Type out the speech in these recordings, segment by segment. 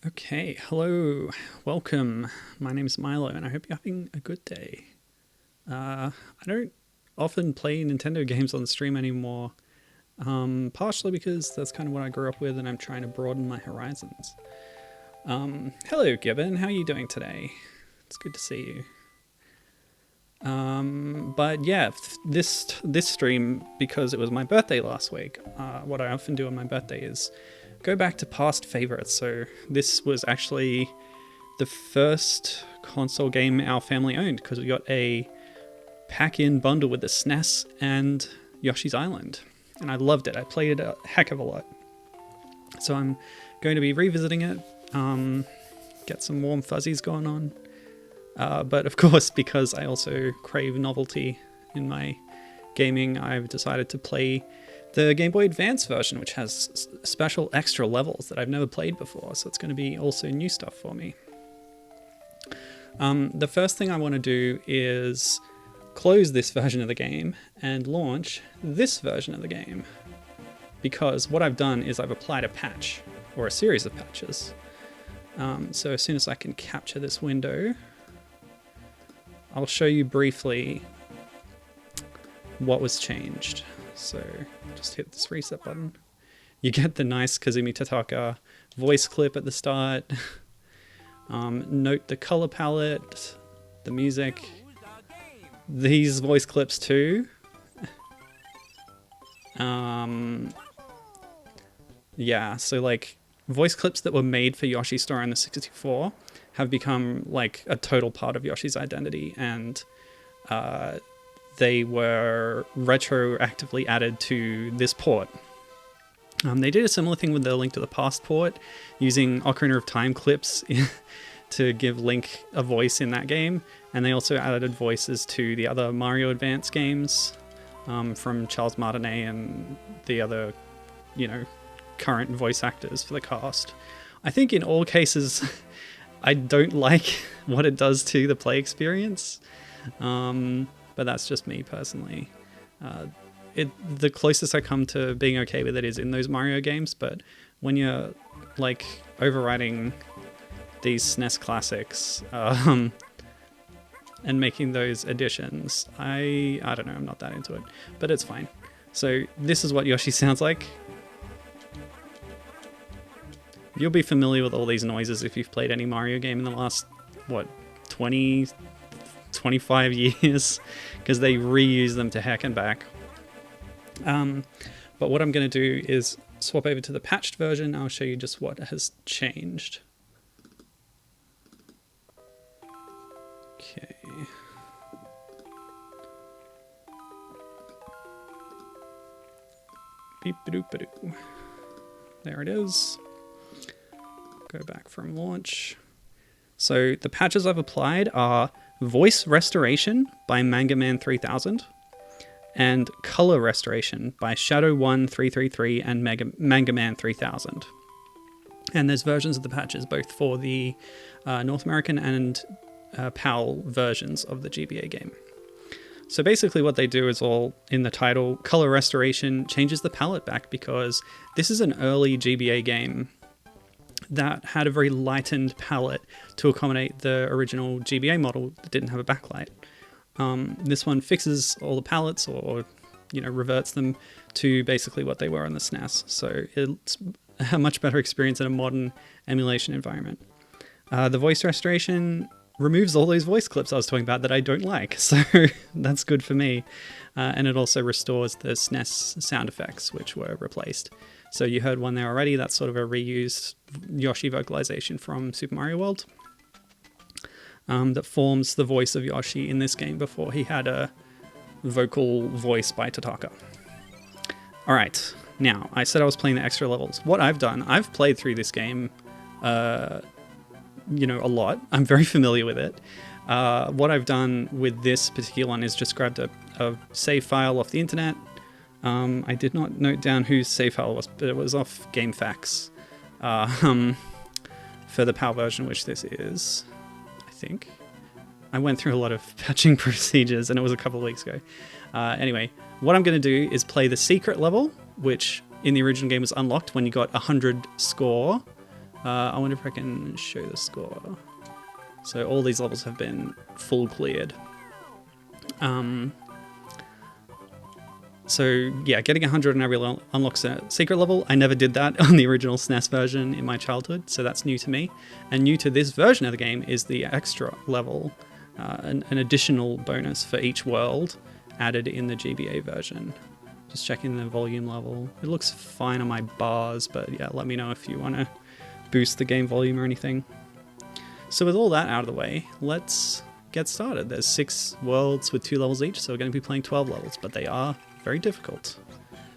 Okay, hello, welcome. My name's Milo, and I hope you're having a good day. I don't often play Nintendo games on stream anymore, partially because that's kind of what I grew up with, and I'm trying to broaden my horizons. Hello, Gibbon. How are you doing today? It's good to see you. But yeah, this stream, because it was my birthday last week, what I often do on my birthday is go back to past favorites. So this was actually the first console game our family owned, because we got a pack-in bundle with the SNES and Yoshi's Island, and I loved it. I played it a heck of a lot. So I'm going to be revisiting it, get some warm fuzzies going on. But of course, because I also crave novelty in my gaming, I've decided to play the Game Boy Advance version, which has special extra levels that I've never played before, so it's going to be also new stuff for me. The first thing I want to do is close this version of the game and launch this version of the game, because what I've done is I've applied a patch, or a series of patches. So as soon as I can capture this window, I'll show you briefly what was changed. So just hit this reset button. You get the nice Kazumi Tataka voice clip at the start. Note the color palette, the music, these voice clips too. Yeah, so like voice clips that were made for Yoshi Story on the 64 have become like a total part of Yoshi's identity, and they were retroactively added to this port. They did a similar thing with the Link to the Past port, using Ocarina of Time clips to give Link a voice in that game, and they also added voices to the other Mario Advance games from Charles Martinet and the other, current voice actors for the cast. I think in all cases, I don't like what it does to the play experience, but that's just me personally. The closest I come to being okay with it is in those Mario games, but when you're like overwriting these SNES classics and making those additions, I don't know, I'm not that into it, but it's fine. So this is what Yoshi sounds like. You'll be familiar with all these noises if you've played any Mario game in the last, 20, 25 years, because they reuse them to heck and back. But what I'm going to do is swap over to the patched version. I'll show you just what has changed. Okay. Beep-a-doop-a-doo. There it is. Go back from launch. So the patches I've applied are Voice Restoration by Manga Man 3000 and Color Restoration by Shadow1333 and Manga Man 3000. And there's versions of the patches both for the North American and PAL versions of the GBA game. So basically what they do is all in the title. Color Restoration changes the palette back because this is an early GBA game that had a very lightened palette to accommodate the original GBA model that didn't have a backlight. This one fixes all the palettes, or reverts them to basically what they were on the SNES. So it's a much better experience in a modern emulation environment. The voice restoration removes all those voice clips I was talking about that I don't like, so that's good for me. And it also restores the SNES sound effects, which were replaced. So you heard one there already. That's sort of a reused Yoshi vocalization from Super Mario World that forms the voice of Yoshi in this game before he had a vocal voice by Tataka. All right, now I said I was playing the extra levels. What I've done, I've played through this game, a lot. I'm very familiar with it. What I've done with this particular one is just grabbed a save file off the internet. I did not note down whose save file was, but it was off GameFAQs for the PAL version, which this is, I think. I went through a lot of patching procedures, and it was a couple of weeks ago. Anyway, what I'm going to do is play the secret level, which in the original game was unlocked when you got 100 score I wonder if I can show the score. So all these levels have been full cleared. So yeah, getting 100 on every level unlocks a secret level. I never did that on the original SNES version in my childhood, so that's new to me. And new to this version of the game is the extra level, an additional bonus for each world added in the GBA version. Just checking the volume level. It looks fine on my bars, but yeah, let me know if you want to boost the game volume or anything. So with all that out of the way, let's get started. There's 6 worlds with 2 levels each, so we're going to be playing 12 levels, but they are very difficult,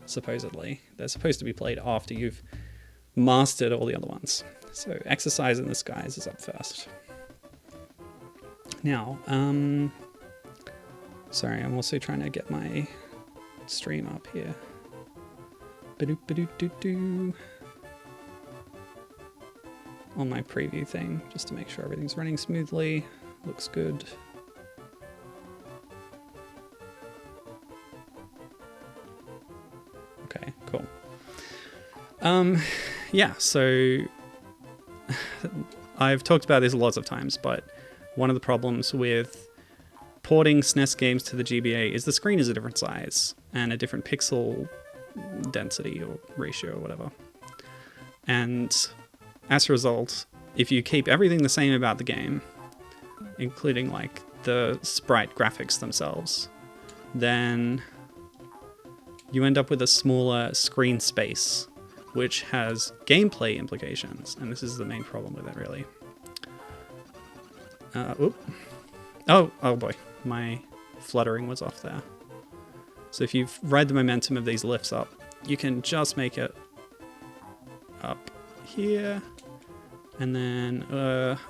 supposedly. They're supposed to be played after you've mastered all the other ones. So Exercise in the Skies is up first. Now, sorry, I'm also trying to get my stream up here. Ba-doop-ba-doop-doop-doo. On my preview thing, just to make sure everything's running smoothly. Looks good. Okay, cool. Yeah, so I've talked about this lots of times, but one of the problems with porting SNES games to the GBA is the screen is a different size and a different pixel density or ratio or whatever. And as a result, if you keep everything the same about the game, including like the sprite graphics themselves, then you end up with a smaller screen space, which has gameplay implications, and this is the main problem with it, really. Oh boy, my fluttering was off there. So if you ride the momentum of these lifts up, you can just make it up here, and then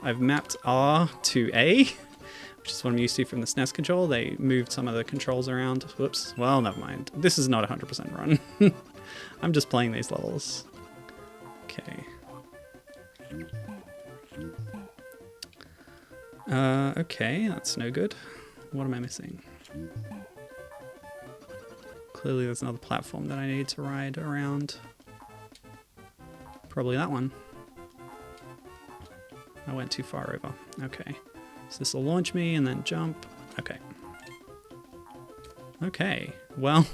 I've mapped R to A, which is what I'm used to from the SNES control. They moved some of the controls around. Whoops. Well, never mind. This is not 100% run. I'm just playing these levels. Okay. Okay, that's no good. What am I missing? Clearly there's another platform that I need to ride around. Probably that one. I went too far over. Okay. So this will launch me and then jump. Okay. Okay. Well,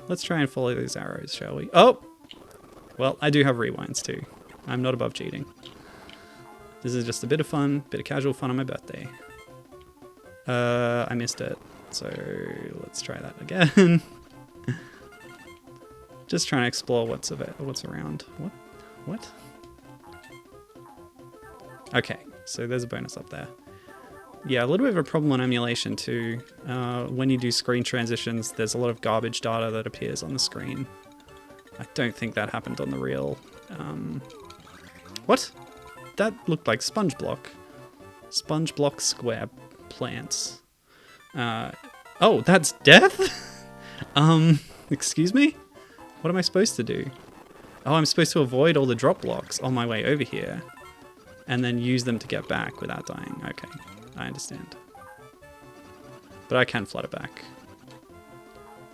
let's try and follow these arrows, shall we? Oh! Well, I do have rewinds too. I'm not above cheating. This is just a bit of fun, bit of casual fun on my birthday. I missed it. So let's try that again. Just trying to explore what's around. What? Okay, so there's a bonus up there. Yeah, a little bit of a problem on emulation too. When you do screen transitions, there's a lot of garbage data that appears on the screen. I don't think that happened on the real. What? That looked like sponge block. Sponge block square plants. Oh, that's death? Excuse me? What am I supposed to do? Oh, I'm supposed to avoid all the drop blocks on my way over here and then use them to get back without dying. Okay, I understand. But I can flutter back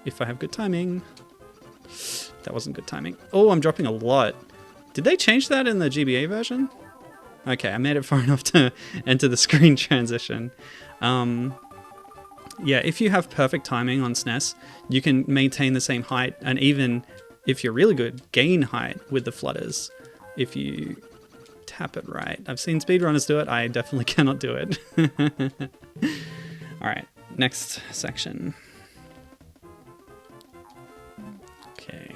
if I have good timing. That wasn't good timing. Oh, I'm dropping a lot. Did they change that in the GBA version? Okay, I made it far enough to enter the screen transition. Yeah, if you have perfect timing on SNES, you can maintain the same height, and even if you're really good, gain height with the flutters if you tap it right. I've seen speedrunners do it. I definitely cannot do it. All right, next section. Okay.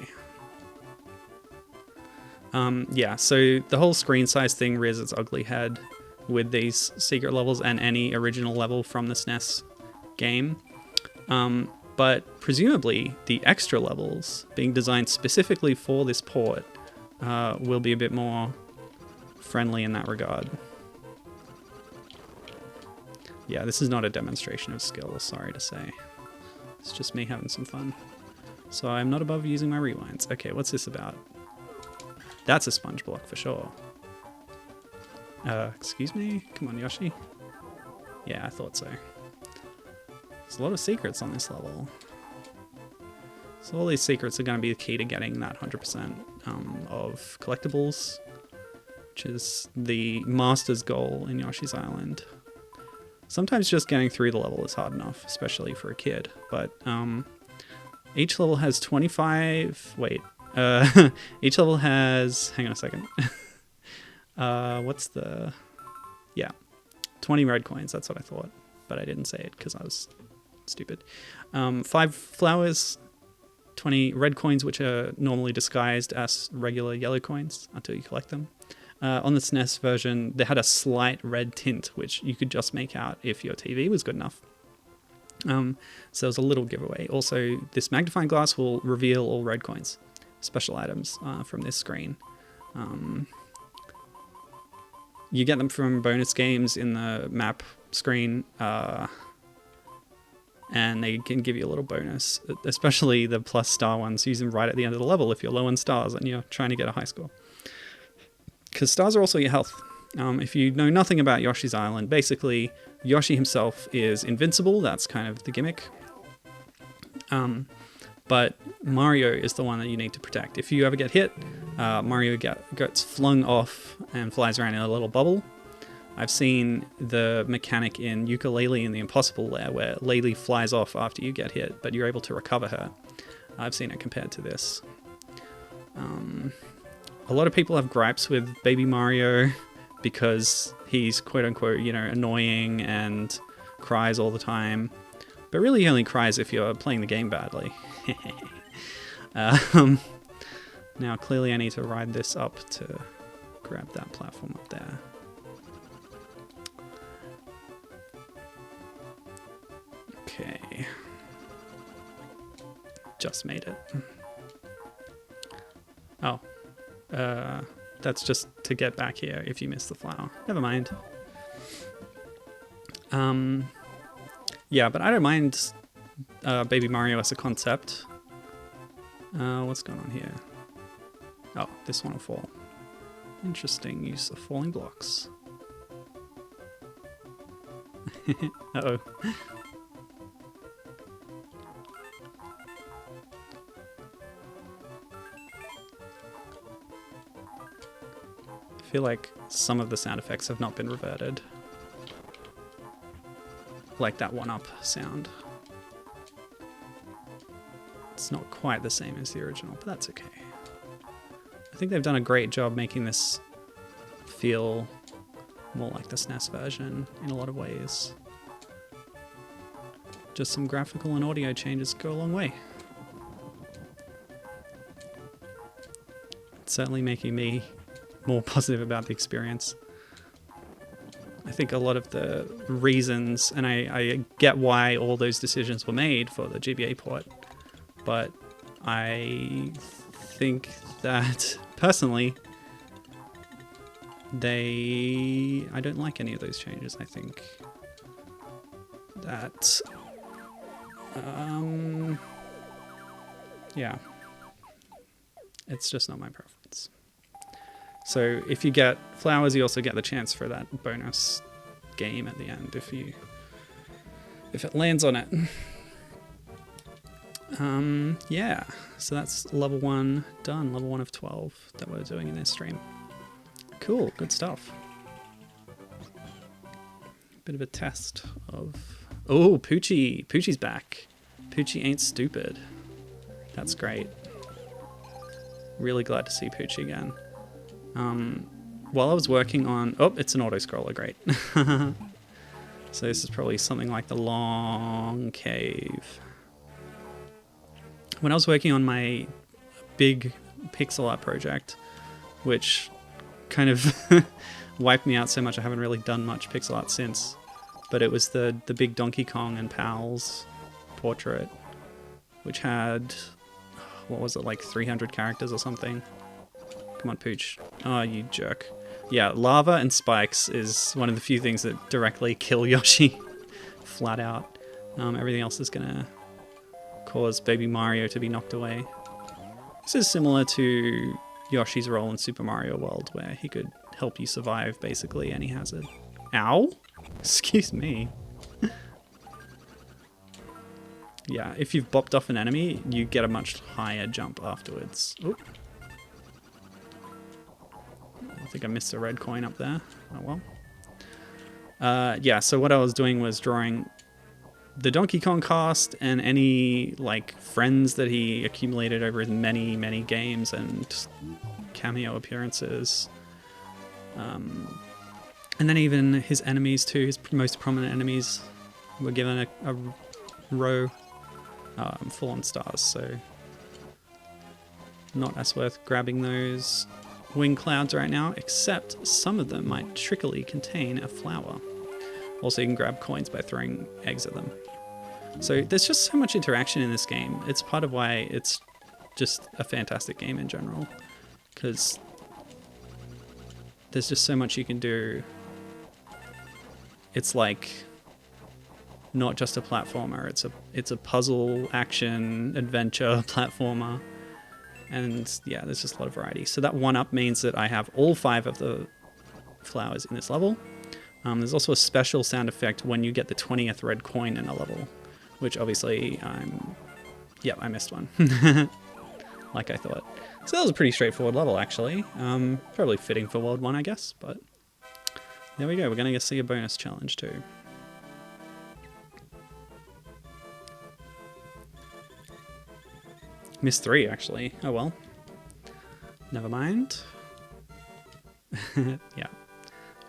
Yeah, so the whole screen size thing rears its ugly head with these secret levels and any original level from the SNES game. But presumably the extra levels being designed specifically for this port will be a bit more friendly in that regard. Yeah, this is not a demonstration of skill, sorry to say. It's just me having some fun. So I'm not above using my rewinds. Okay, what's this about? That's a sponge block for sure. Excuse me? Come on, Yoshi. Yeah, I thought so. There's a lot of secrets on this level. So all these secrets are going to be the key to getting that 100% of collectibles, which is the master's goal in Yoshi's Island. Sometimes just getting through the level is hard enough, especially for a kid. But each level has 25... Wait. Each level has... Hang on a second. What's the... Yeah. 20 red coins, that's what I thought. But I didn't say it because I was stupid. 5 flowers, 20 red coins, which are normally disguised as regular yellow coins until you collect them. On the SNES version, they had a slight red tint, which you could just make out if your TV was good enough. So there was a little giveaway. Also, this magnifying glass will reveal all red coins, special items from this screen. You get them from bonus games in the map screen, and they can give you a little bonus, especially the plus star ones. Use them right at the end of the level if you're low on stars and you're trying to get a high score. Because stars are also your health. If you know nothing about Yoshi's Island, basically Yoshi himself is invincible. That's kind of the gimmick. But Mario is the one that you need to protect. If you ever get hit, Mario gets flung off and flies around in a little bubble. I've seen the mechanic in Yooka-Laylee in the Impossible Lair where Laylee flies off after you get hit, but you're able to recover her. I've seen it compared to this. A lot of people have gripes with Baby Mario because he's quote-unquote, annoying and cries all the time. But really he only cries if you're playing the game badly. Now clearly I need to ride this up to grab that platform up there. Okay. Just made it. Oh. That's just to get back here if you miss the flower. Never mind. Yeah, but I don't mind Baby Mario as a concept. What's going on here? Oh, this one will fall. Interesting use of falling blocks. Uh-oh. I feel like some of the sound effects have not been reverted. Like that one-up sound. It's not quite the same as the original, but that's okay. I think they've done a great job making this feel more like the SNES version in a lot of ways. Just some graphical and audio changes go a long way. It's certainly making me more positive about the experience. I think a lot of the reasons, and I get why all those decisions were made for the GBA port, but I think that personally I don't like any of those changes. I think that yeah, it's just not my preference. So if you get flowers, you also get the chance for that bonus game at the end if it lands on it. Yeah, so that's level 1 done, level 1 of 12 that we're doing in this stream. Cool, good stuff. Bit of a test of... Oh, Poochie! Poochie's back. Poochie ain't stupid. That's great. Really glad to see Poochie again. While I was working on... Oh, it's an auto-scroller, great. So this is probably something like the Long Cave. When I was working on my big pixel art project, which kind of wiped me out so much I haven't really done much pixel art since, but it was the big Donkey Kong and pals portrait, which had, what was it, like 300 characters or something? Come on, Pooch. Oh, you jerk. Yeah, lava and spikes is one of the few things that directly kill Yoshi. Flat out. Everything else is gonna cause Baby Mario to be knocked away. This is similar to Yoshi's role in Super Mario World, where he could help you survive basically any hazard. Ow? Excuse me. Yeah, if you've bopped off an enemy, you get a much higher jump afterwards. Oop. think I missed a red coin up there. Oh well. Yeah, so what I was doing was drawing the Donkey Kong cast and any like friends that he accumulated over his many, many games and cameo appearances. And then even his enemies too, his most prominent enemies were given a row full on stars, so not as worth grabbing those wing clouds right now, except some of them might trickily contain a flower. Also, you can grab coins by throwing eggs at them. So there's just so much interaction in this game. It's part of why it's just a fantastic game in general, because there's just so much you can do. It's like not just a platformer, it's a puzzle, action, adventure platformer. And yeah, there's just a lot of variety. So that 1-up means that I have all 5 of the flowers in this level. There's also a special sound effect when you get the 20th red coin in a level, which obviously I missed one. Like I thought. So that was a pretty straightforward level, actually. Probably fitting for World 1, I guess, but there we go. We're going to see a bonus challenge too. Missed 3, actually. Oh well. Never mind. Yeah.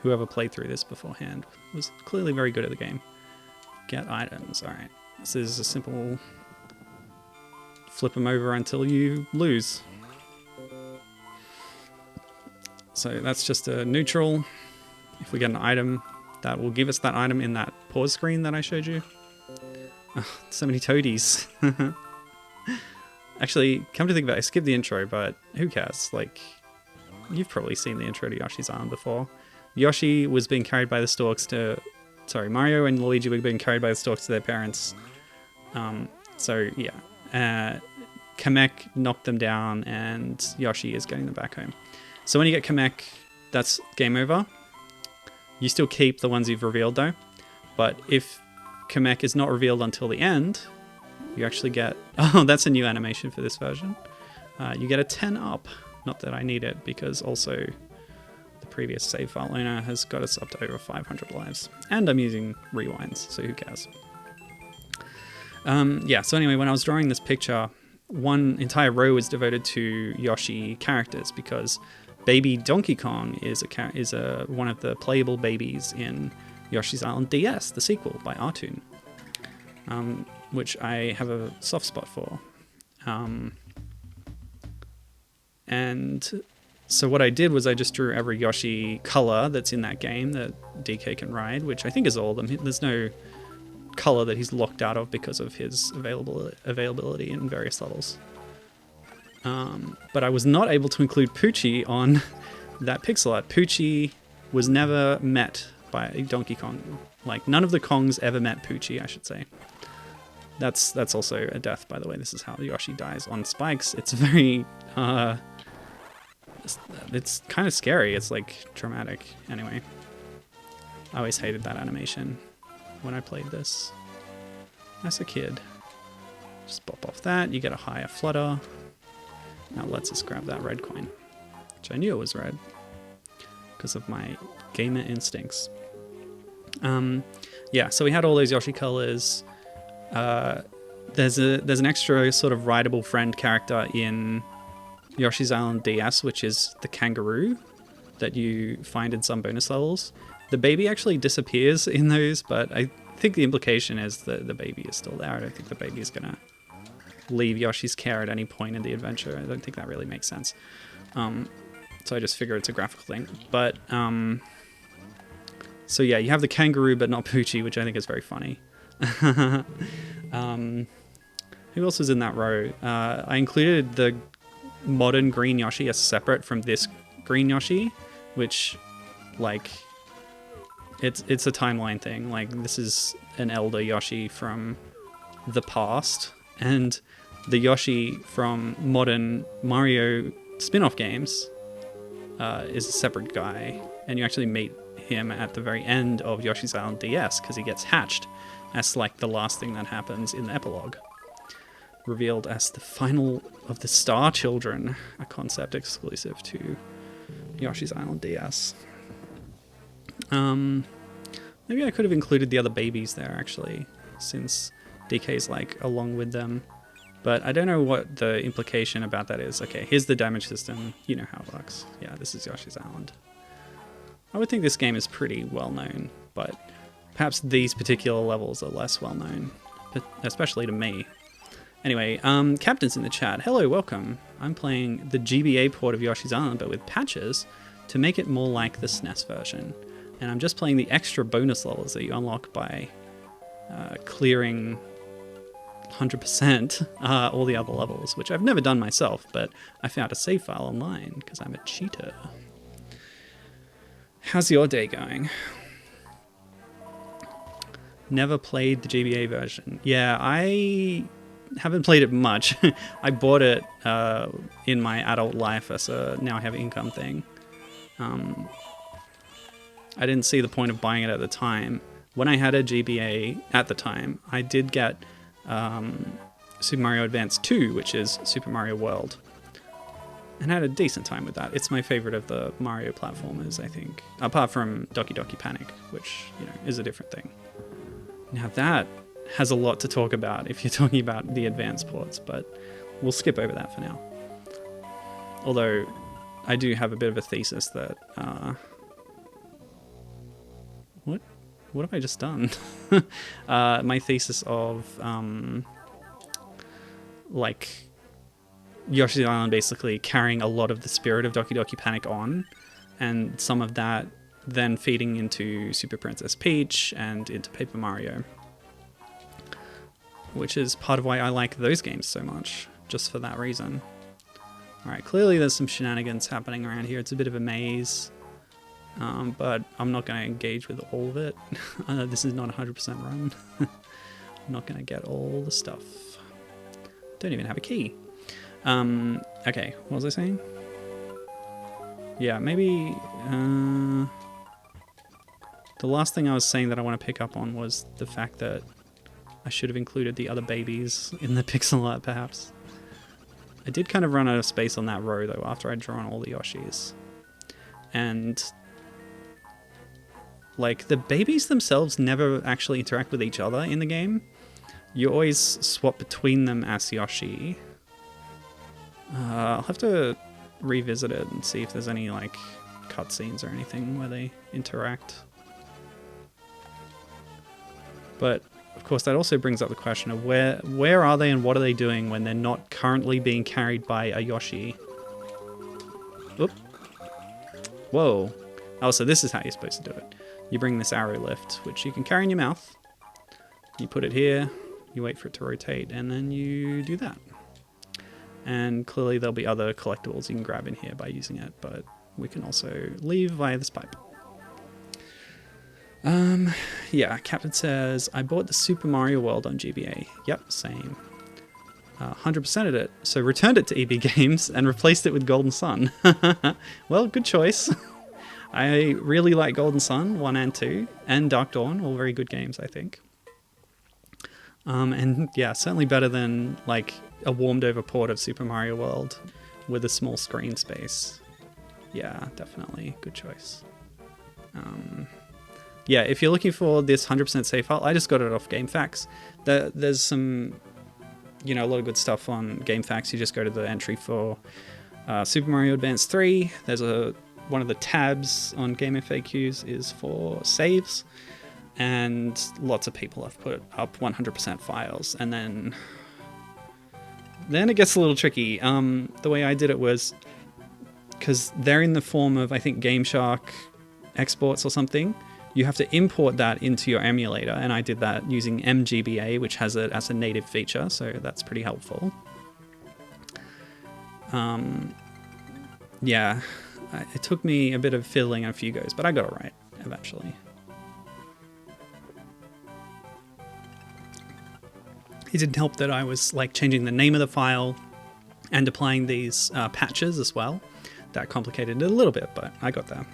Whoever played through this beforehand was clearly very good at the game. Get items. Alright. This is a simple flip them over until you lose. So that's just a neutral. If we get an item, that will give us that item in that pause screen that I showed you. Oh, so many toadies. Actually, come to think of it, I skipped the intro, but who cares? Like, you've probably seen the intro to Yoshi's Island before. Yoshi was being carried by the storks to... Sorry, Mario and Luigi were being carried by the storks to their parents. So, yeah. Kamek knocked them down, and Yoshi is getting them back home. So when you get Kamek, that's game over. You still keep the ones you've revealed, though. But if Kamek is not revealed until the end... You actually get... Oh, that's a new animation for this version. You get a 10-up. Not that I need it, because also the previous save file owner has got us up to over 500 lives. And I'm using rewinds, so who cares? Yeah, so anyway, when I was drawing this picture, one entire row was devoted to Yoshi characters, because baby Donkey Kong is one of the playable babies in Yoshi's Island DS, the sequel by Artoon. Which I have a soft spot for. And so what I did was I just drew every Yoshi color that's in that game that DK can ride, which I think is all of them. There's no color that he's locked out of because of his availability in various levels. But I was not able to include Poochie on that pixel art. Poochie was never met by Donkey Kong. Like, none of the Kongs ever met Poochie, I should say. That's also a death, by the way. This is how Yoshi dies on spikes. It's very, it's kind of scary. It's like dramatic. Anyway, I always hated that animation when I played this as a kid. Just pop off that. You get a higher flutter. Now let's just grab that red coin, which I knew it was red because of my gamer instincts. Yeah, so we had all those Yoshi colors. There's an extra sort of rideable friend character in Yoshi's Island DS, which is the kangaroo that you find in some bonus levels. The baby actually disappears in those, but I think the implication is that the baby is still there. I don't think the baby is gonna leave Yoshi's care at any point in the adventure. I don't think that really makes sense. So I just figure it's a graphical thing. But so yeah, you have the kangaroo, but not Poochie, which I think is very funny. Who else was in that row? I included the modern green Yoshi as separate from this green Yoshi, which, like, it's a timeline thing. Like, this is an elder Yoshi from the past, and the Yoshi from modern Mario spin-off games is a separate guy, and you actually meet him at the very end of Yoshi's Island DS because he gets hatched as like the last thing that happens in the epilogue, revealed as the final of the Star Children, a concept exclusive to Yoshi's Island DS. Maybe I could have included the other babies there, actually, since DK's, like, along with them. But I don't know what the implication about that is. Okay, here's the damage system. You know how it works. Yeah, this is Yoshi's Island. I would think this game is pretty well known, but perhaps these particular levels are less well known, especially to me. Anyway, Captain's in the chat. Hello, welcome. I'm playing the GBA port of Yoshi's Island, but with patches to make it more like the SNES version. And I'm just playing the extra bonus levels that you unlock by clearing 100% all the other levels, which I've never done myself, but I found a save file online because I'm a cheater. How's your day going? Never played the GBA version. Yeah, I haven't played it much. I bought it in my adult life as a now I have income thing. I didn't see the point of buying it at the time. When I had a GBA at the time, I did get Super Mario Advance 2, which is Super Mario World. And had a decent time with that. It's my favorite of the Mario platformers, I think. Apart from Doki Doki Panic, which, you know, is a different thing. Now that has a lot to talk about if you're talking about the advanced ports, but we'll skip over that for now. Although, I do have a bit of a thesis that... What have I just done? My thesis of, like... Yoshi's Island basically carrying a lot of the spirit of Doki Doki Panic on, and some of that then feeding into Super Princess Peach and into Paper Mario, which is part of why I like those games so much, just for that reason. Alright, clearly there's some shenanigans happening around here. It's a bit of a maze, but I'm not going to engage with all of it. This is not 100% run. I'm not going to get all the stuff. Don't even have a key. Okay, what was I saying? Yeah, maybe, the last thing I was saying that I want to pick up on was the fact that I should have included the other babies in the pixel art, perhaps. I did kind of run out of space on that row, though, after I'd drawn all the Yoshis. And, like, the babies themselves never actually interact with each other in the game. You always swap between them as Yoshi. I'll have to revisit it and see if there's any, like, cutscenes or anything where they interact. But, of course, that also brings up the question of where are they and what are they doing when they're not currently being carried by a Yoshi? Oop. Whoa. Oh, so this is how you're supposed to do it. You bring this arrow lift, which you can carry in your mouth. You put it here, you wait for it to rotate, and then you do that. And clearly there'll be other collectibles you can grab in here by using it, but we can also leave via this pipe. Yeah, Captain says, I bought the Super Mario World on GBA. Yep, same. 100%ed it, so returned it to EB Games and replaced it with Golden Sun. Well, good choice. I really like Golden Sun 1 and 2, and Dark Dawn, all very good games, I think. And yeah, certainly better than, like, a warmed over port of Super Mario World with a small screen space. Yeah, definitely. Good choice. Yeah, if you're looking for this 100% save file, I just got it off GameFAQs. There's some, you know, a lot of good stuff on GameFAQs. You just go to the entry for Super Mario Advance 3. There's one of the tabs on Game FAQs is for saves. And lots of people have put up 100% files. And then it gets a little tricky. The way I did it was, because they're in the form of, I think, GameShark exports or something, you have to import that into your emulator, and I did that using MGBA, which has it as a native feature, so that's pretty helpful. Yeah, it took me a bit of fiddling and a few goes, but I got it right eventually. It didn't help that I was, like, changing the name of the file and applying these patches as well. That complicated it a little bit, but I got there.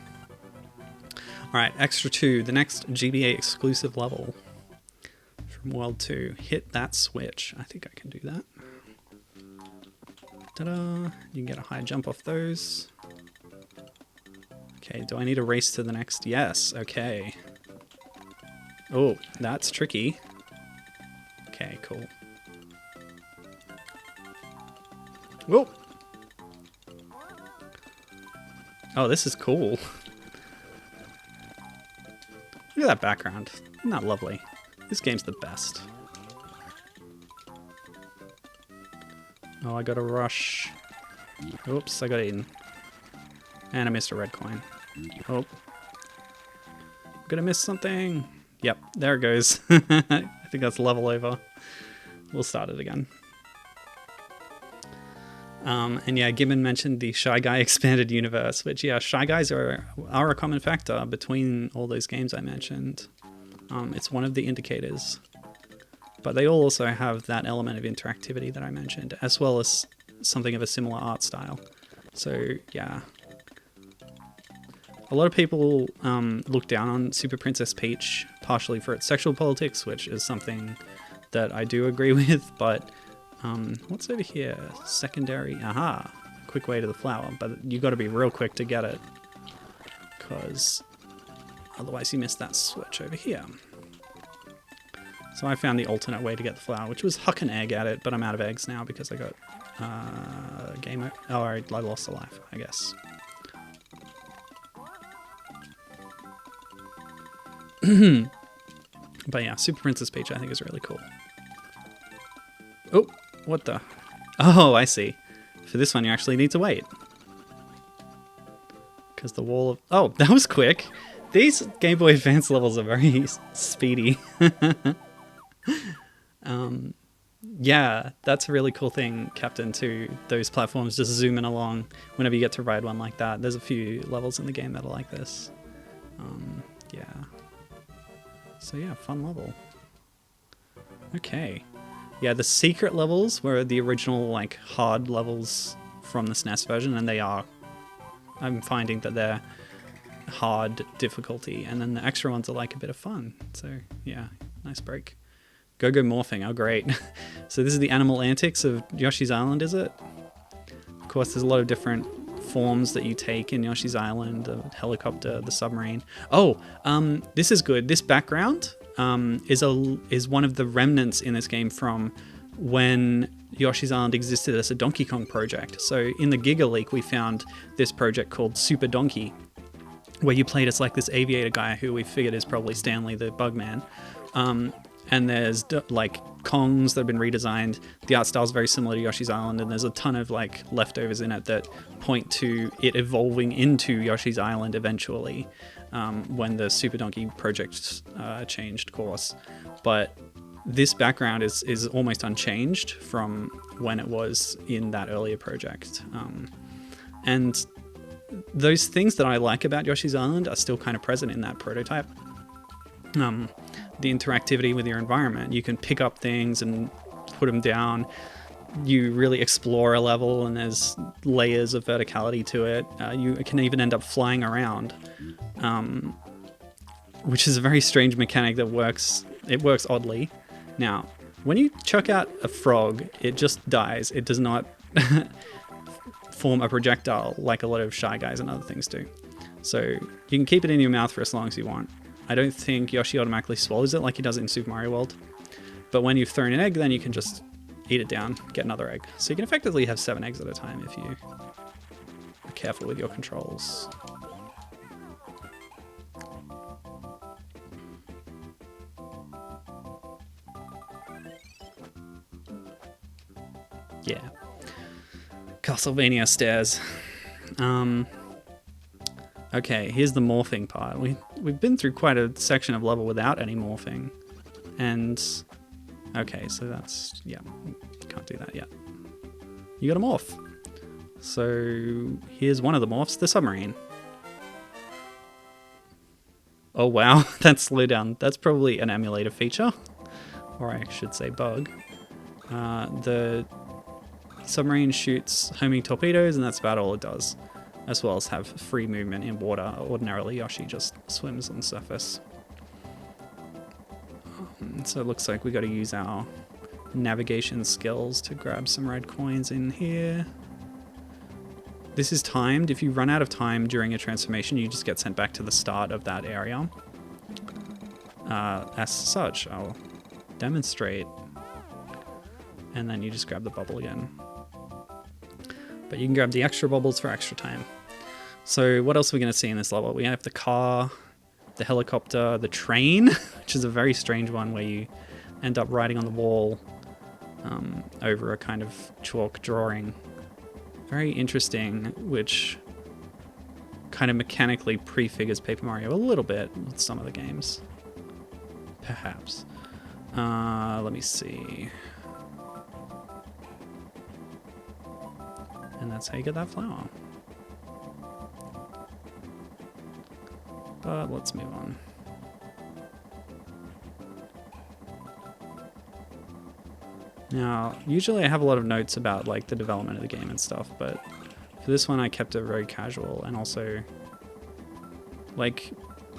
Alright, Extra 2, the next GBA exclusive level from World 2. Hit that switch. I think I can do that. Ta-da! You can get a high jump off those. Okay, do I need to race to the next? Yes, okay. Oh, that's tricky. Okay, cool. Whoa! Oh, this is cool. Look at that background. Isn't that lovely? This game's the best. Oh, I gotta rush. Oops, I got eaten. And I missed a red coin. Oh. I'm gonna miss something. Yep, there it goes. I think that's level over. We'll start it again. And yeah, Gibbon mentioned the Shy Guy expanded universe, which yeah, Shy Guys are a common factor between all those games I mentioned. It's one of the indicators. But they all also have that element of interactivity that I mentioned, as well as something of a similar art style. So yeah. A lot of people look down on Super Princess Peach, partially for its sexual politics, which is something that I do agree with, but what's over here? Secondary, aha, quick way to the flower, but you got to be real quick to get it, because otherwise you miss that switch over here. So I found the alternate way to get the flower, which was huck an egg at it, but I'm out of eggs now because I got oh, I lost a life, I guess. But yeah, Super Princess Peach I think is really cool. Oh, what the? Oh, I see. For this one you actually need to wait. Because the wall of... Oh, that was quick. These Game Boy Advance levels are very speedy. Yeah, that's a really cool thing, Captain, too. Those platforms just zooming along whenever you get to ride one like that. There's a few levels in the game that are like this. Yeah. So yeah, fun level. Okay. Yeah, the secret levels were the original, like, hard levels from the SNES version, and they are... I'm finding that they're hard difficulty, and then the extra ones are like a bit of fun. So yeah, nice break. Go-Go Morphing, oh great. So this is the animal antics of Yoshi's Island, is it? Of course, there's a lot of different forms that you take in Yoshi's Island, the helicopter, the submarine. Oh, this is good. This background is one of the remnants in this game from when Yoshi's Island existed as a Donkey Kong project. So in the Giga Leak, we found this project called Super Donkey, where you played as like this aviator guy who we figured is probably Stanley the Bugman. And there's like Kongs that have been redesigned. The art style is very similar to Yoshi's Island, and there's a ton of like leftovers in it that point to it evolving into Yoshi's Island eventually, when the Super Donkey project changed course. But this background is almost unchanged from when it was in that earlier project. And those things that I like about Yoshi's Island are still kind of present in that prototype. The interactivity with your environment. You can pick up things and put them down. You really explore a level, and there's layers of verticality to it. You can even end up flying around, which is a very strange mechanic that works. It works oddly. Now, when you chuck out a frog, it just dies. It does not form a projectile like a lot of Shy Guys and other things do. So you can keep it in your mouth for as long as you want. I don't think Yoshi automatically swallows it like he does it in Super Mario World. But when you've thrown an egg, then you can just eat it down, get another egg. So you can effectively have 7 eggs at a time if you are careful with your controls. Yeah. Castlevania stairs. Okay, here's the morphing part. We've been through quite a section of level without any morphing. And... okay, so that's... yeah, can't do that yet. You gotta morph. So here's one of the morphs, the submarine. Oh wow, that slowdown. That's probably an emulator feature. Or I should say bug. The submarine shoots homing torpedoes, and that's about all it does. As well as have free movement in water. Ordinarily, Yoshi just swims on the surface. So it looks like we got to use our navigation skills to grab some red coins in here. this is timed. If you run out of time during a transformation, you just get sent back to the start of that area. As such, I'll demonstrate. And then you just grab the bubble again. But you can grab the extra bubbles for extra time. So what else are we going to see in this level? We have the car, the helicopter, the train, which is a very strange one where you end up riding on the wall over a kind of chalk drawing. Very interesting, which kind of mechanically prefigures Paper Mario a little bit with some of the games. Perhaps. Let me see. And that's how you get that flower. But let's move on. Now, usually I have a lot of notes about like the development of the game and stuff, but for this one I kept it very casual, and also like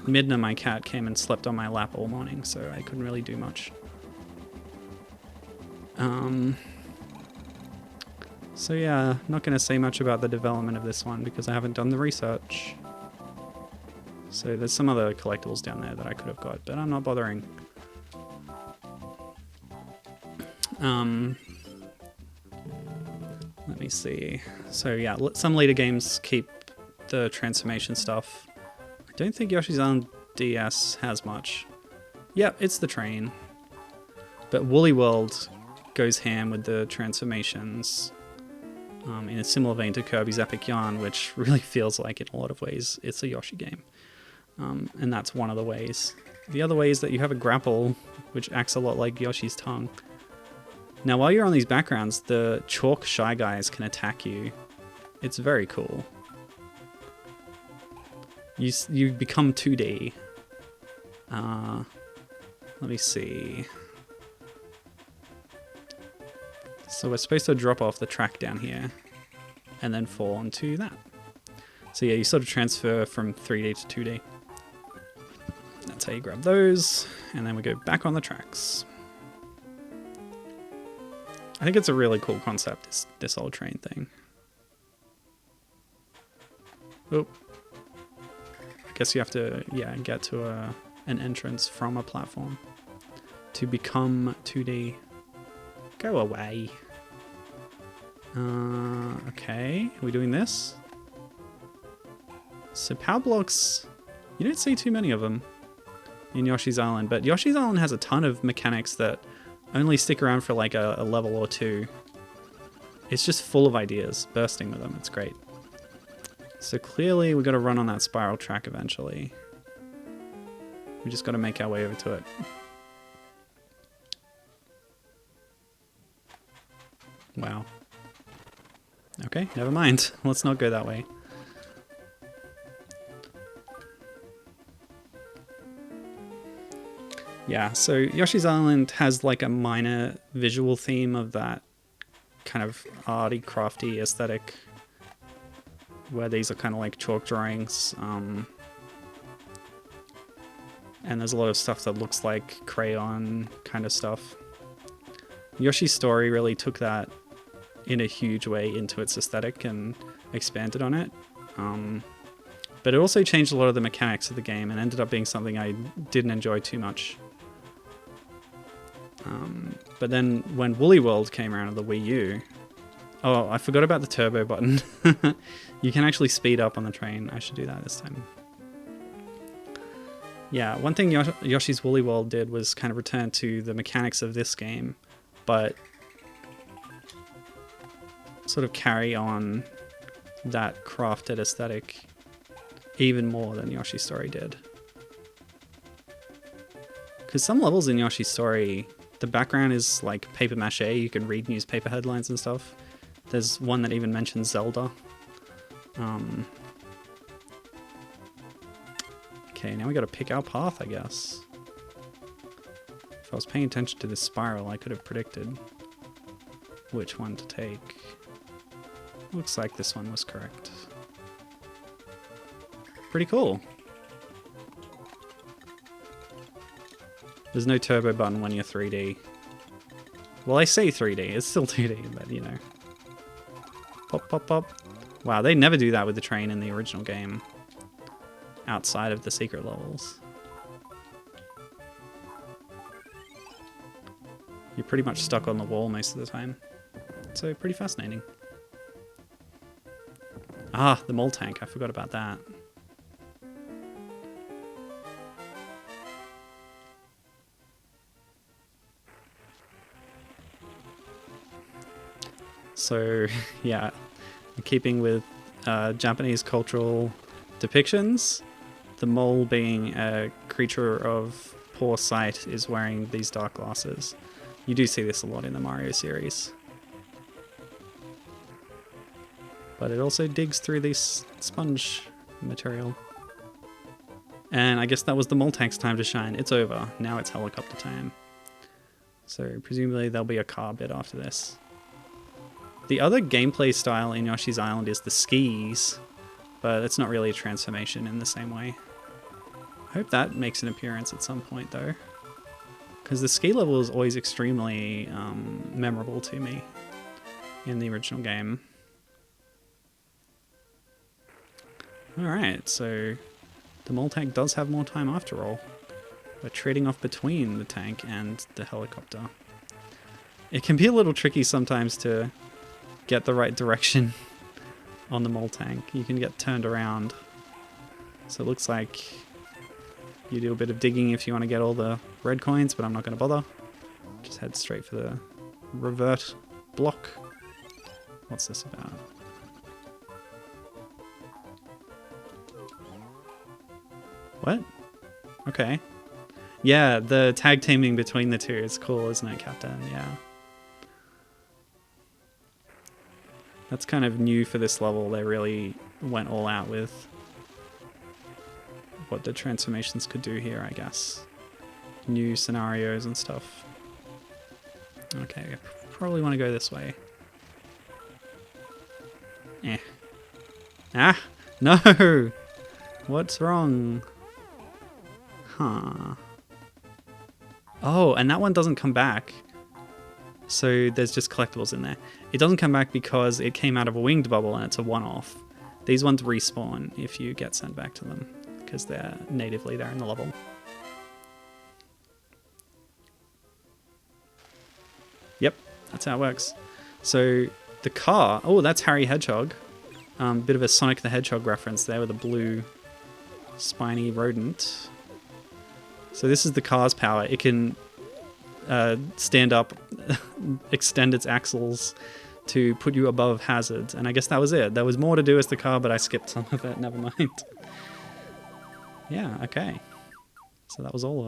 Midna, my cat, came and slept on my lap all morning, so I couldn't really do much. So yeah, not going to say much about the development of this one because I haven't done the research. So there's some other collectibles down there that I could have got, but I'm not bothering. Let me see. So yeah, some later games keep the transformation stuff. I don't think Yoshi's Island DS has much. Yep, it's the train. But Woolly World goes ham with the transformations in a similar vein to Kirby's Epic Yarn, which really feels like in a lot of ways it's a Yoshi game. And that's one of the ways. The other way is that you have a grapple, which acts a lot like Yoshi's tongue. Now, while you're on these backgrounds, the chalk Shy Guys can attack you. It's very cool. You become 2D. Let me see. So we're supposed to drop off the track down here and then fall onto that. So yeah, you sort of transfer from 3D to 2D. That's how you grab those, and then we go back on the tracks. I think it's a really cool concept, this old train thing. Oh. I guess you have to, yeah, get to an entrance from a platform to become 2D. Go away. Okay, are we doing this? So power blocks, you don't see too many of them in Yoshi's Island, but Yoshi's Island has a ton of mechanics that only stick around for like a level or two. It's just full of ideas, bursting with them. It's great. So clearly we got to run on that spiral track eventually. We just got to make our way over to it. Wow. Okay, never mind. Let's not go that way. Yeah, so Yoshi's Island has like a minor visual theme of that kind of arty, crafty aesthetic, where these are kind of like chalk drawings. And there's a lot of stuff that looks like crayon kind of stuff. Yoshi Story really took that in a huge way into its aesthetic and expanded on it. But it also changed a lot of the mechanics of the game and ended up being something I didn't enjoy too much. But then when Woolly World came around on the Wii U... Oh, I forgot about the turbo button. You can actually speed up on the train. I should do that this time. Yeah, one thing Yoshi's Woolly World did was kind of return to the mechanics of this game, but sort of carry on that crafted aesthetic even more than Yoshi Story did. Because some levels in Yoshi Story, the background is like paper mache, you can read newspaper headlines and stuff. There's one that even mentions Zelda. Okay, now we gotta pick our path, I guess. If I was paying attention to this spiral, I could have predicted which one to take. Looks like this one was correct. Pretty cool. There's no turbo button when you're 3D. Well, I say 3D, it's still 2D, but you know. Pop, pop, pop. Wow, they never do that with the train in the original game. Outside of the secret levels. You're pretty much stuck on the wall most of the time. So pretty fascinating. Ah, the mole tank. I forgot about that. So, yeah, in keeping with Japanese cultural depictions, the mole being a creature of poor sight is wearing these dark glasses. You do see this a lot in the Mario series. But it also digs through this sponge material. And I guess that was the mole tank's time to shine. It's over. Now it's helicopter time. So presumably there'll be a car bit after this. The other gameplay style in Yoshi's Island is the skis, but it's not really a transformation in the same way. I hope that makes an appearance at some point though, because the ski level is always extremely memorable to me in the original game. Alright, so the mole tank does have more time after all. We're trading off between the tank and the helicopter. It can be a little tricky sometimes to get the right direction on the mole tank. You can get turned around. So it looks like you do a bit of digging if you want to get all the red coins, but I'm not going to bother. Just head straight for the revert block. What's this about? What? Okay. Yeah, the tag teaming between the two is cool, isn't it, Captain? Yeah. That's kind of new for this level. They really went all out with what the transformations could do here, I guess. New scenarios and stuff. Okay, I probably want to go this way. Eh. Ah! No! What's wrong? Huh. Oh, and that one doesn't come back. So there's just collectibles in there. It doesn't come back because it came out of a winged bubble and it's a one-off. These ones respawn if you get sent back to them because they're natively there in the level. Yep, that's how it works. So the car, oh, that's Harry Hedgehog. Bit of a Sonic the Hedgehog reference there with a blue spiny rodent. So this is the car's power. It can stand up, extend its axles to put you above hazards. And I guess that was it. There was more to do as the car, but I skipped some of it. Never mind. Yeah, okay. So that was all of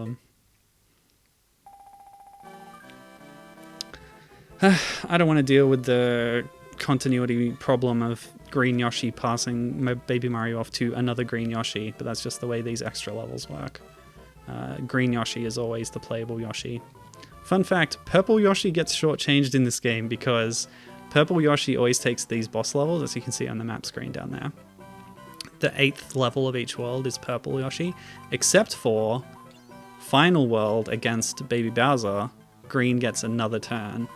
them. I don't want to deal with the continuity problem of Green Yoshi passing Baby Mario off to another Green Yoshi, but that's just the way these extra levels work. Green Yoshi is always the playable Yoshi. Fun fact, Purple Yoshi gets shortchanged in this game because Purple Yoshi always takes these boss levels, as you can see on the map screen down there. The 8th level of each world is Purple Yoshi, except for Final World against Baby Bowser. Green gets another turn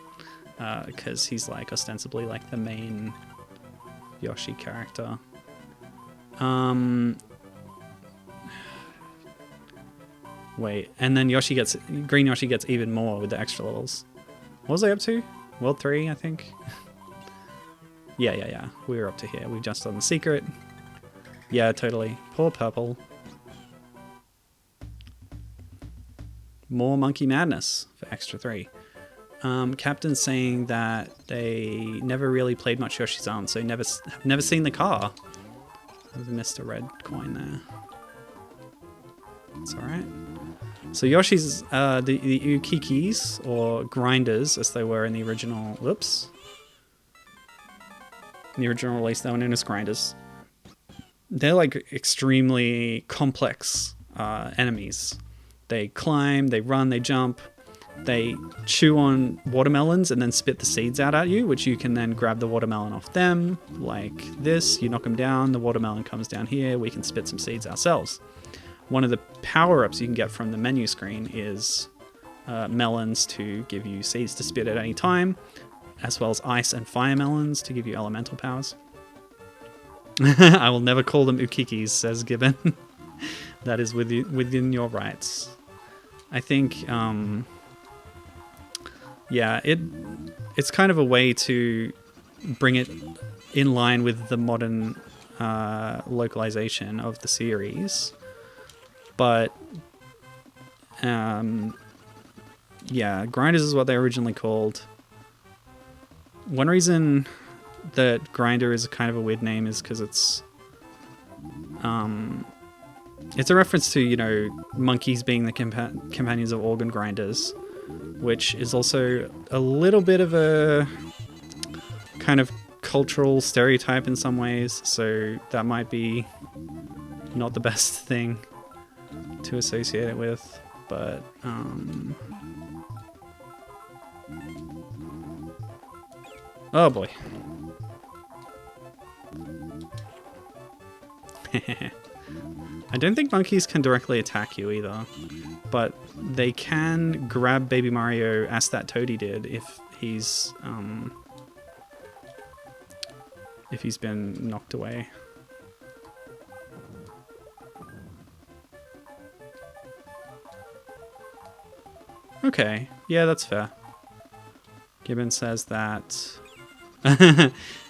because he's like ostensibly like the main Yoshi character. Wait, and then Green Yoshi gets even more with the extra levels. What was I up to? World 3, I think? Yeah. We were up to here. We just done the secret. Yeah, totally. Poor Purple. More Monkey Madness for Extra 3. Captain's saying that they never really played much Yoshi's Island, so never seen the car. I've missed a red coin there. It's alright. So Yoshi's, the Ukikis, or grinders, as they were in the original, whoops. In the original release, they were known as grinders. They're like extremely complex enemies. They climb, they run, they jump, they chew on watermelons and then spit the seeds out at you, which you can then grab the watermelon off them, like this. You knock them down, the watermelon comes down here, we can spit some seeds ourselves. One of the power-ups you can get from the menu screen is melons to give you seeds to spit at any time, as well as ice and fire melons to give you elemental powers. I will never call them ukikis, says Gibbon. That is within your rights. I think, yeah, it's kind of a way to bring it in line with the modern localization of the series. But, yeah, grinders is what they originally called. One reason that grinder is kind of a weird name is because it's a reference to, you know, monkeys being the companions of organ grinders, which is also a little bit of a kind of cultural stereotype in some ways, so that might be not the best thing to associate it with, but oh boy. I don't think monkeys can directly attack you either, but they can grab Baby Mario as that Toadie did if he's been knocked away. Okay, yeah, that's fair. Gibbon says that.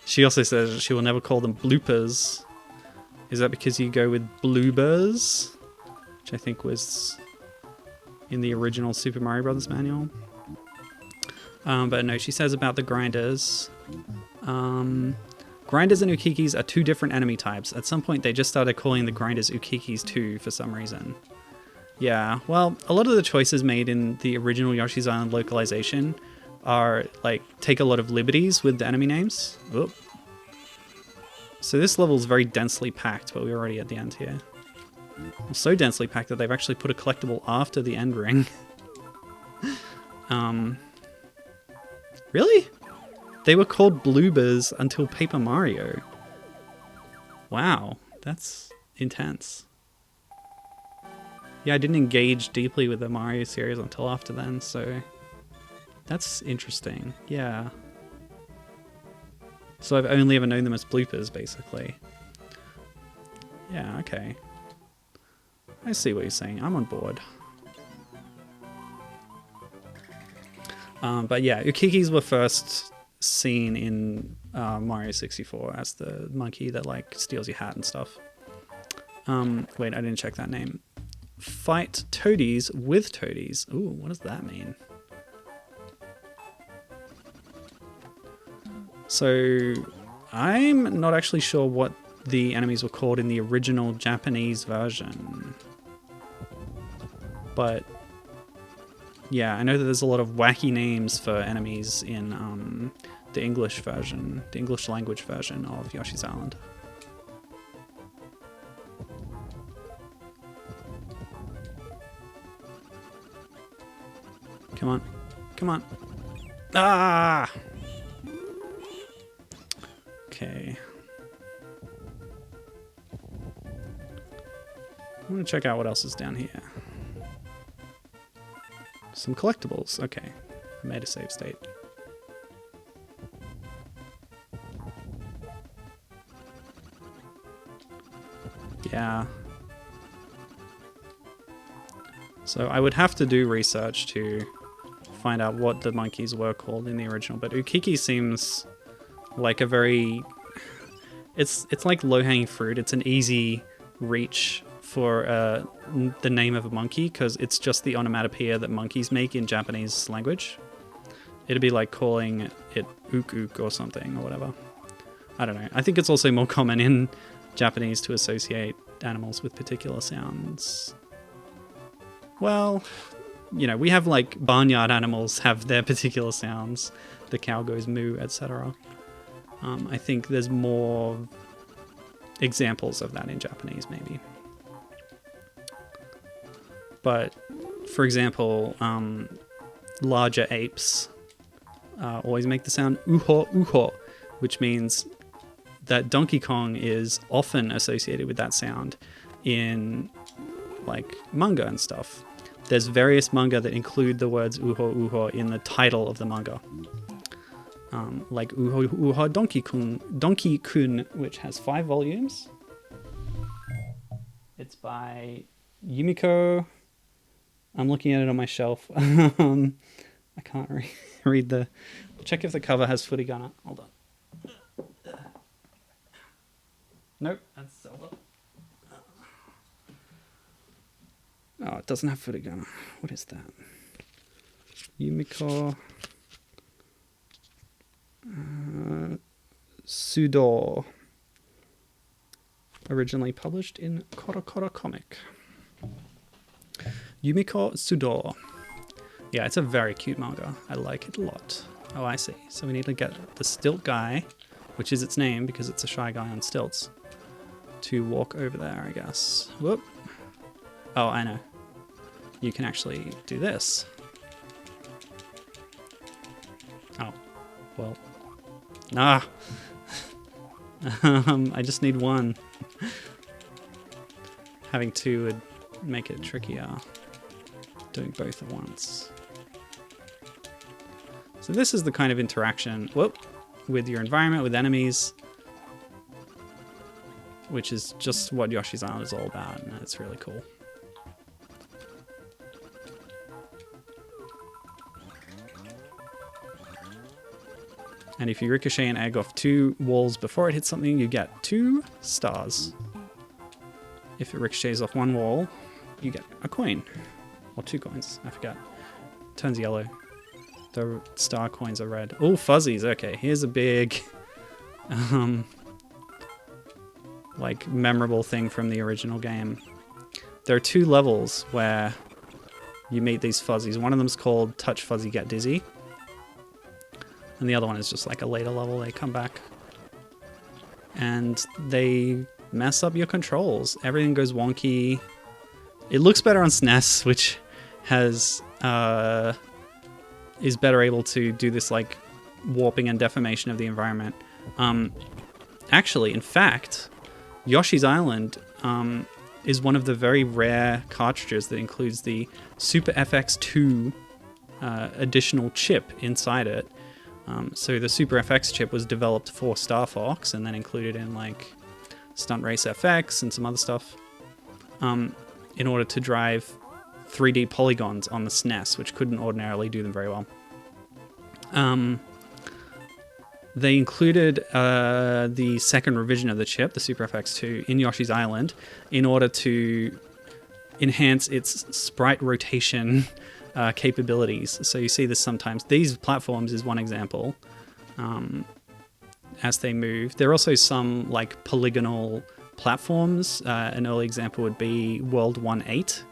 She also says she will never call them bloopers. Is that because you go with bloobers? Which I think was in the original Super Mario Brothers manual. But no, she says about the grinders. Grinders and ukikis are two different enemy types. At some point, they just started calling the grinders ukikis too for some reason. Yeah, well, a lot of the choices made in the original Yoshi's Island localization are, like, take a lot of liberties with the enemy names. Oop. So this level is very densely packed, but we're already at the end here. Well, so densely packed that they've actually put a collectible after the end ring. Really? They were called bloobers until Paper Mario. Wow, that's intense. Yeah, I didn't engage deeply with the Mario series until after then, so that's interesting. Yeah. So I've only ever known them as bloopers, basically. Yeah, okay. I see what you're saying. I'm on board. But yeah, ukikis were first seen in Mario 64 as the monkey that, like, steals your hat and stuff. Wait, I didn't check that name. Fight toadies with toadies. Ooh, what does that mean? So, I'm not actually sure what the enemies were called in the original Japanese version. But, yeah, I know that there's a lot of wacky names for enemies in the English version, the English language version of Yoshi's Island. Come on. Come on. Ah! Okay. I want to check out what else is down here. Some collectibles. Okay. I made a save state. Yeah. So I would have to do research to find out what the monkeys were called in the original, but Ukiki seems like a very... It's like low-hanging fruit. It's an easy reach for the name of a monkey, because it's just the onomatopoeia that monkeys make in Japanese language. It'd be like calling it ook ook or something, or whatever. I don't know. I think it's also more common in Japanese to associate animals with particular sounds. Well, you know, we have, like, barnyard animals have their particular sounds. The cow goes moo, etc. I think there's more examples of that in Japanese, maybe. But, for example, larger apes always make the sound uho uho, which means that Donkey Kong is often associated with that sound in, like, manga and stuff. There's various manga that include the words uho uho in the title of the manga. like Uha Uha Donkey Kun, which has 5 volumes. It's by Yumiko. I'm looking at it on my shelf. I can't read the... Check if the cover has footy gunner. Hold on. Nope, that's Zelda. Oh, it doesn't have footy gunner. What is that? Yumiko... Sudo. Originally published in Korokoro Comic. Yumiko Sudo. Yeah, it's a very cute manga. I like it a lot. Oh, I see. So we need to get the stilt guy, which is its name because it's a shy guy on stilts, to walk over there, I guess. Whoop. Oh, I know. You can actually do this. Oh, well. Nah. I just need one. Having two would make it trickier. Doing both at once. So this is the kind of interaction, whoop, with your environment, with enemies, which is just what Yoshi's Island is all about, and it's really cool. And if you ricochet an egg off 2 walls before it hits something, you get 2 stars. If it ricochets off 1 wall, you get a coin. Or 2 coins, I forgot. Turns yellow. The star coins are red. Oh, fuzzies. Okay, here's a big, like, memorable thing from the original game. There are 2 levels where you meet these fuzzies. One of them's called Touch Fuzzy Get Dizzy. And the other one is just like a later level. They come back and they mess up your controls. Everything goes wonky. It looks better on SNES, which has is better able to do this like warping and deformation of the environment. Actually, in fact, Yoshi's Island is one of the very rare cartridges that includes the Super FX2 additional chip inside it. So the Super FX chip was developed for Star Fox and then included in like Stunt Race FX and some other stuff in order to drive 3D polygons on the SNES, which couldn't ordinarily do them very well. They included the second revision of the chip, the Super FX2, in Yoshi's Island in order to enhance its sprite rotation capabilities. So you see this sometimes. These platforms is one example. As they move, there are also some like polygonal platforms. An early example would be World 1-8,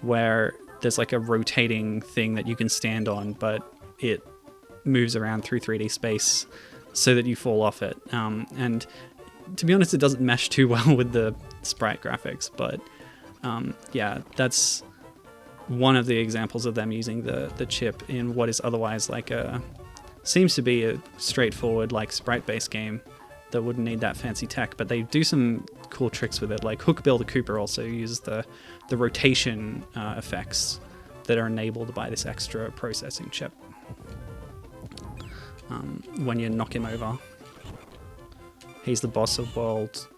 where there's like a rotating thing that you can stand on, but it moves around through 3D space so that you fall off it. And to be honest, it doesn't mesh too well with the sprite graphics, but yeah, that's one of the examples of them using the chip in what is otherwise like seems to be a straightforward like sprite-based game that wouldn't need that fancy tech, but they do some cool tricks with it. Like Hook Builder Cooper also uses the rotation effects that are enabled by this extra processing chip when you knock him over. He's the boss of World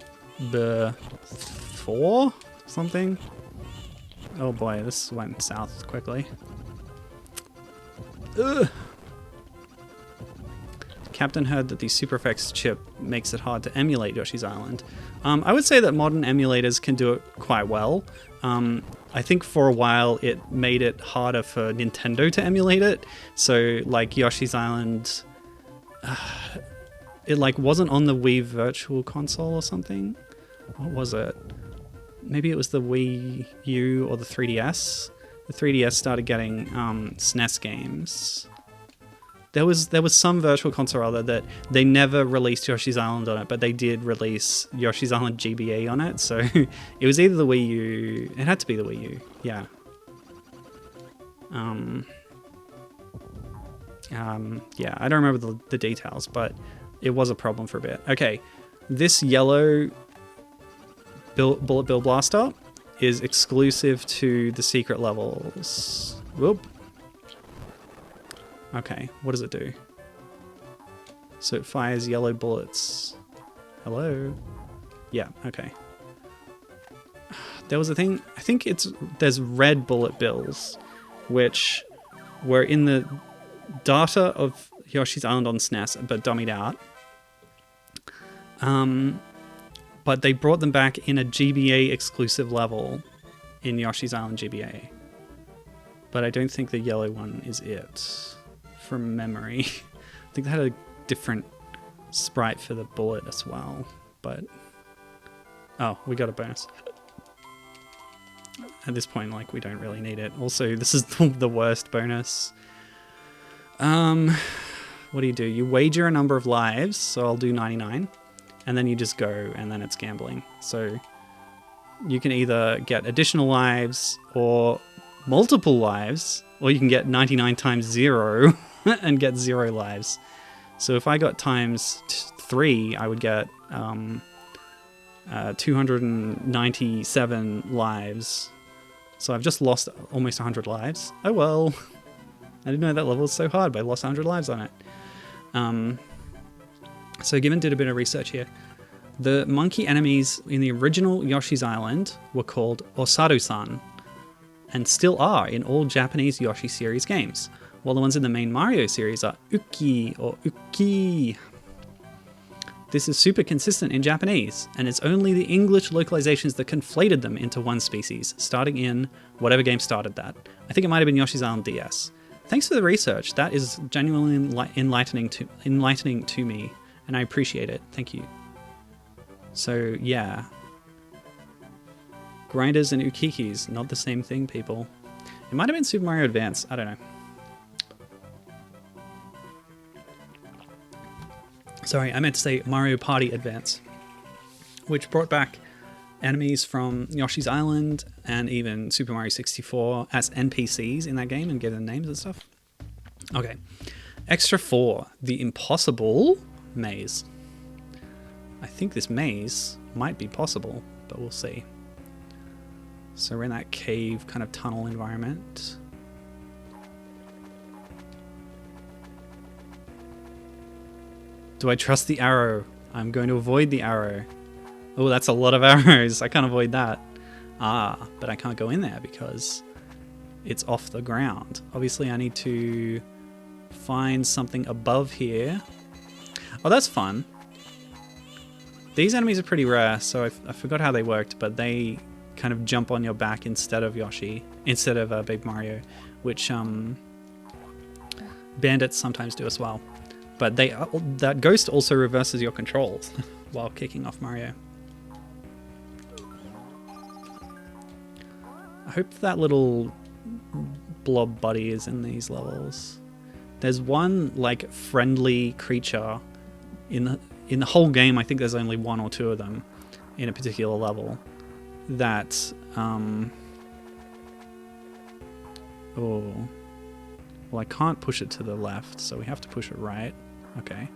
4 something. Oh boy, this went south quickly. Ugh. Captain heard that the Super FX chip makes it hard to emulate Yoshi's Island. I would say that modern emulators can do it quite well. I think for a while it made it harder for Nintendo to emulate it. So like Yoshi's Island, it like wasn't on the Wii Virtual Console or something. What was it? Maybe it was the Wii U or the 3DS. The 3DS started getting SNES games. There was some Virtual Console or other that they never released Yoshi's Island on it, but they did release Yoshi's Island GBA on it. So it was either the Wii U. It had to be the Wii U. Yeah. Yeah, I don't remember the details, but it was a problem for a bit. Okay, this yellow Bullet Bill Blaster is exclusive to the secret levels. Whoop. Okay, what does it do? So it fires yellow bullets. Hello? Yeah, okay. There was a thing, I think there's red bullet bills, which were in the data of Yoshi's Island on SNES, but dummied out. But they brought them back in a GBA exclusive level in Yoshi's Island GBA. But I don't think the yellow one is it, from memory. I think they had a different sprite for the bullet as well, but... Oh, we got a bonus. At this point, like, we don't really need it. Also, this is the worst bonus. What do? You wager a number of lives, so I'll do 99. And then you just go, and then it's gambling. So you can either get additional lives or multiple lives, or you can get 99 times 0 and get 0 lives. So if I got times 3, I would get 297 lives. So I've just lost almost 100 lives. Oh well. I didn't know that level was so hard, but I lost 100 lives on it. So Given did a bit of research here. The monkey enemies in the original Yoshi's Island were called Osaru-san, and still are in all Japanese Yoshi series games, while the ones in the main Mario series are Uki or Uki. This is super consistent in Japanese, and it's only the English localizations that conflated them into one species, starting in whatever game started that. I think it might have been Yoshi's Island DS. Thanks for the research. That is genuinely enlightening to me, and I appreciate it. Thank you. So, yeah. Grinders and Ukikis, not the same thing, people. It might have been Super Mario Advance. I don't know. Sorry, I meant to say Mario Party Advance, which brought back enemies from Yoshi's Island and even Super Mario 64 as NPCs in that game and gave them names and stuff. Okay. Extra 4, the impossible maze. I think this maze might be possible, but we'll see. So we're in that cave kind of tunnel environment. Do I trust the arrow? I'm going to avoid the arrow. Oh, that's a lot of arrows. I can't avoid that. Ah, but I can't go in there because it's off the ground. Obviously, I need to find something above here. Oh, that's fun. These enemies are pretty rare, so I forgot how they worked, but they kind of jump on your back instead of Yoshi, instead of Baby Mario, which bandits sometimes do as well. But that ghost also reverses your controls while kicking off Mario. I hope that little blob buddy is in these levels. There's one like friendly creature in the whole game. I think there's only 1 or 2 of them in a particular level that oh, well, I can't push it to the left, so we have to push it right. Okay,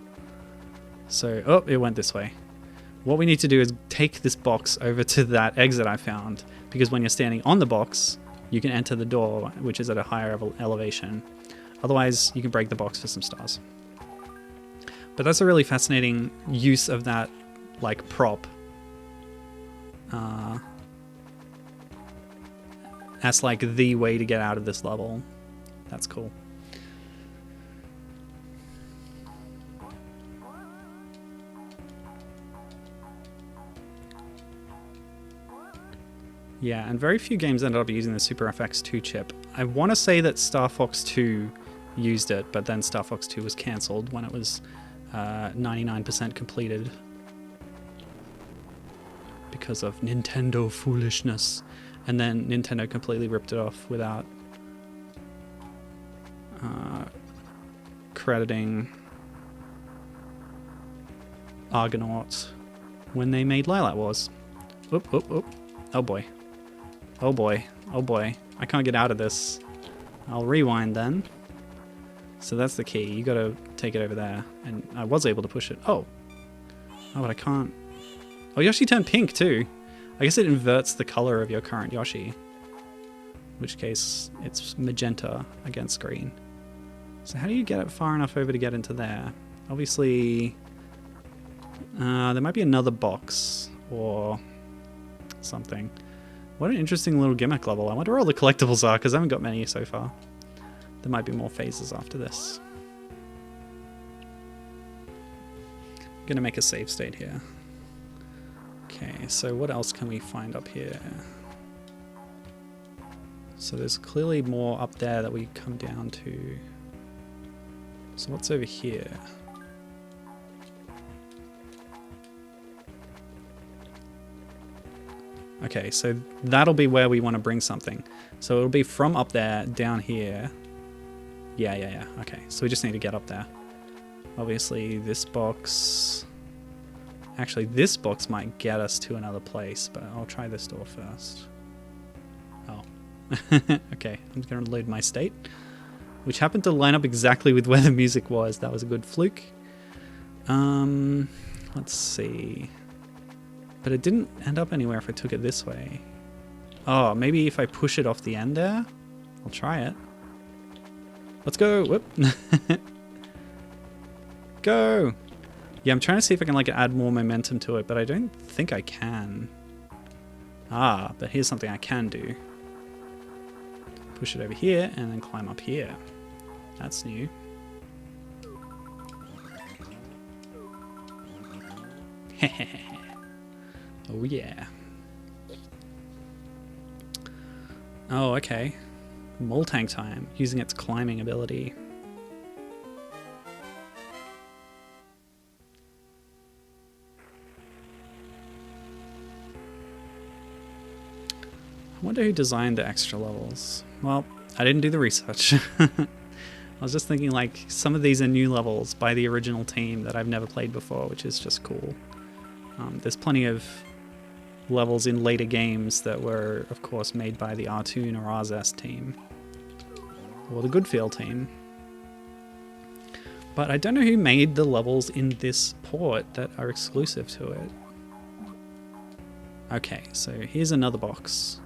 so oh, it went this way. What we need to do is take this box over to that exit I found, because when you're standing on the box you can enter the door, which is at a higher elevation. Otherwise you can break the box for some stars. But that's a really fascinating use of that, like, prop. As, like, the way to get out of this level. That's cool. Yeah, and very few games ended up using the Super FX2 chip. I want to say that Star Fox 2 used it, but then Star Fox 2 was cancelled when it was 99% completed because of Nintendo foolishness, and then Nintendo completely ripped it off without crediting Argonaut when they made Lilac Wars. Oop, oop, oop. Oh boy. Oh boy. Oh boy. I can't get out of this. I'll rewind then. So that's the key. You gotta take it over there. And I was able to push it. Oh. Oh, but I can't. Oh, Yoshi turned pink too. I guess it inverts the color of your current Yoshi. In which case, it's magenta against green. So how do you get it far enough over to get into there? Obviously, there might be another box or something. What an interesting little gimmick level. I wonder where all the collectibles are, because I haven't got many so far. There might be more phases after this. I'm going to make a save state here. Okay, so what else can we find up here? So there's clearly more up there that we come down to. So what's over here? Okay, so that'll be where we want to bring something. So it'll be from up there down here. Yeah. Okay, so we just need to get up there. Obviously, this box... Actually, this box might get us to another place, but I'll try this door first. Oh. Okay, I'm going to load my state, which happened to line up exactly with where the music was. That was a good fluke. Let's see. But it didn't end up anywhere if I took it this way. Oh, maybe if I push it off the end there? I'll try it. Let's go! Whoop! Go! Yeah, I'm trying to see if I can like add more momentum to it, but I don't think I can. Ah, but here's something I can do. Push it over here and then climb up here. That's new. Oh yeah. Oh, okay. Moltank time, using its climbing ability. I wonder who designed the extra levels. Well, I didn't do the research. I was just thinking like some of these are new levels by the original team that I've never played before, which is just cool. There's plenty of levels in later games that were, of course, made by the Artoon or Arzest team. Or the Goodfield team. But I don't know who made the levels in this port that are exclusive to it. Okay, so here's another box.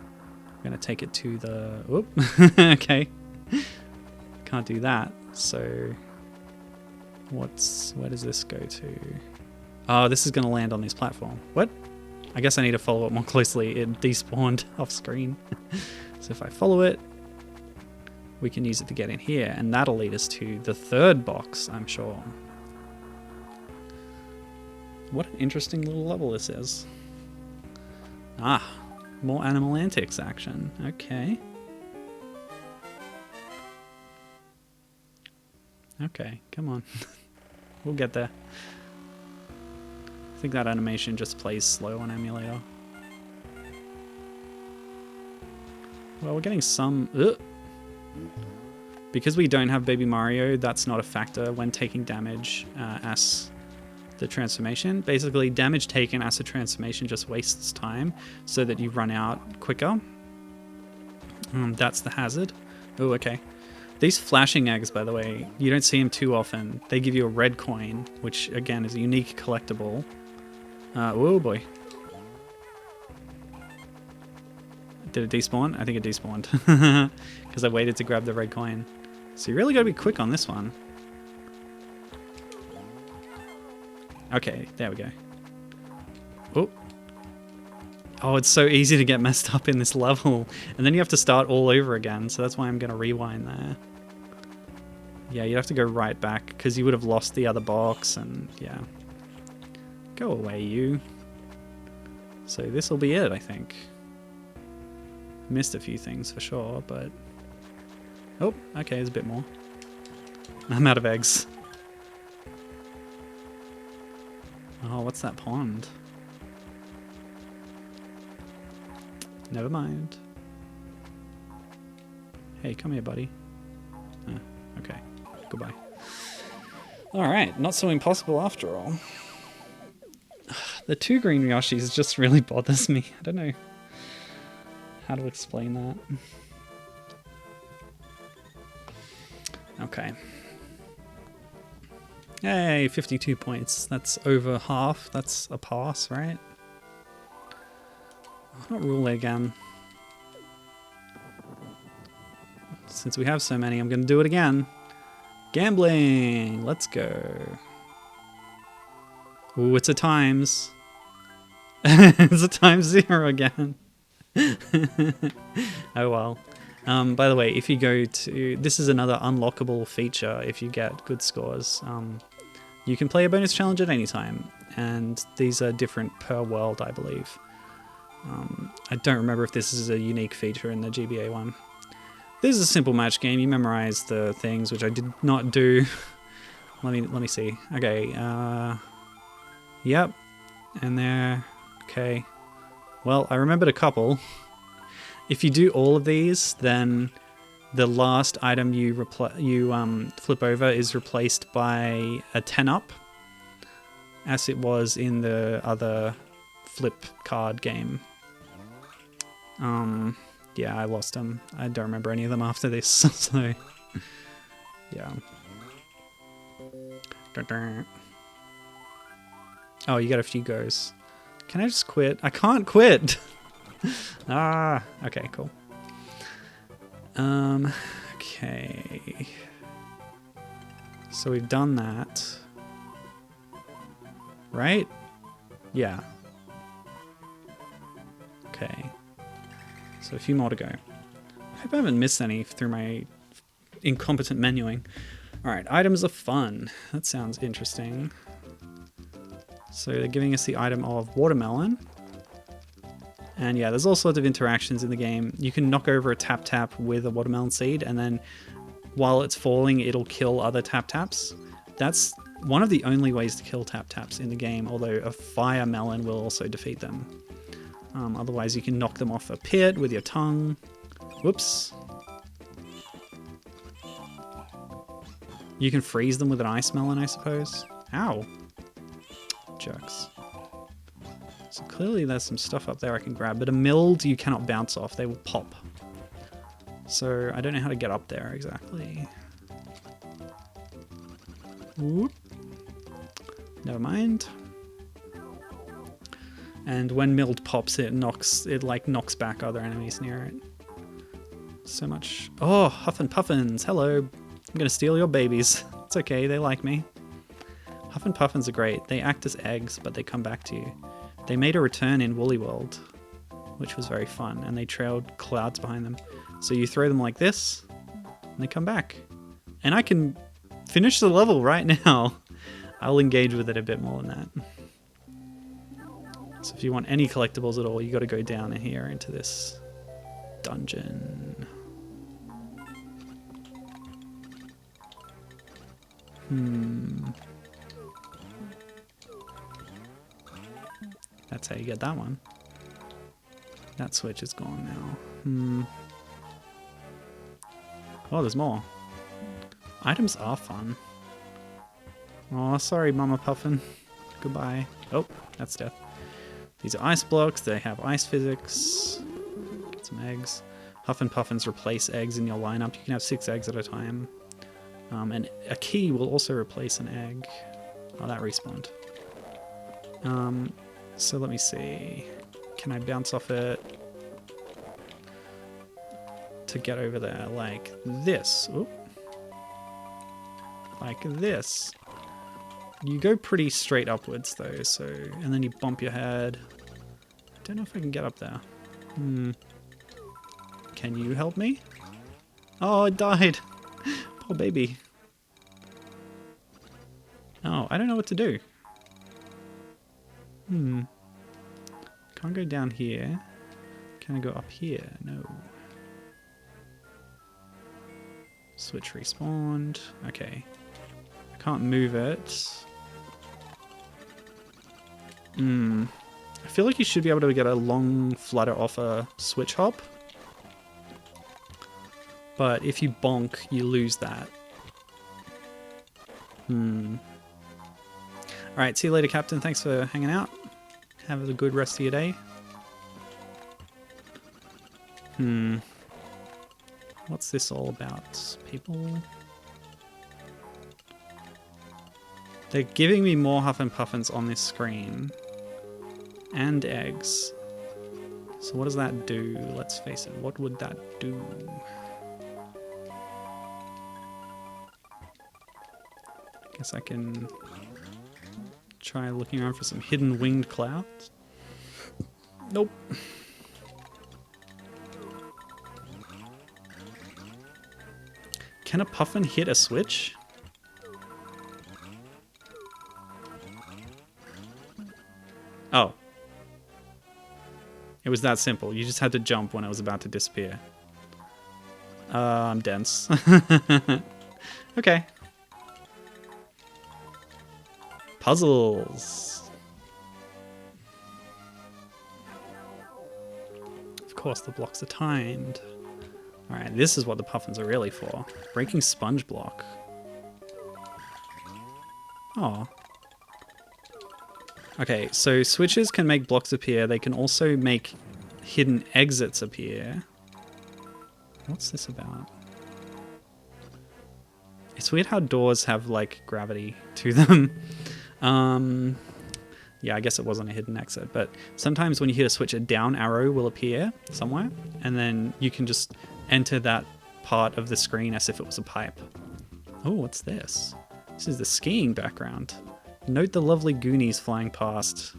I'm going to take it to the... Whoop. Okay. Can't do that. So where does this go to? Oh, this is going to land on this platform. What? I guess I need to follow it more closely. It despawned off screen. So if I follow it, we can use it to get in here, and that'll lead us to the third box, I'm sure. What an interesting little level this is. Ah, more Animal Antics action. Okay. Okay, come on. We'll get there. I think that animation just plays slow on emulator. Well, we're getting some... Because we don't have Baby Mario, that's not a factor when taking damage as the transformation. Basically, damage taken as a transformation just wastes time so that you run out quicker. That's the hazard. Oh, okay. These flashing eggs, by the way, you don't see them too often. They give you a red coin, which, again, is a unique collectible. Oh, boy. Did it despawn? I think it despawned. Because I waited to grab the red coin. So you really got to be quick on this one. Okay, there we go. Oh. Oh, it's so easy to get messed up in this level. And then you have to start all over again. So that's why I'm going to rewind there. Yeah, you'd have to go right back because you would have lost the other box. And yeah. Go away, you. So this will be it, I think. Missed a few things for sure, but... Oh, okay, there's a bit more. I'm out of eggs. Oh, what's that pond? Never mind. Hey, come here, buddy. Okay, goodbye. Alright, not so impossible after all. The two green Yoshis just really bothers me. I don't know how to explain that. Okay. Hey, 52 points. That's over half. That's a pass, right? Oh, not rule again. Since we have so many, I'm going to do it again. Gambling! Let's go. Ooh, it's a times. It's a times 0 again. Oh well. By the way, if you go to... This is another unlockable feature if you get good scores. You can play a bonus challenge at any time, and these are different per world, I believe. I don't remember if this is a unique feature in the GBA one. This is a simple match game. You memorize the things, which I did not do. Let me see. Okay. Yep. And there. Okay. Well, I remembered a couple. If you do all of these, then the last item you flip over is replaced by a 10-up, as it was in the other flip card game. Yeah, I lost them. I don't remember any of them after this, so yeah. Oh, you got a few goes. Can I just quit? I can't quit! Ah, okay, cool. Okay. So we've done that. Right? Yeah. Okay. So a few more to go. I hope I haven't missed any through my incompetent menuing. Alright, items of fun. That sounds interesting. So they're giving us the item of watermelon. And yeah, there's all sorts of interactions in the game. You can knock over a tap-tap with a watermelon seed, and then while it's falling, it'll kill other tap-taps. That's one of the only ways to kill tap-taps in the game, although a fire melon will also defeat them. Otherwise, you can knock them off a pit with your tongue. Whoops. You can freeze them with an ice melon, I suppose. Ow. Jerks. So clearly there's some stuff up there I can grab, but a milled you cannot bounce off, they will pop. So I don't know how to get up there exactly. Whoop. Never mind. And when milled pops, it knocks back other enemies near it. So much. Oh, Huff and Puffins, hello. I'm gonna steal your babies. It's okay, they like me. Huff and Puffins are great. They act as eggs, but they come back to you. They made a return in Woolly World, which was very fun, and they trailed clouds behind them. So you throw them like this, and they come back. And I can finish the level right now. I'll engage with it a bit more than that. So if you want any collectibles at all, you got to go down here into this dungeon. That's how you get that one. That switch is gone now. Oh, there's more. Items are fun. Oh, sorry, Mama Puffin. Goodbye. Oh, that's death. These are ice blocks. They have ice physics. Get some eggs. Huff and Puffins replace eggs in your lineup. You can have 6 eggs at a time. And a key will also replace an egg. Oh, that respawned. So let me see. Can I bounce off it to get over there like this? Oop. Like this. You go pretty straight upwards though, so, and then you bump your head. I don't know if I can get up there. Can you help me? Oh, it died. Poor baby. Oh, I don't know what to do. Can't go down here. Can I go up here? No. Switch respawned. Okay. I can't move it. I feel like you should be able to get a long flutter off a switch hop. But if you bonk, you lose that. Alright, see you later, Captain. Thanks for hanging out. Have a good rest of your day. What's this all about, people? They're giving me more Huff and Puffins on this screen. And eggs. So what does that do? Let's face it, what would that do? Guess I can Try looking around for some hidden winged clouds. Nope. Can a puffin hit a switch? Oh. It was that simple. You just had to jump when it was about to disappear. I'm dense. Okay. Puzzles. Of course, the blocks are timed. Alright, this is what the puffins are really for. Breaking sponge block. Oh. Okay, so switches can make blocks appear. They can also make hidden exits appear. What's this about? It's weird how doors have, like, gravity to them. Yeah, I guess it wasn't a hidden exit, but sometimes when you hit a switch, a down arrow will appear somewhere, and then you can just enter that part of the screen as if it was a pipe. Oh, what's this? This is the skiing background. Note the lovely Goonies flying past.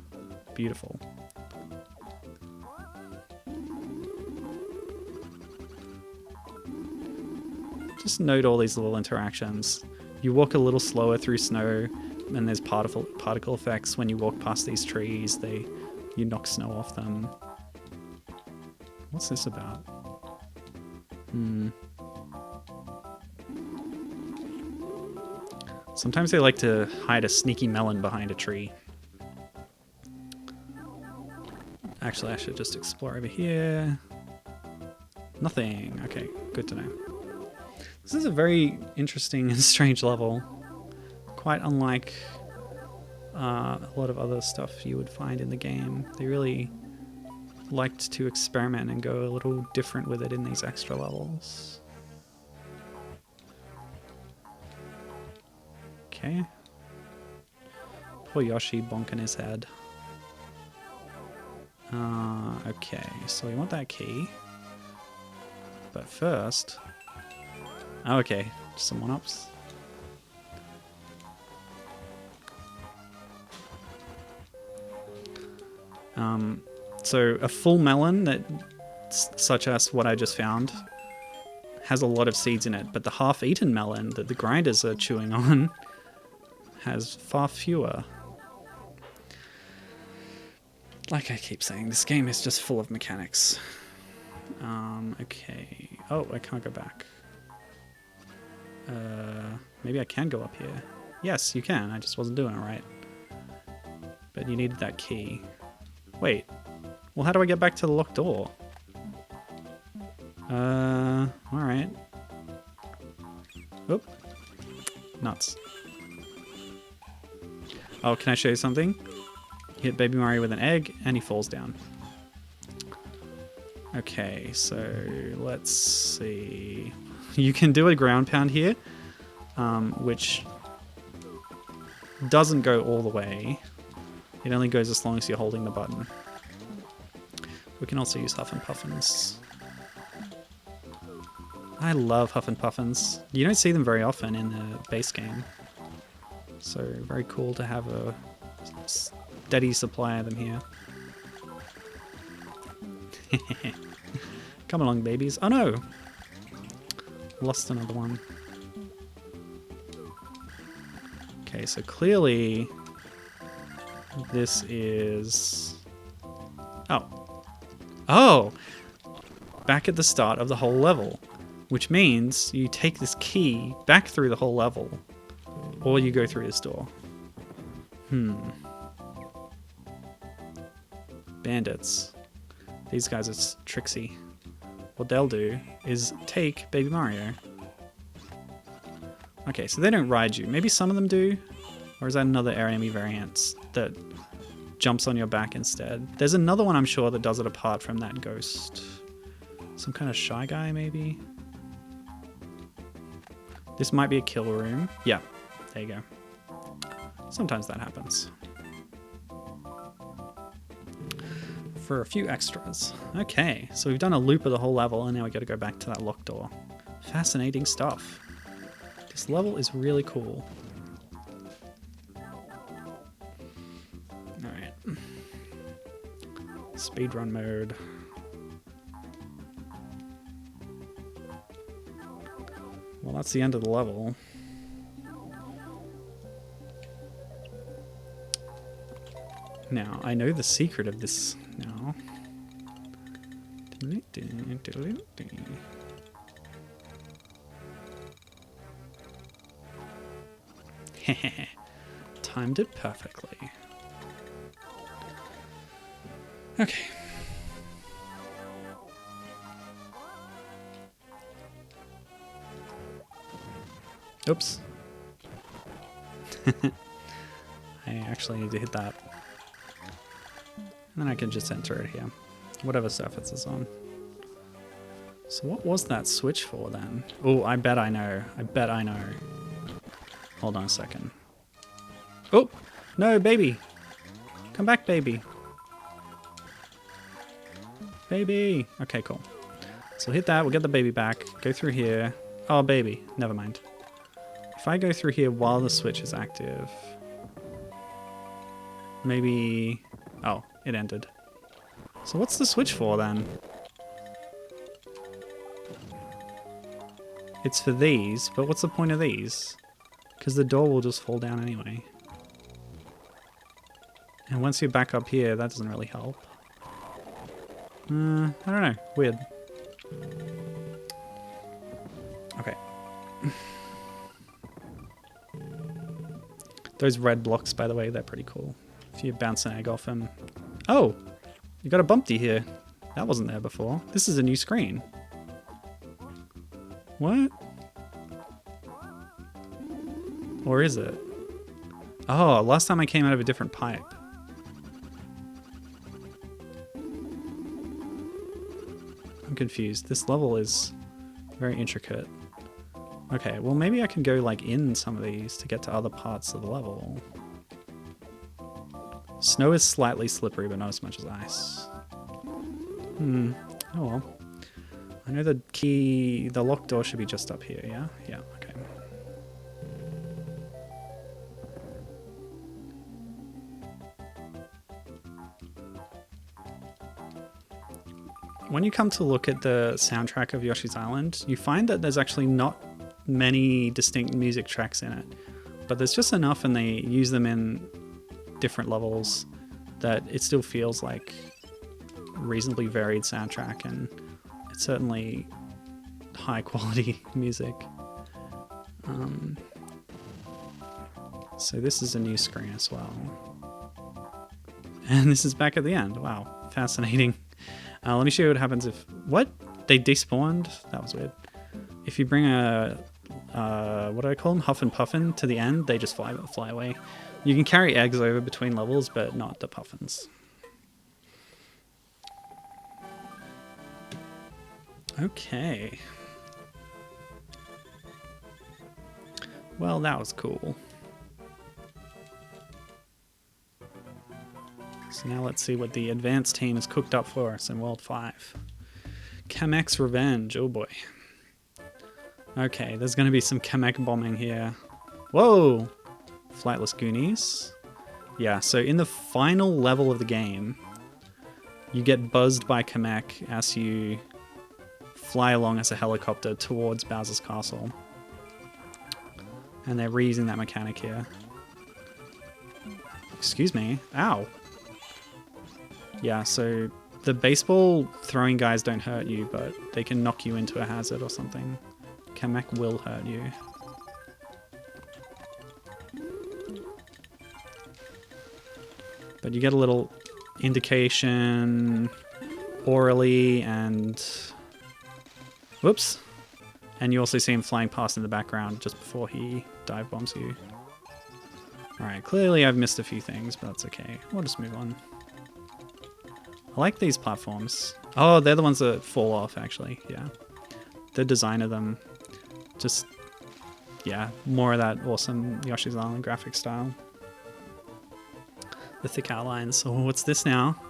Beautiful. Just note all these little interactions. You walk a little slower through snow, and there's particle effects when you walk past these trees. You knock snow off them. What's this about? Sometimes they like to hide a sneaky melon behind a tree. Actually, I should just explore over here. Nothing. Okay, good to know. This is a very interesting and strange level. Quite unlike a lot of other stuff you would find in the game. They really liked to experiment and go a little different with it in these extra levels. Okay. Poor Yoshi bonking his head. Okay, so we want that key. But first... Oh, okay, some one-ups. So a full melon, such as what I just found, has a lot of seeds in it, but the half-eaten melon that the grinders are chewing on has far fewer. Like I keep saying, this game is just full of mechanics. Okay. Oh, I can't go back. Maybe I can go up here. Yes, you can. I just wasn't doing it right. But you needed that key. Wait. Well, how do I get back to the locked door? Alright. Oop. Nuts. Oh, can I show you something? Hit Baby Mario with an egg, and he falls down. Okay, so let's see. You can do a ground pound here, which doesn't go all the way. It only goes as long as you're holding the button. We can also use Huff and Puffins. I love Huff and Puffins. You don't see them very often in the base game. So very cool to have a steady supply of them here. Come along, babies. Oh no! Lost another one. Okay, so clearly this is... Oh. Oh! Back at the start of the whole level. Which means you take this key back through the whole level. Or you go through this door. Bandits. These guys are tricksy. What they'll do is take Baby Mario. Okay, so they don't ride you. Maybe some of them do? Or is that another enemy variant that jumps on your back instead? There's another one I'm sure that does it apart from that ghost. Some kind of shy guy, maybe? This might be a kill room. Yeah, there you go. Sometimes that happens. For a few extras. Okay, so we've done a loop of the whole level, and now we got to go back to that locked door. Fascinating stuff. This level is really cool. Speedrun mode. Well, that's the end of the level. Now, I know the secret of this now. Timed it perfectly. Okay. Oops. I actually need to hit that. And then I can just enter it here. Whatever surface it's on. So what was that switch for then? Oh, I bet I know. I bet I know. Hold on a second. Oh! No, baby! Come back, baby. Baby! Okay, cool. So hit that, we'll get the baby back. Go through here. Oh, baby. Never mind. If I go through here while the switch is active... Maybe... Oh, it ended. So what's the switch for then? It's for these, but what's the point of these? Because the door will just fall down anyway. And once you're back up here, that doesn't really help. I don't know. Weird. Okay. Those red blocks, by the way, they're pretty cool. If you bounce an egg off them. Oh! You got a bumpty here. That wasn't there before. This is a new screen. What? Or is it? Oh, last time I came out of a different pipe. I'm confused. This level is very intricate. Okay, well maybe I can go like in some of these to get to other parts of the level. Snow is slightly slippery, but not as much as ice. Oh well. I know the key, the locked door should be just up here, yeah? Yeah, okay. When you come to look at the soundtrack of Yoshi's Island, you find that there's actually not many distinct music tracks in it. But there's just enough, and they use them in different levels, that it still feels like reasonably varied soundtrack, and it's certainly high quality music. So this is a new screen as well. And this is back at the end. Wow, fascinating. Let me show you what happens if... What? They despawned? That was weird. If you bring a... what do I call them? Huff and Puffin to the end, they just fly away. You can carry eggs over between levels, but not the Puffins. Okay. Well, that was cool. So now let's see what the advanced team has cooked up for us in World 5. Kamek's Revenge. Oh boy. Okay, there's going to be some Kamek bombing here. Whoa! Flightless Goonies. Yeah, so in the final level of the game, you get buzzed by Kamek as you fly along as a helicopter towards Bowser's Castle. And they're reusing that mechanic here. Excuse me. Ow. Yeah, so the baseball throwing guys don't hurt you, but they can knock you into a hazard or something. Kamek will hurt you. But you get a little indication orally and... Whoops. And you also see him flying past in the background just before he dive bombs you. Alright, clearly I've missed a few things, but that's okay. We'll just move on. I like these platforms. Oh, they're the ones that fall off, actually. Yeah. The design of them. Just, yeah, more of that awesome Yoshi's Island graphic style. The thick outlines. So what's this now?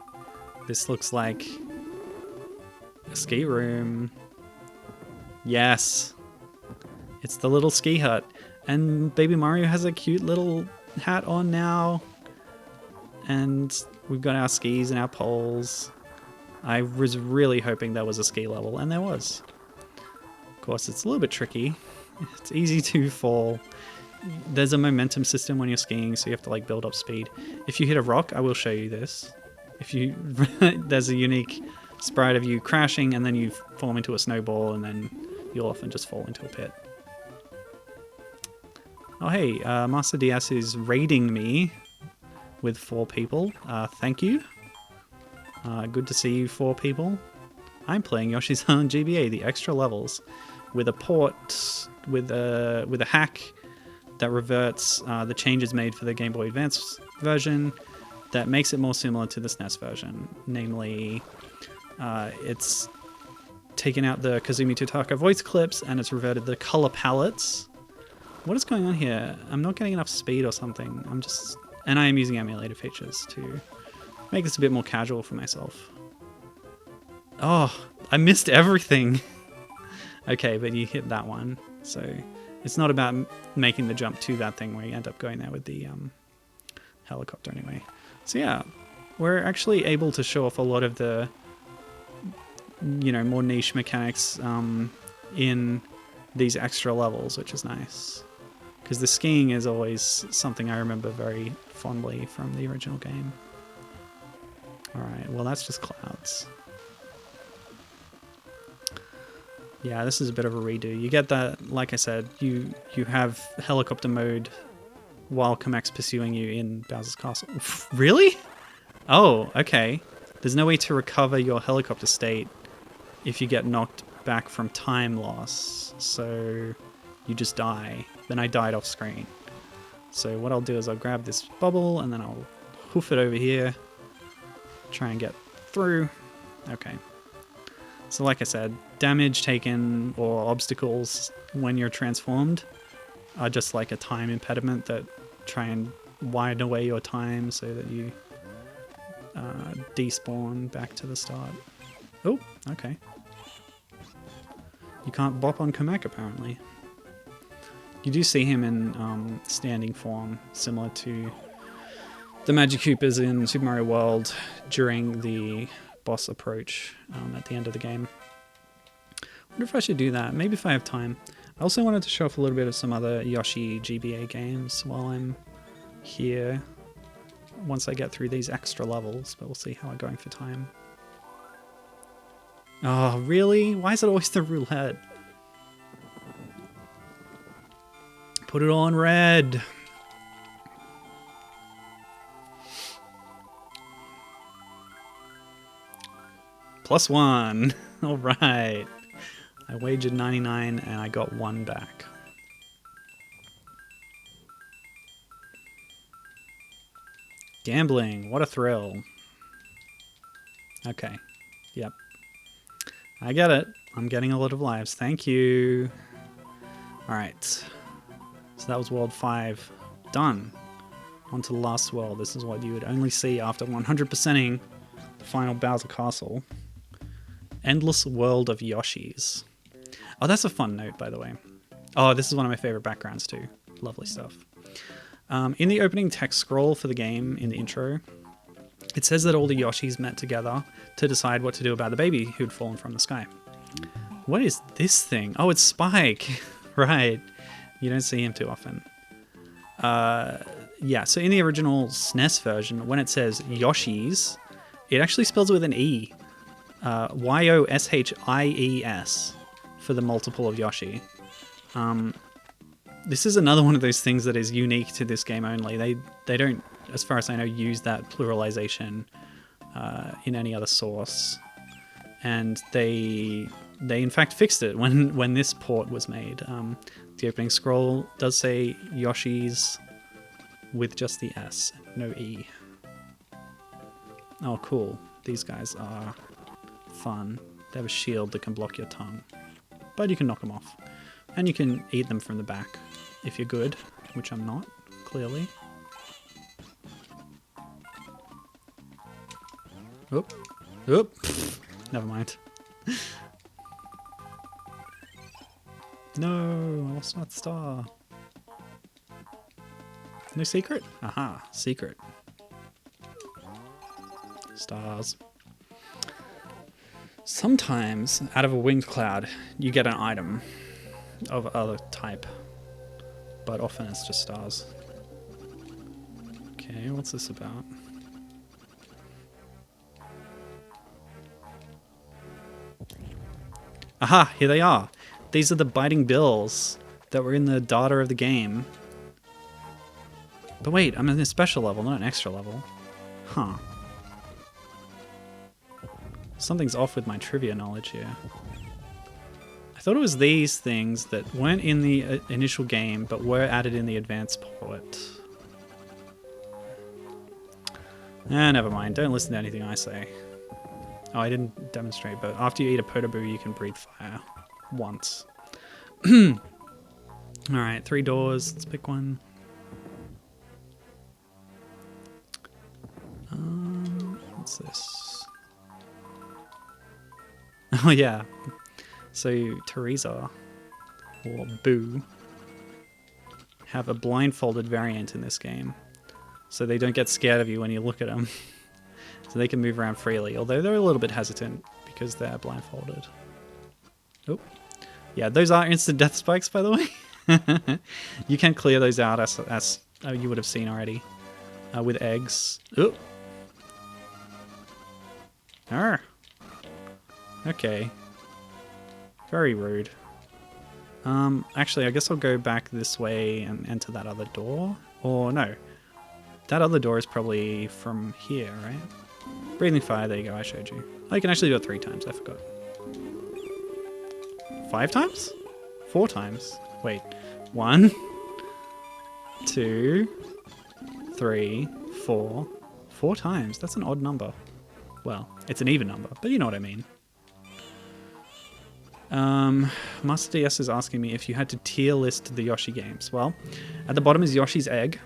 This looks like a ski room. Yes. It's the little ski hut. And Baby Mario has a cute little hat on now. And we've got our skis and our poles. I was really hoping there was a ski level, and there was. Of course, it's a little bit tricky. It's easy to fall. There's a momentum system when you're skiing, so you have to like build up speed. If you hit a rock, I will show you this. If you there's a unique sprite of you crashing and then you form into a snowball and then you'll often just fall into a pit. Oh hey, Master DS is raiding me with 4 people. Thank you. Good to see you 4 people. I'm playing Yoshi's Island GBA, the extra levels, with a port, with a hack that reverts the changes made for the Game Boy Advance version that makes it more similar to the SNES version. Namely, it's taken out the Kazumi Totaka voice clips and it's reverted the color palettes. What is going on here? I'm not getting enough speed or something. And I am using emulator features to make this a bit more casual for myself. Oh, I missed everything. Okay, but you hit that one, so it's not about making the jump to that thing where you end up going there with the helicopter anyway. So yeah, we're actually able to show off a lot of the, you know, more niche mechanics in these extra levels, which is nice. Because the skiing is always something I remember very fondly from the original game. Alright, well that's just clouds. Yeah, this is a bit of a redo. You get that, like I said, you have helicopter mode while Kamek's pursuing you in Bowser's Castle. Really? Oh, okay. There's no way to recover your helicopter state if you get knocked back from time loss, so you just die. Then I died off screen. So what I'll do is I'll grab this bubble and then I'll hoof it over here, try and get through. Okay. So like I said, damage taken or obstacles when you're transformed are just like a time impediment that try and widen away your time so that you despawn back to the start. Oh, okay. You can't bop on Kamek apparently. You do see him in standing form, similar to the Magic Koopas in Super Mario World during the boss approach at the end of the game. I wonder if I should do that, maybe if I have time. I also wanted to show off a little bit of some other Yoshi GBA games while I'm here, once I get through these extra levels, but we'll see how I'm going for time. Oh, really? Why is it always the roulette? Put it on red. +1. All right. I wagered 99 and I got 1 back. Gambling, what a thrill. Okay. Yep. I get it. I'm getting a lot of lives. Thank you. All right. So that was World 5. Done. On to the last world. This is what you would only see after 100%ing the final Bowser Castle. Endless World of Yoshis. Oh, that's a fun note, by the way. Oh, this is one of my favorite backgrounds too. Lovely stuff. In the opening text scroll for the game, in the intro, it says that all the Yoshis met together to decide what to do about the baby who'd fallen from the sky. What is this thing? Oh, it's Spike. Right. You don't see him too often. Yeah, so in the original SNES version, when it says Yoshis, it actually spells it with an E. Y-O-S-H-I-E-S for the multiple of Yoshi. This is another one of those things that is unique to this game only. They don't, as far as I know, use that pluralization in any other source. And they in fact fixed it when this port was made. The opening scroll does say Yoshi's with just the S, no E. Oh, cool. These guys are fun. They have a shield that can block your tongue. But you can knock them off. And you can eat them from the back if you're good, which I'm not, clearly. Oop. Oop. Never mind. No, I lost my star. No secret? Aha, secret. Stars. Sometimes, out of a winged cloud, you get an item of other type. But often it's just stars. Okay, what's this about? Aha, here they are. These are the biting bills that were in the data of the game. But wait, I'm in a special level, not an extra level. Huh. Something's off with my trivia knowledge here. I thought it was these things that weren't in the initial game, but were added in the advanced port. Never mind. Don't listen to anything I say. Oh, I didn't demonstrate, but after you eat a potoboo, you can breathe fire. Once. Alright, 3 doors. Let's pick one. What's this? Oh, yeah. So, Teresa, or Boo, have a blindfolded variant in this game. So they don't get scared of you when you look at them. So they can move around freely, although they're a little bit hesitant because they're blindfolded. Oh. Yeah, those are instant death spikes, by the way. You can clear those out as you would have seen already with eggs. Oh. Arr. Okay. Very rude. Actually, I guess I'll go back this way and enter that other door. Or no. That other door is probably from here, right? Breathing fire, there you go, I showed you. Oh, you can actually do it 3 times, I forgot. 5 times? 4 times? Wait. 1, 2, 3, 4. 4 times. That's an odd number. Well, it's an even number, but you know what I mean. Master DS is asking me if you had to tier list the Yoshi games. Well, at the bottom is Yoshi's Egg.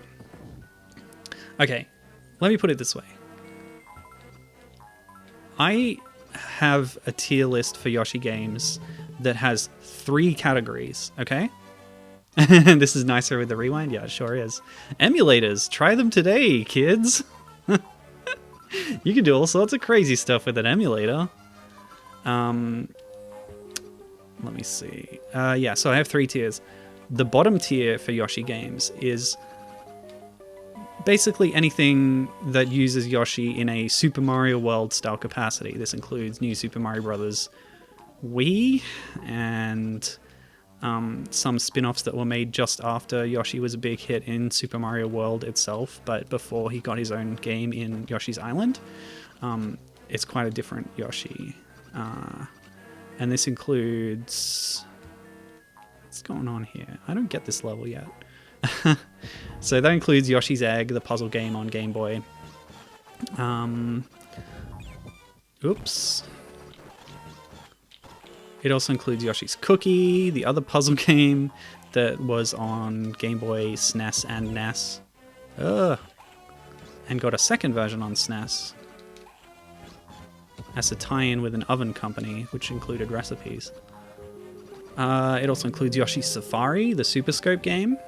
Okay, let me put it this way. I have a tier list for Yoshi games that has 3 categories, okay? This is nicer with the rewind? Yeah, it sure is. Emulators, try them today, kids! You can do all sorts of crazy stuff with an emulator. Let me see. Yeah, so I have 3 tiers. The bottom tier for Yoshi games is basically anything that uses Yoshi in a Super Mario World style capacity. This includes New Super Mario Bros. Wii and some spin-offs that were made just after Yoshi was a big hit in Super Mario World itself, but before he got his own game in Yoshi's Island. It's quite a different Yoshi. And this includes... What's going on here? I don't get this level yet. So that includes Yoshi's Egg, the puzzle game on Game Boy. Oops. It also includes Yoshi's Cookie, the other puzzle game that was on Game Boy, SNES, and NES. And got a second version on SNES. As a tie-in with an oven company, which included recipes. It also includes Yoshi's Safari, the Super Scope game.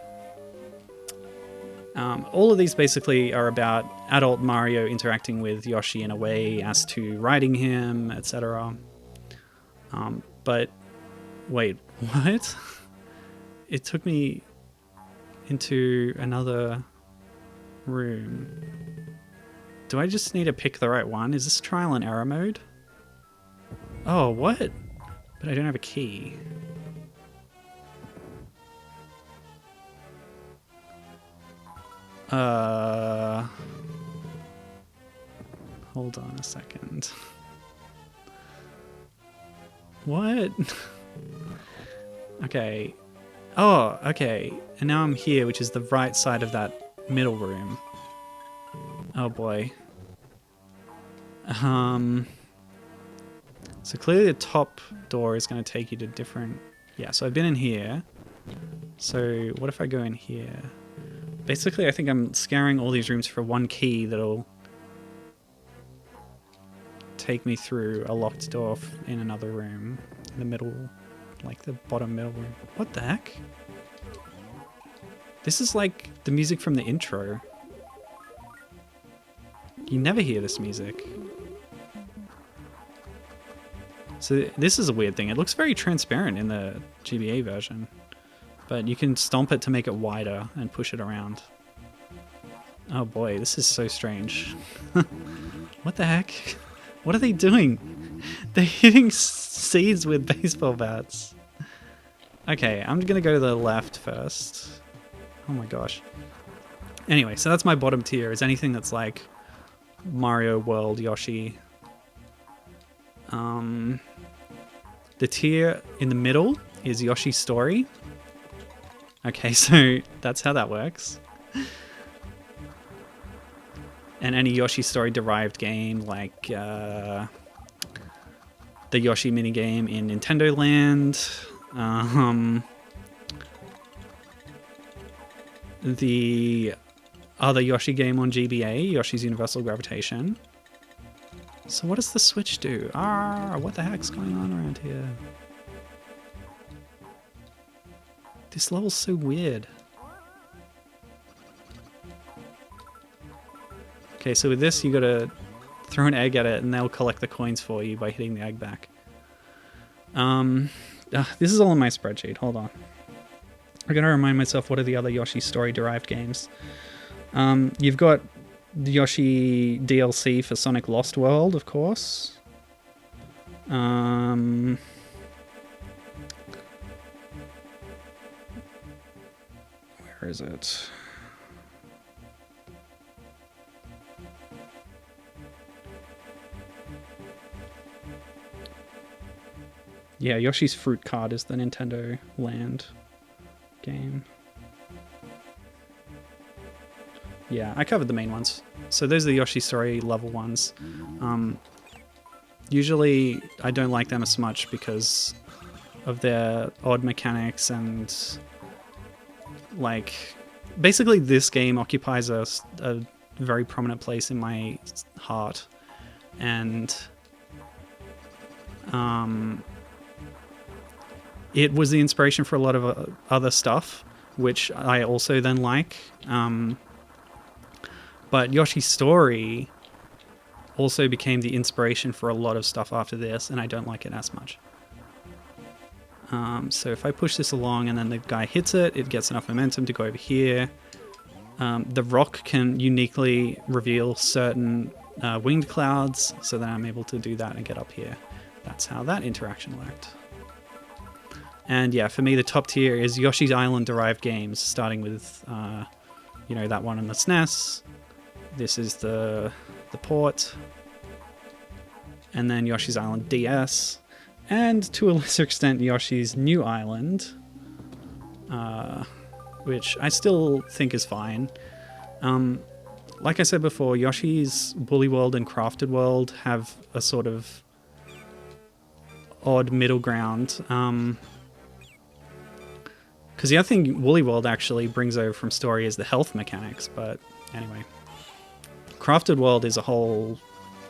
All of these basically are about adult Mario interacting with Yoshi in a way as to riding him, etc. But wait, what? It took me into another room. Do I just need to pick the right one? Is this trial and error mode? Oh, what? But I don't have a key. Hold on a second. What? Okay. Oh, okay. And now I'm here, which is the right side of that middle room. Oh boy. So clearly the top door is going to take you to different... Yeah, so I've been in here. So what if I go in here? Basically, I think I'm scouring all these rooms for one key that'll take me through a locked door in another room. In the middle, like the bottom middle room. What the heck? This is like the music from the intro. You never hear this music. So this is a weird thing. It looks very transparent in the GBA version, but you can stomp it to make it wider and push it around. Oh boy, this is so strange. What the heck? What are they doing? They're hitting seeds with baseball bats. Okay, I'm gonna go to the left first. Oh my gosh. Anyway, so that's my bottom tier, is anything that's like Mario World, Yoshi. The tier in the middle is Yoshi Story. Okay, so that's how that works. And any Yoshi Story derived game like the Yoshi minigame in Nintendo Land, the other Yoshi game on GBA, Yoshi's Universal Gravitation. So what does the Switch do? What the heck's going on around here? This level's so weird. Okay, so with this you gotta throw an egg at it and they'll collect the coins for you by hitting the egg back. This is all in my spreadsheet, hold on. I gotta remind myself what are the other Yoshi Story derived games. You've got the Yoshi DLC for Sonic Lost World, of course. Where is it? Yeah, Yoshi's Fruit Card is the Nintendo Land game. Yeah, I covered the main ones. So those are the Yoshi Story level ones. Usually I don't like them as much because of their odd mechanics and like basically this game occupies a very prominent place in my heart, and it was the inspiration for a lot of other stuff, which I also then like. But Yoshi's Story also became the inspiration for a lot of stuff after this, and I don't like it as much. So if I push this along and then the guy hits it, it gets enough momentum to go over here. The rock can uniquely reveal certain winged clouds, so that I'm able to do that and get up here. That's how that interaction worked. And yeah, for me, the top tier is Yoshi's Island derived games, starting with, that one on the SNES. This is the port. And then Yoshi's Island DS. And to a lesser extent, Yoshi's New Island, which I still think is fine. Like I said before, Yoshi's Woolly World and Crafted World have a sort of odd middle ground. Because the other thing Woolly World actually brings over from Story is the health mechanics, but anyway. Crafted World is a whole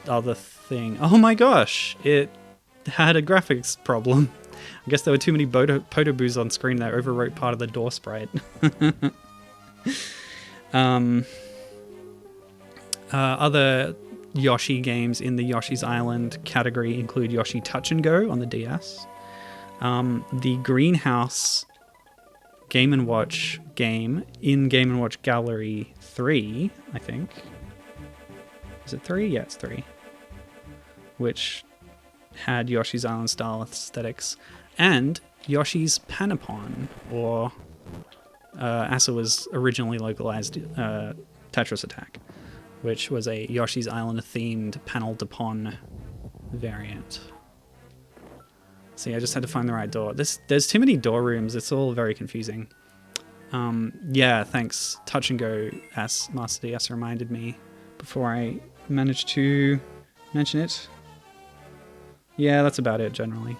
other thing. Oh my gosh! It had a graphics problem. I guess there were too many Potoboos on screen that overwrote part of the door sprite. Other Yoshi games in the Yoshi's Island category include Yoshi Touch and Go on the DS. The Greenhouse Game & Watch game in Game & Watch Gallery 3, I think. Is it 3? Yeah, it's 3. Which had Yoshi's Island style aesthetics. And Yoshi's Panopon, or as it was originally localized, Tetris Attack, which was a Yoshi's Island themed panel-to-pon variant. See, I just had to find the right door. There's too many door rooms. It's all very confusing. Yeah, thanks. Touch and Go, as Master DS reminded me before I managed to mention it. Yeah, that's about it generally.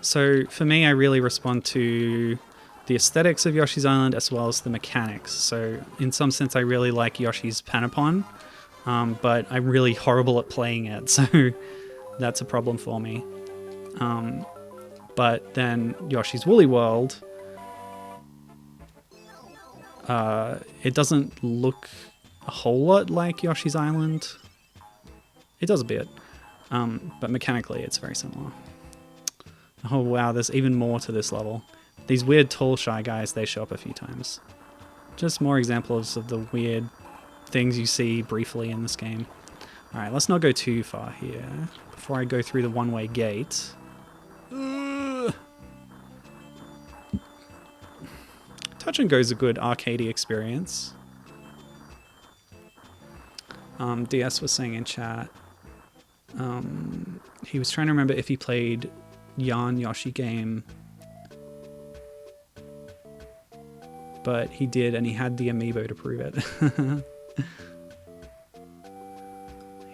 So for me, I really respond to the aesthetics of Yoshi's Island as well as the mechanics. So in some sense, I really like Yoshi's Panopon, but I'm really horrible at playing it, so that's a problem for me. But then Yoshi's Woolly World, It doesn't look a whole lot like Yoshi's Island. It does a bit, but mechanically it's very similar. Oh wow, there's even more to this level. These weird tall shy guys, they show up a few times. Just more examples of the weird things you see briefly in this game. Alright, let's not go too far here before I go through the one-way gate. Touch and Go is a good arcadey experience. DS was saying in chat, he was trying to remember if he played Yarn Yoshi game, but he did, and he had the amiibo to prove it.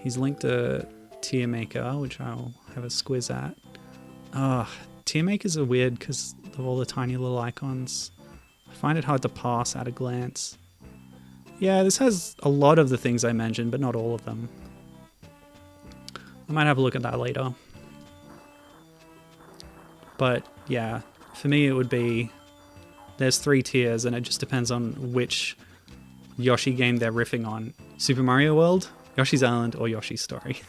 He's linked a tier maker, which I'll have a squiz at. Tier makers are weird because of all the tiny little icons. I find it hard to pass at a glance. Yeah, this has a lot of the things I mentioned, but not all of them. I might have a look at that later. But yeah, for me it would be, there's 3 tiers and it just depends on which Yoshi game they're riffing on. Super Mario World, Yoshi's Island, or Yoshi Story.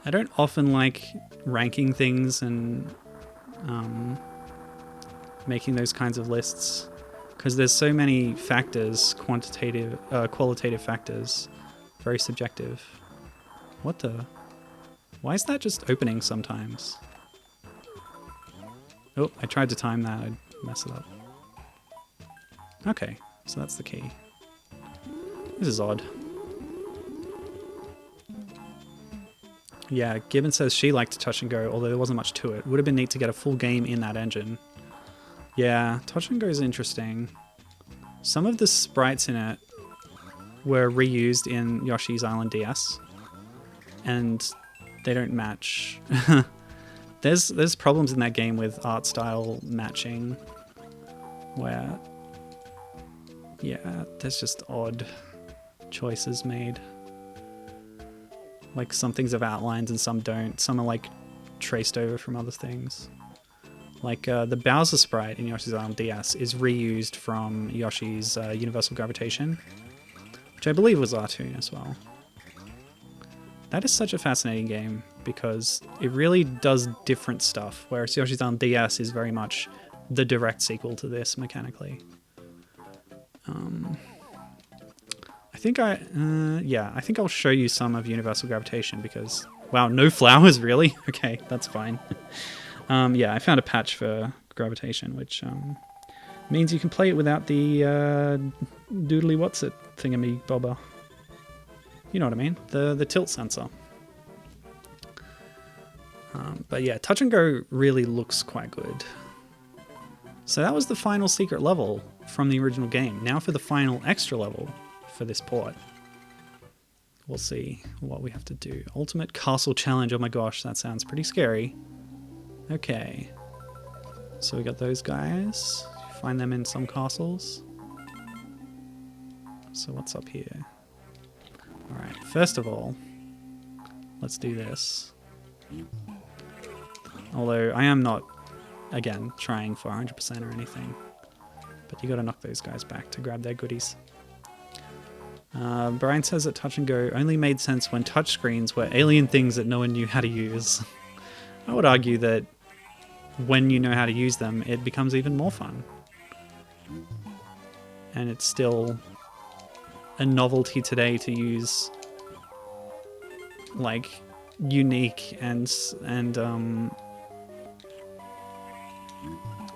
I don't often like ranking things and making those kinds of lists because there's so many factors, qualitative factors, very subjective. What the? Why is that just opening sometimes? Oh, I tried to time that, I'd mess it up. Okay, so that's the key. This is odd. Yeah, Gibbon says she liked Touch and Go, although there wasn't much to it. Would have been neat to get a full game in that engine. Yeah, Touch and Go is interesting. Some of the sprites in it were reused in Yoshi's Island DS, and they don't match. There's problems in that game with art style matching, where, yeah, there's just odd choices made. Like some things have outlines and some don't. Some are like traced over from other things. Like the Bowser sprite in Yoshi's Island DS is reused from Yoshi's Universal Gravitation, which I believe was Artoon as well. That is such a fascinating game because it really does different stuff, whereas Yoshi's Island DS is very much the direct sequel to this mechanically. I think I'll show you some of Universal Gravitation because, wow, no flowers really? Okay, that's fine. Yeah, I found a patch for Gravitation, which means you can play it without the doodly what's it thingammy bobber. You know what I mean? The tilt sensor. But yeah, Touch and Go really looks quite good. So that was the final secret level from the original game. Now for the final extra level for this port. We'll see what we have to do. Ultimate Castle Challenge. Oh my gosh, that sounds pretty scary. Okay. So we got those guys. Find them in some castles. So what's up here? Alright, first of all, let's do this. Although I am not, again, trying for 100% or anything. But you gotta knock those guys back to grab their goodies. Brian says that Touch and Go only made sense when touchscreens were alien things that no one knew how to use. I would argue that when you know how to use them, it becomes even more fun. And it's still a novelty today to use like unique and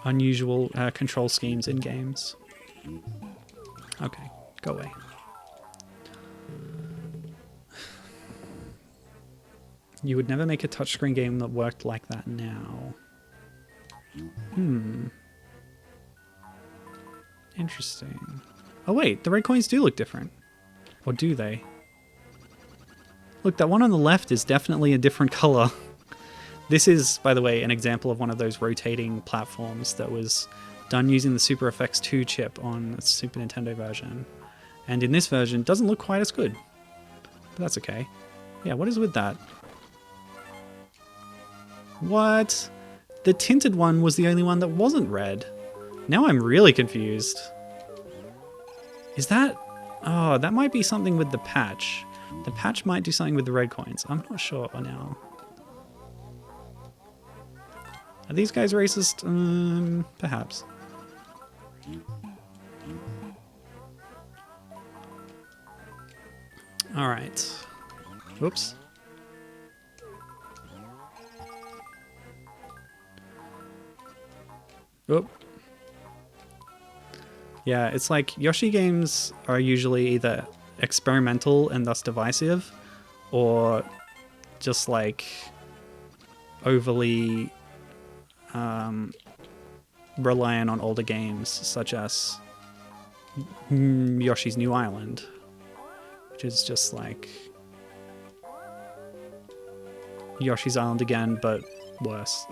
unusual control schemes in games. Okay, go away. You would never make a touchscreen game that worked like that now. Interesting. Oh wait, the red coins do look different. Or do they? Look, that one on the left is definitely a different color. This is, by the way, an example of one of those rotating platforms that was done using the Super FX 2 chip on the Super Nintendo version. And in this version, it doesn't look quite as good. But that's okay. Yeah, what is with that? What? the tinted one was the only one that wasn't red. Now I'm really confused. Is that... Oh, that might be something with the patch. The patch might do something with the red coins. I'm not sure now. Are these guys racist? Perhaps. Alright. Whoops. Oop. Yeah, it's like Yoshi games are usually either experimental and thus divisive, or just like overly reliant on older games, such as Yoshi's New Island, which is just like Yoshi's Island again, but worse.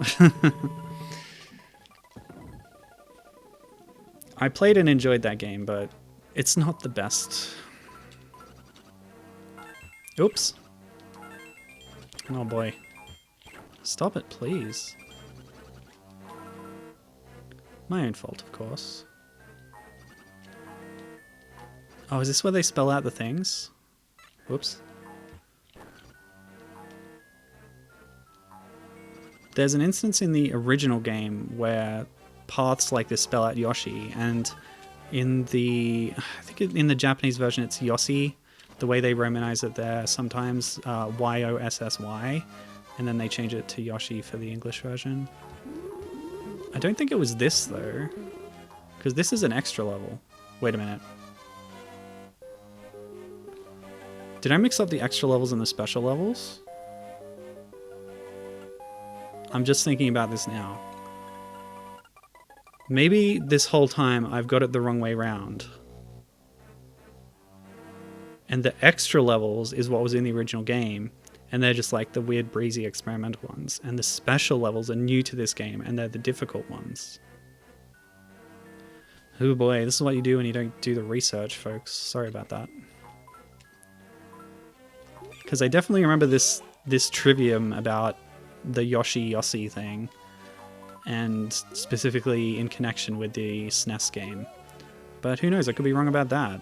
I played and enjoyed that game, but it's not the best. Oops. Oh boy. Stop it, please. My own fault, of course. Oh, is this where they spell out the things? Whoops. There's an instance in the original game where paths like this spell out Yoshi, and in the... I think in the Japanese version it's Yossi. The way they romanize it there, sometimes Y-O-S-S-Y, and then they change it to Yoshi for the English version. I don't think it was this, though, because this is an extra level. Wait a minute. Did I mix up the extra levels and the special levels? I'm just thinking about this now. Maybe this whole time I've got it the wrong way round. And the extra levels is what was in the original game, and they're just like the weird breezy experimental ones. And the special levels are new to this game, and they're the difficult ones. Oh boy, this is what you do when you don't do the research, folks. Sorry about that. Because I definitely remember this trivium about the Yoshi thing, and specifically in connection with the SNES game. But who knows, I could be wrong about that.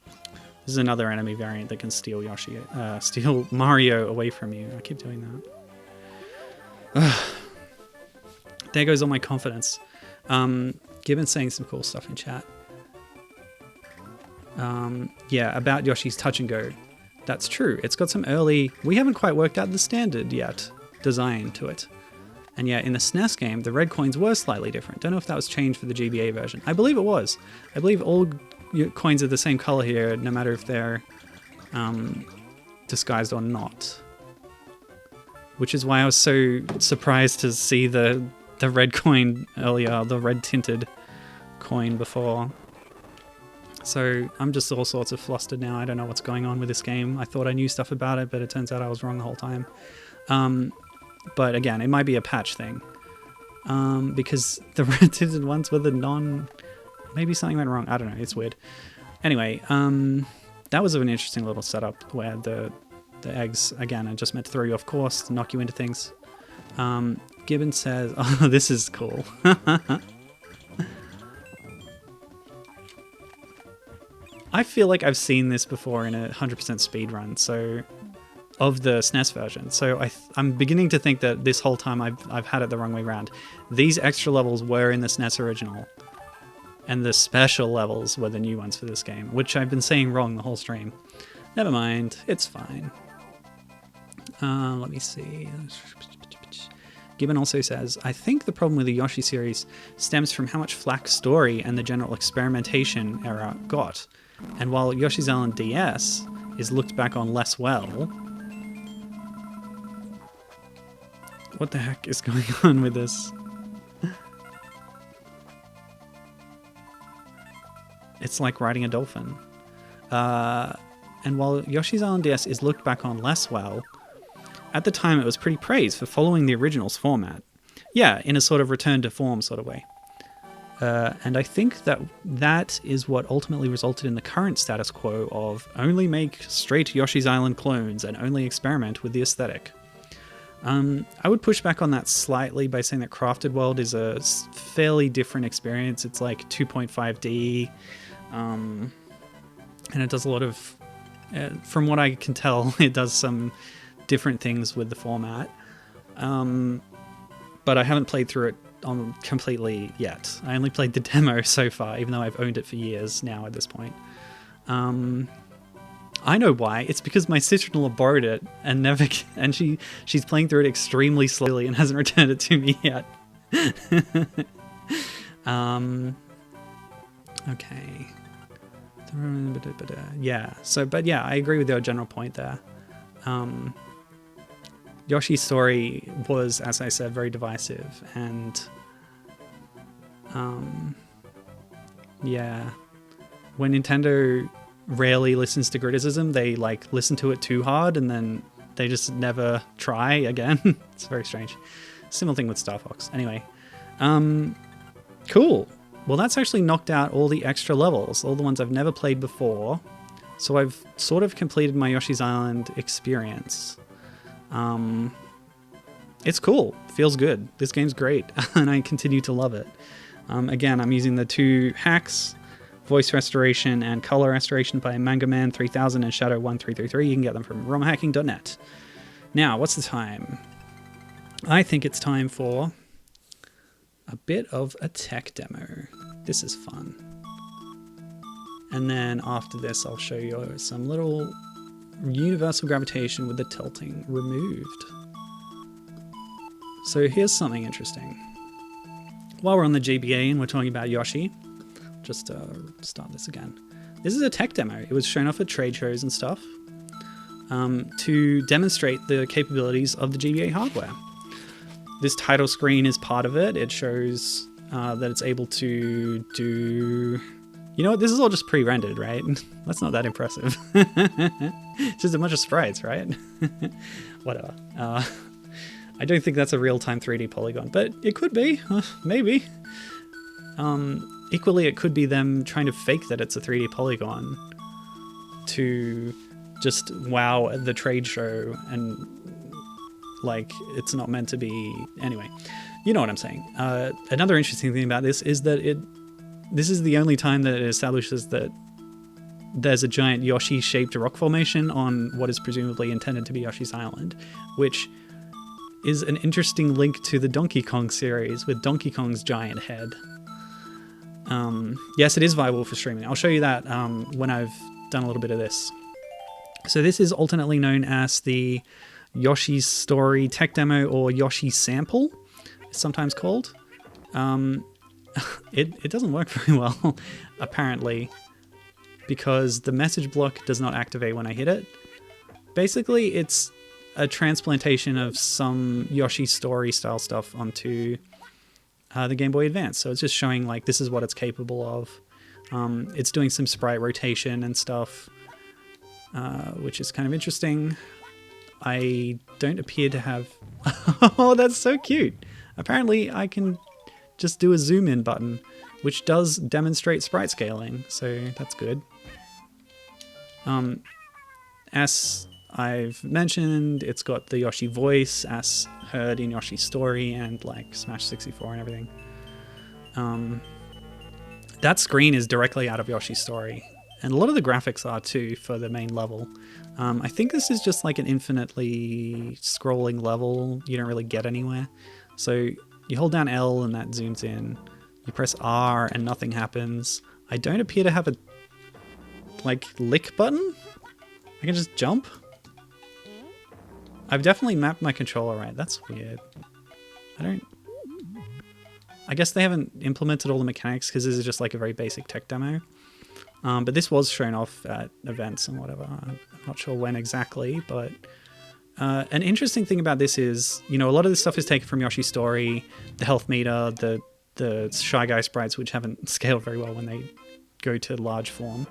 This is another enemy variant that can steal steal Mario away from you. I keep doing that. There goes all my confidence. Gibbon's saying some cool stuff in chat. Yeah, about Yoshi's Touch and Go. That's true. It's got some early... We haven't quite worked out the standard yet design to it. And yeah, in the SNES game, the red coins were slightly different. Don't know if that was changed for the GBA version. I believe it was. I believe all coins are the same color here, no matter if they're disguised or not. Which is why I was so surprised to see the red coin earlier, the red tinted coin before. So I'm just all sorts of flustered now. I don't know what's going on with this game. I thought I knew stuff about it, but it turns out I was wrong the whole time. But again, it might be a patch thing. Because the red tinted ones were the non... Maybe something went wrong. I don't know. It's weird. Anyway, that was an interesting little setup where the eggs, again, are just meant to throw you off course, to knock you into things. Gibbon says... Oh, this is cool. I feel like I've seen this before in a 100% speedrun, so... Of the SNES version. So I'm beginning to think that this whole time I've had it the wrong way around. These extra levels were in the SNES original, and the special levels were the new ones for this game, which I've been saying wrong the whole stream. Never mind, it's fine. Let me see. Gibbon also says, I think the problem with the Yoshi series stems from how much flack story and the general experimentation era got. And while Yoshi's Island DS is looked back on less well... What the heck is going on with this? It's like riding a dolphin. And while Yoshi's Island DS is looked back on less well, at the time it was pretty praised for following the original's format. Yeah, in a sort of return to form sort of way. And I think that is what ultimately resulted in the current status quo of only make straight Yoshi's Island clones and only experiment with the aesthetic. I would push back on that slightly by saying that Crafted World is a fairly different experience. It's like 2.5D, and it does a lot of, from what I can tell, it does some different things with the format. But I haven't played through it completely yet. I only played the demo so far, even though I've owned it for years now at this point. I know why. It's because my sister-in-law borrowed it and she's playing through it extremely slowly and hasn't returned it to me yet. Okay. Yeah. But yeah, I agree with your general point there. Yoshi Story was, as I said, very divisive, and yeah, when Nintendo rarely listens to criticism, they like listen to it too hard and then they just never try again. It's very strange. Similar thing with Star Fox. Anyway, cool. Well, that's actually knocked out all the extra levels, all the ones I've never played before. So I've sort of completed my Yoshi's Island experience. It's cool. Feels good. This game's great, and I continue to love it. Again, I'm using the 2 hacks, Voice Restoration and Color Restoration by MangaMan 3000 and Shadow 1333. You can get them from romhacking.net. Now, what's the time? I think it's time for a bit of a tech demo. This is fun. And then after this, I'll show you some little universal gravitation with the tilting removed. So here's something interesting. While we're on the GBA and we're talking about Yoshi, just start this again. This is a tech demo. It was shown off at trade shows and stuff to demonstrate the capabilities of the GBA hardware. This title screen is part of it. It shows that it's able to do... You know what? This is all just pre-rendered, right? That's not that impressive. It's just a bunch of sprites, right? Whatever. I don't think that's a real-time 3D polygon, but it could be. Maybe. Equally, it could be them trying to fake that it's a 3D polygon to just wow at the trade show and like it's not meant to be. Anyway, you know what I'm saying. Another interesting thing about this is that this is the only time that it establishes that there's a giant Yoshi-shaped rock formation on what is presumably intended to be Yoshi's Island, which is an interesting link to the Donkey Kong series with Donkey Kong's giant head. Yes, it is viable for streaming. I'll show you that when I've done a little bit of this. So this is alternately known as the Yoshi Story tech demo, or Yoshi Sample, it's sometimes called. It doesn't work very well, apparently, because the message block does not activate when I hit it. Basically, it's a transplantation of some Yoshi Story style stuff onto the Game Boy Advance. So it's just showing like this is what it's capable of. It's doing some sprite rotation and stuff, which is kind of interesting. I don't appear to have... Oh, that's so cute! Apparently I can just do a zoom in button, which does demonstrate sprite scaling, so that's good. As I've mentioned, it's got the Yoshi voice as heard in Yoshi Story and like Smash 64 and everything. That screen is directly out of Yoshi Story, and a lot of the graphics are too for the main level. I think this is just like an infinitely scrolling level. You don't really get anywhere. So you hold down L and that zooms in. You press R and nothing happens. I don't appear to have a like lick button. I can just jump. I've definitely mapped my controller right. That's weird. I guess they haven't implemented all the mechanics because this is just like a very basic tech demo. But this was shown off at events and whatever. I'm not sure when exactly, but an interesting thing about this is, you know, a lot of this stuff is taken from Yoshi Story, the health meter, the Shy Guy sprites, which haven't scaled very well when they go to large form.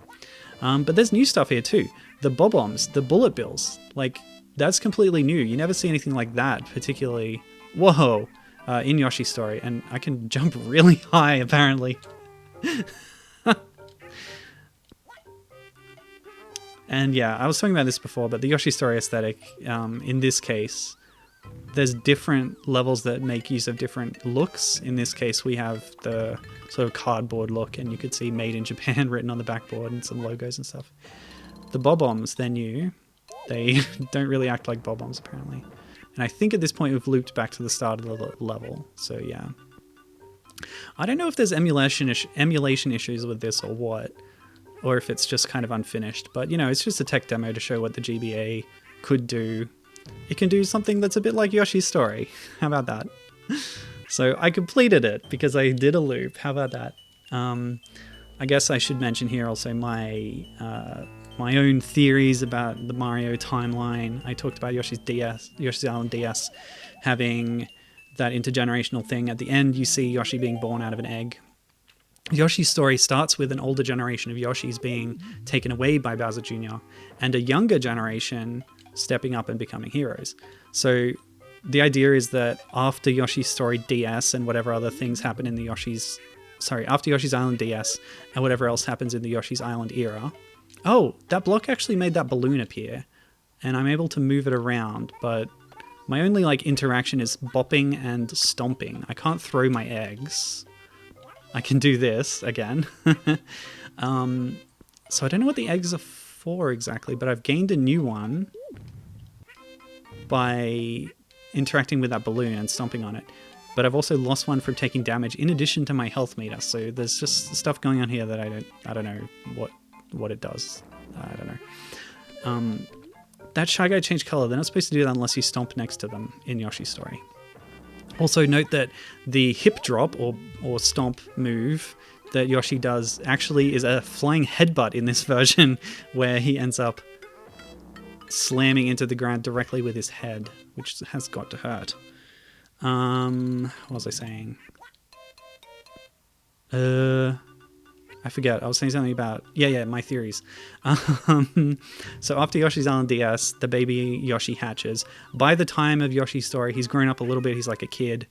But there's new stuff here too. The bob-ombs, the bullet bills, like that's completely new. You never see anything like that, particularly, whoa, in Yoshi Story. And I can jump really high, apparently. And yeah, I was talking about this before, but the Yoshi Story aesthetic, in this case, there's different levels that make use of different looks. In this case, we have the sort of cardboard look, and you could see "Made in Japan" written on the backboard and some logos and stuff. The bob-ombs, they're new. They don't really act like bob-ombs, apparently. And I think at this point we've looped back to the start of the level. So yeah. I don't know if there's emulation issues with this or what, or if it's just kind of unfinished. But, you know, it's just a tech demo to show what the GBA could do. It can do something that's a bit like Yoshi's Story. How about that? So I completed it because I did a loop. How about that? I guess I should mention here also my own theories about the Mario timeline. I talked about Yoshi's Island DS having that intergenerational thing. At the end, you see Yoshi being born out of an egg. Yoshi's Story starts with an older generation of Yoshis being taken away by Bowser Jr. and a younger generation stepping up and becoming heroes. So the idea is that after Yoshi's Story DS and whatever other things happen in the after Yoshi's Island DS and whatever else happens in the Yoshi's Island era. Oh, that block actually made that balloon appear, and I'm able to move it around, but my only interaction is bopping and stomping. I can't throw my eggs. I can do this again. So I don't know what the eggs are for exactly, but I've gained a new one by interacting with that balloon and stomping on it. But I've also lost one from taking damage in addition to my health meter. So there's just stuff going on here that I don't know what it does. I don't know. That Shy Guy changed color. They're not supposed to do that unless you stomp next to them in Yoshi's Story. Also note that the hip drop or stomp move that Yoshi does actually is a flying headbutt in this version, where he ends up slamming into the ground directly with his head, which has got to hurt. What was I saying? I forget. I was saying something about... Yeah, my theories. So after Yoshi's Island DS, the baby Yoshi hatches. By the time of Yoshi's Story, he's grown up a little bit. He's like a kid.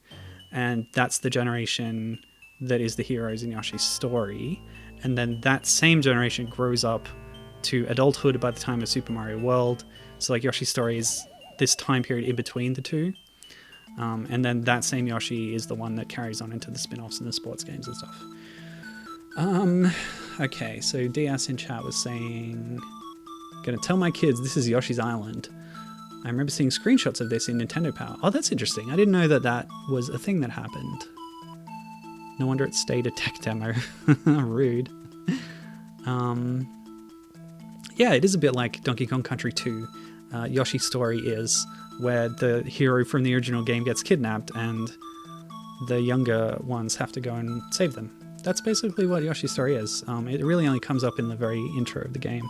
And that's the generation that is the heroes in Yoshi's Story. And then that same generation grows up to adulthood by the time of Super Mario World. So Yoshi's Story is this time period in between the two. And then that same Yoshi is the one that carries on into the spin-offs and the sports games and stuff. Okay, so DS in chat was saying, gonna tell my kids this is Yoshi's Island. I remember seeing screenshots of this in Nintendo Power. Oh, that's interesting. I didn't know that was a thing that happened. No wonder it stayed a tech demo. Rude. Yeah, it is a bit like Donkey Kong Country 2. Yoshi's Story is, where the hero from the original game gets kidnapped and the younger ones have to go and save them. That's basically what Yoshi's Story is. It really only comes up in the very intro of the game.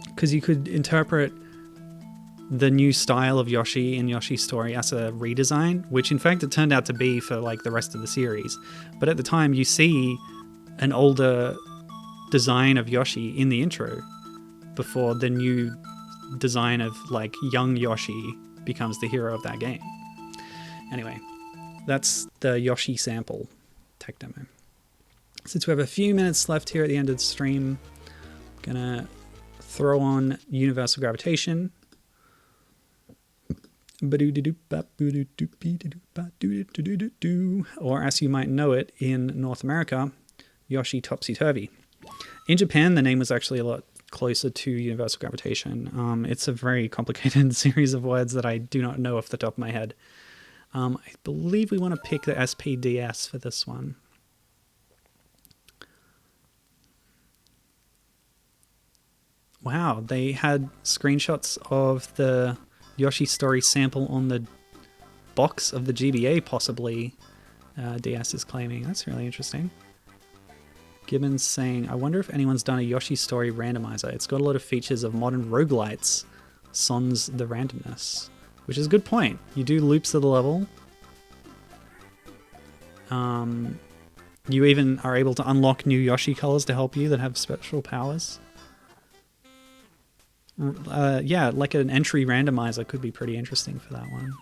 Because you could interpret the new style of Yoshi in Yoshi's Story as a redesign, which in fact it turned out to be for the rest of the series. But at the time you see an older design of Yoshi in the intro before the new design of young Yoshi becomes the hero of that game. Anyway, that's the Yoshi Sample tech demo. Since we have a few minutes left here at the end of the stream, I'm gonna throw on Universal Gravitation. Or as you might know it in North America, Yoshi Topsy Turvy. In Japan, the name was actually a lot closer to Universal Gravitation. It's a very complicated series of words that I do not know off the top of my head. I believe we want to pick the SPDS for this one. Wow, they had screenshots of the Yoshi Story sample on the box of the GBA, possibly. DS is claiming. That's really interesting. Gibbons saying, I wonder if anyone's done a Yoshi Story randomizer. It's got a lot of features of modern roguelites, sans the randomness. Which is a good point. You do loops of the level. You even are able to unlock new Yoshi colors to help you that have special powers. Yeah, an entry randomizer could be pretty interesting for that one.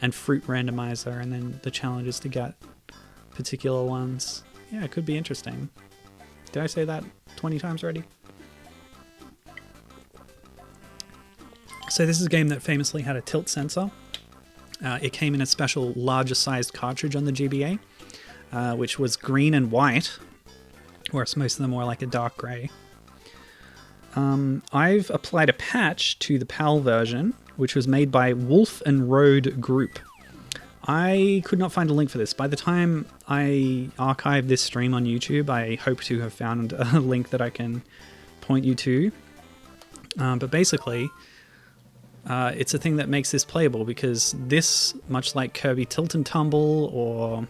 And fruit randomizer, and then the challenge is to get particular ones. Yeah, it could be interesting. Did I say that 20 times already? So this is a game that famously had a tilt sensor. It came in a special larger sized cartridge on the GBA, which was green and white, whereas most of them were like a dark grey. I've applied a patch to the PAL version, which was made by Wolf and Road Group. I could not find a link for this. By the time I archive this stream on YouTube, I hope to have found a link that I can point you to. But basically, it's a thing that makes this playable, because this, much like Kirby Tilt and Tumble or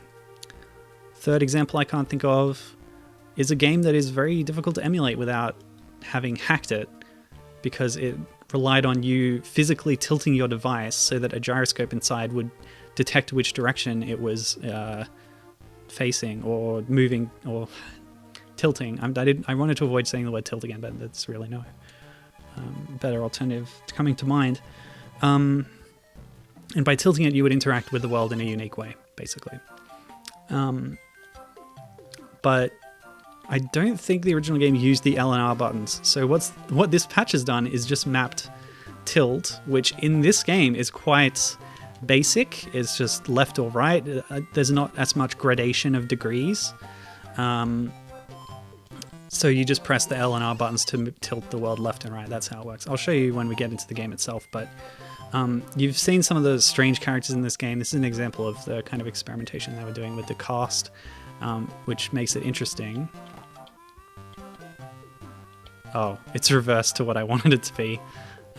third example I can't think of, is a game that is very difficult to emulate without having hacked it, because it relied on you physically tilting your device so that a gyroscope inside would detect which direction it was facing or moving or tilting. I wanted to avoid saying the word tilt again, but that's really no better alternative coming to mind. And by tilting it, you would interact with the world in a unique way, basically. But I don't think the original game used the L and R buttons. So what this patch has done is just mapped tilt, which in this game is quite basic. It's just left or right. There's not as much gradation of degrees. So you just press the L and R buttons to tilt the world left and right. That's how it works. I'll show you when we get into the game itself, but you've seen some of the strange characters in this game. This is an example of the kind of experimentation they were doing with the cast, which makes it interesting. Oh, it's reversed to what I wanted it to be.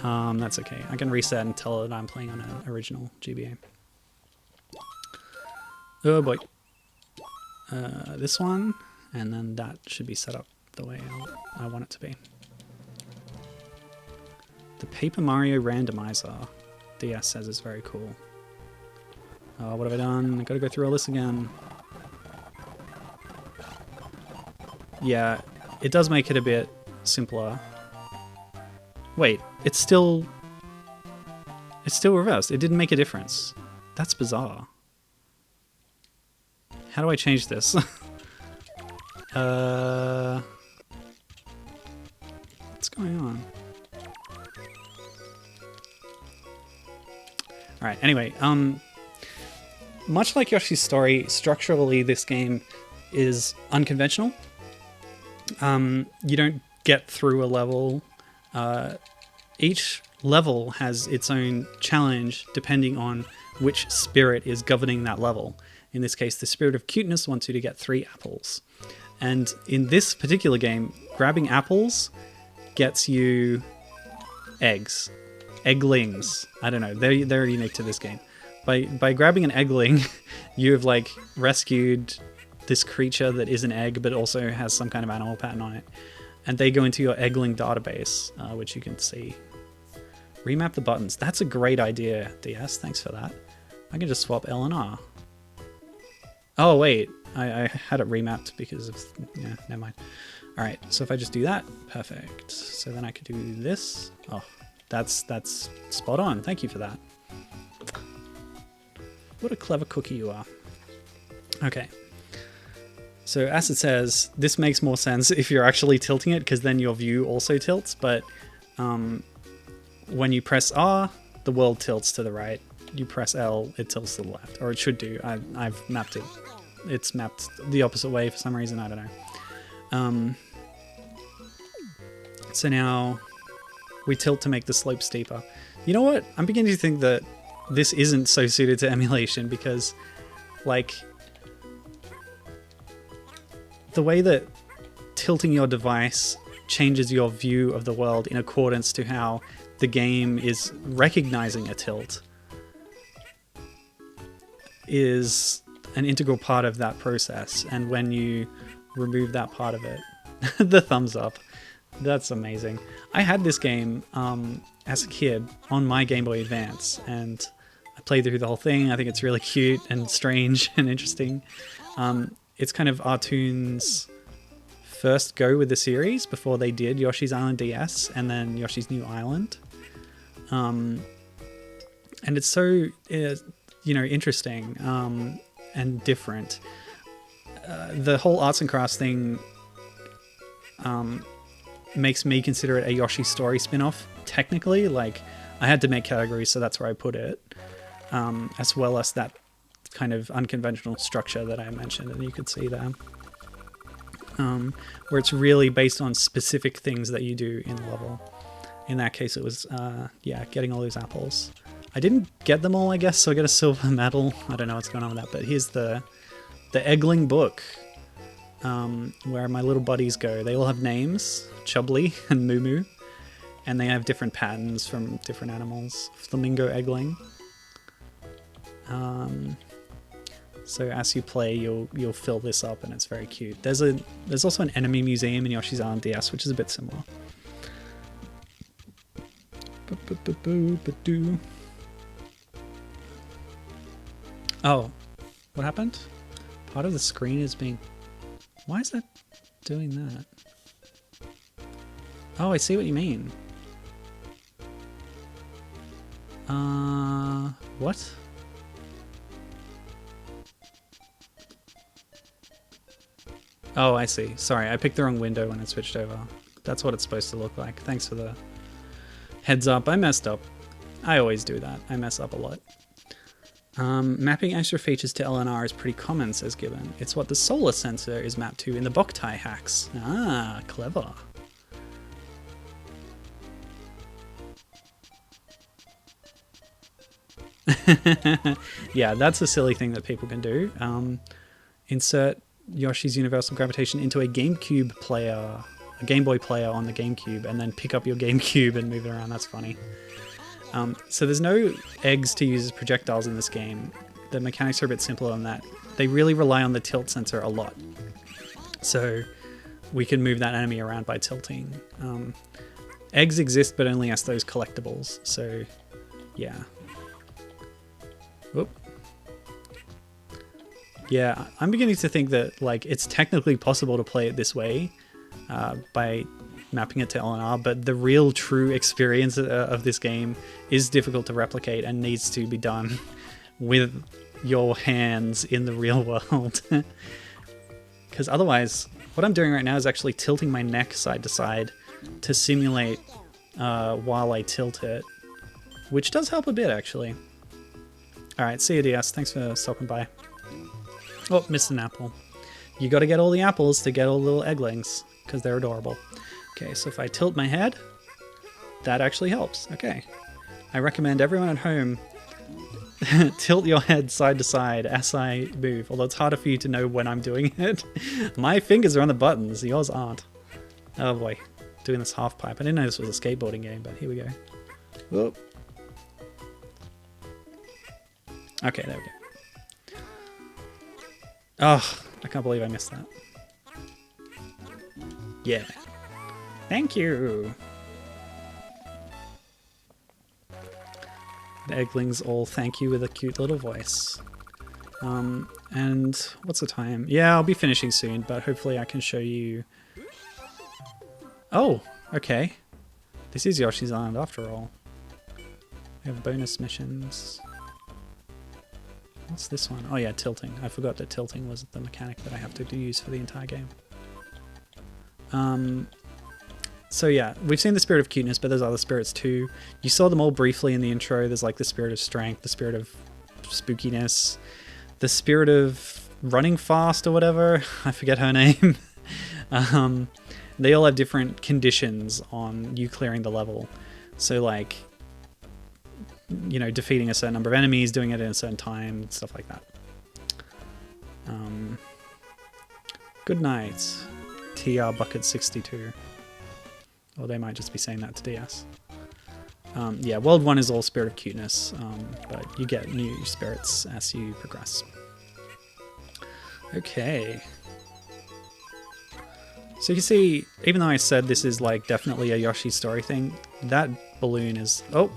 That's okay. I can reset and tell it I'm playing on an original GBA. Oh boy. This one, and then that should be set up the way I want it to be. The Paper Mario Randomizer, DS says, is very cool. Oh, what have I done? I gotta go through all this again. Yeah, it does make it a bit simpler. Wait, it's still reversed. It didn't make a difference. That's bizarre. How do I change this? What's going on? Alright, anyway, much like Yoshi's Story, structurally this game is unconventional. You don't get through a level. Each level has its own challenge depending on which spirit is governing that level. In this case, the spirit of cuteness wants you to get 3 apples. And in this particular game, grabbing apples gets you eggs. Egglings. I don't know. They're unique to this game. By grabbing an eggling, you've like rescued this creature that is an egg, but also has some kind of animal pattern on it. And they go into your eggling database, which you can see. Remap the buttons. That's a great idea, DS. Thanks for that. I can just swap L and R. Oh, wait. I had it remapped because of... Yeah, never mind. Alright, so if I just do that, perfect. So then I could do this. Oh, that's spot on. Thank you for that. What a clever cookie you are. Okay. So as it says, this makes more sense if you're actually tilting it, because then your view also tilts, but when you press R, the world tilts to the right. You press L, it tilts to the left. Or it should do. I've mapped it. It's mapped the opposite way for some reason, I don't know. So now we tilt to make the slope steeper. You know what? I'm beginning to think that this isn't so suited to emulation, because, like, the way that tilting your device changes your view of the world in accordance to how the game is recognizing a tilt is an integral part of that process. And when you remove that part of it, the thumbs up, that's amazing. I had this game as a kid on my Game Boy Advance, and I played through the whole thing. I think it's really cute and strange and interesting. It's kind of Artoon's first go with the series before they did Yoshi's Island DS and then Yoshi's New Island. And it's so, interesting and different. The whole arts and crafts thing makes me consider it a Yoshi Story spin-off. Technically, like, I had to make categories, so that's where I put it, as well as that kind of unconventional structure that I mentioned, and you could see there, where it's really based on specific things that you do in the level. In that case, it was, yeah, getting all those apples. I didn't get them all, I guess, so I got a silver medal. I don't know what's going on with that, but here's the Eggling book, where my little buddies go. They all have names, Chubbly and Moo Moo, and they have different patterns from different animals. Flamingo Eggling. So as you play, you'll fill this up, and it's very cute. There's also an enemy museum in Yoshi's Island DS, which is a bit similar. Oh, what happened? Part of the screen is being... Why is that doing that? Oh, I see what you mean. What? Oh, I see. Sorry, I picked the wrong window when it switched over. That's what it's supposed to look like. Thanks for the heads up. I messed up. I always do that. I mess up a lot. Mapping extra features to LNR is pretty common, says Gibbon. It's what the solar sensor is mapped to in the Boktai hacks. Ah, clever. Yeah, that's a silly thing that people can do. Insert Yoshi's Universal Gravitation into a GameCube player, a Game Boy player on the GameCube, and then pick up your GameCube and move it around. That's funny. So there's no eggs to use as projectiles in this game. The mechanics are a bit simpler than that. They really rely on the tilt sensor a lot. So we can move that enemy around by tilting. Eggs exist, but only as those collectibles. So, yeah. Whoop. Yeah, I'm beginning to think that like it's technically possible to play it this way by mapping it to LNR, but the real true experience of this game is difficult to replicate and needs to be done with your hands in the real world. Because otherwise, what I'm doing right now is actually tilting my neck side to side to simulate while I tilt it, which does help a bit actually. Alright, see you DS, thanks for stopping by. Oh, missed an apple. You gotta get all the apples to get all the little egglings, because they're adorable. Okay, so if I tilt my head, that actually helps. Okay. I recommend everyone at home tilt your head side to side as I move, although it's harder for you to know when I'm doing it. My fingers are on the buttons, yours aren't. Oh boy, doing this half pipe. I didn't know this was a skateboarding game, but here we go. Whoop. Okay, there we go. Oh, I can't believe I missed that. Yeah. Thank you. The egglings all thank you with a cute little voice. And what's the time? Yeah, I'll be finishing soon, but hopefully I can show you... Oh, okay. This is Yoshi's Island after all. We have bonus missions. What's this one? Oh yeah, tilting. I forgot that tilting was the mechanic that I have to use for the entire game. So yeah, we've seen the spirit of cuteness, but there's other spirits too. You saw them all briefly in the intro. There's like the spirit of strength, the spirit of spookiness, the spirit of running fast or whatever. I forget her name. They all have different conditions on you clearing the level. So like, you know, defeating a certain number of enemies, doing it in a certain time, stuff like that. Good night, TR Bucket 62. Or they might just be saying that to DS. Yeah, World 1 is all Spirit of Cuteness, but you get new spirits as you progress. Okay. So you can see, even though I said this is like definitely a Yoshi Story thing, that balloon is... Oh!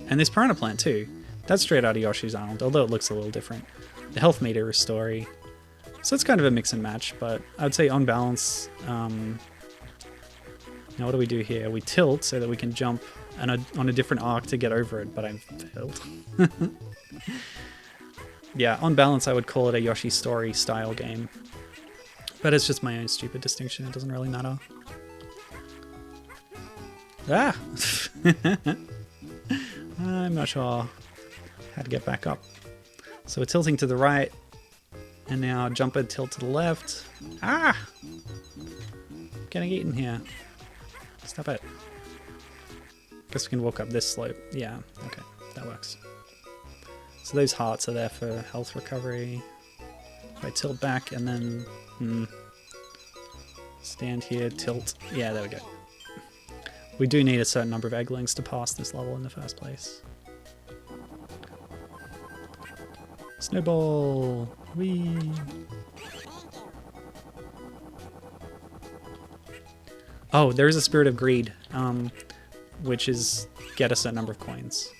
And this piranha plant too. That's straight out of Yoshi's Island, although it looks a little different. The health meter is Story. So it's kind of a mix and match, but I would say on balance... Now what do we do here? We tilt so that we can jump on a different arc to get over it, but I failed. Yeah, on balance I would call it a Yoshi Story style game. But it's just my own stupid distinction, it doesn't really matter. Ah! I'm not sure how to get back up. So we're tilting to the right, and now jumper tilt to the left. Ah! Getting eaten here. Stop it. Guess we can walk up this slope. Yeah, okay, that works. So those hearts are there for health recovery. If I tilt back and then stand here, tilt. Yeah, there we go. We do need a certain number of egglings to pass this level in the first place. Snowball! Whee! Oh, there is a Spirit of Greed, which is get a certain number of coins.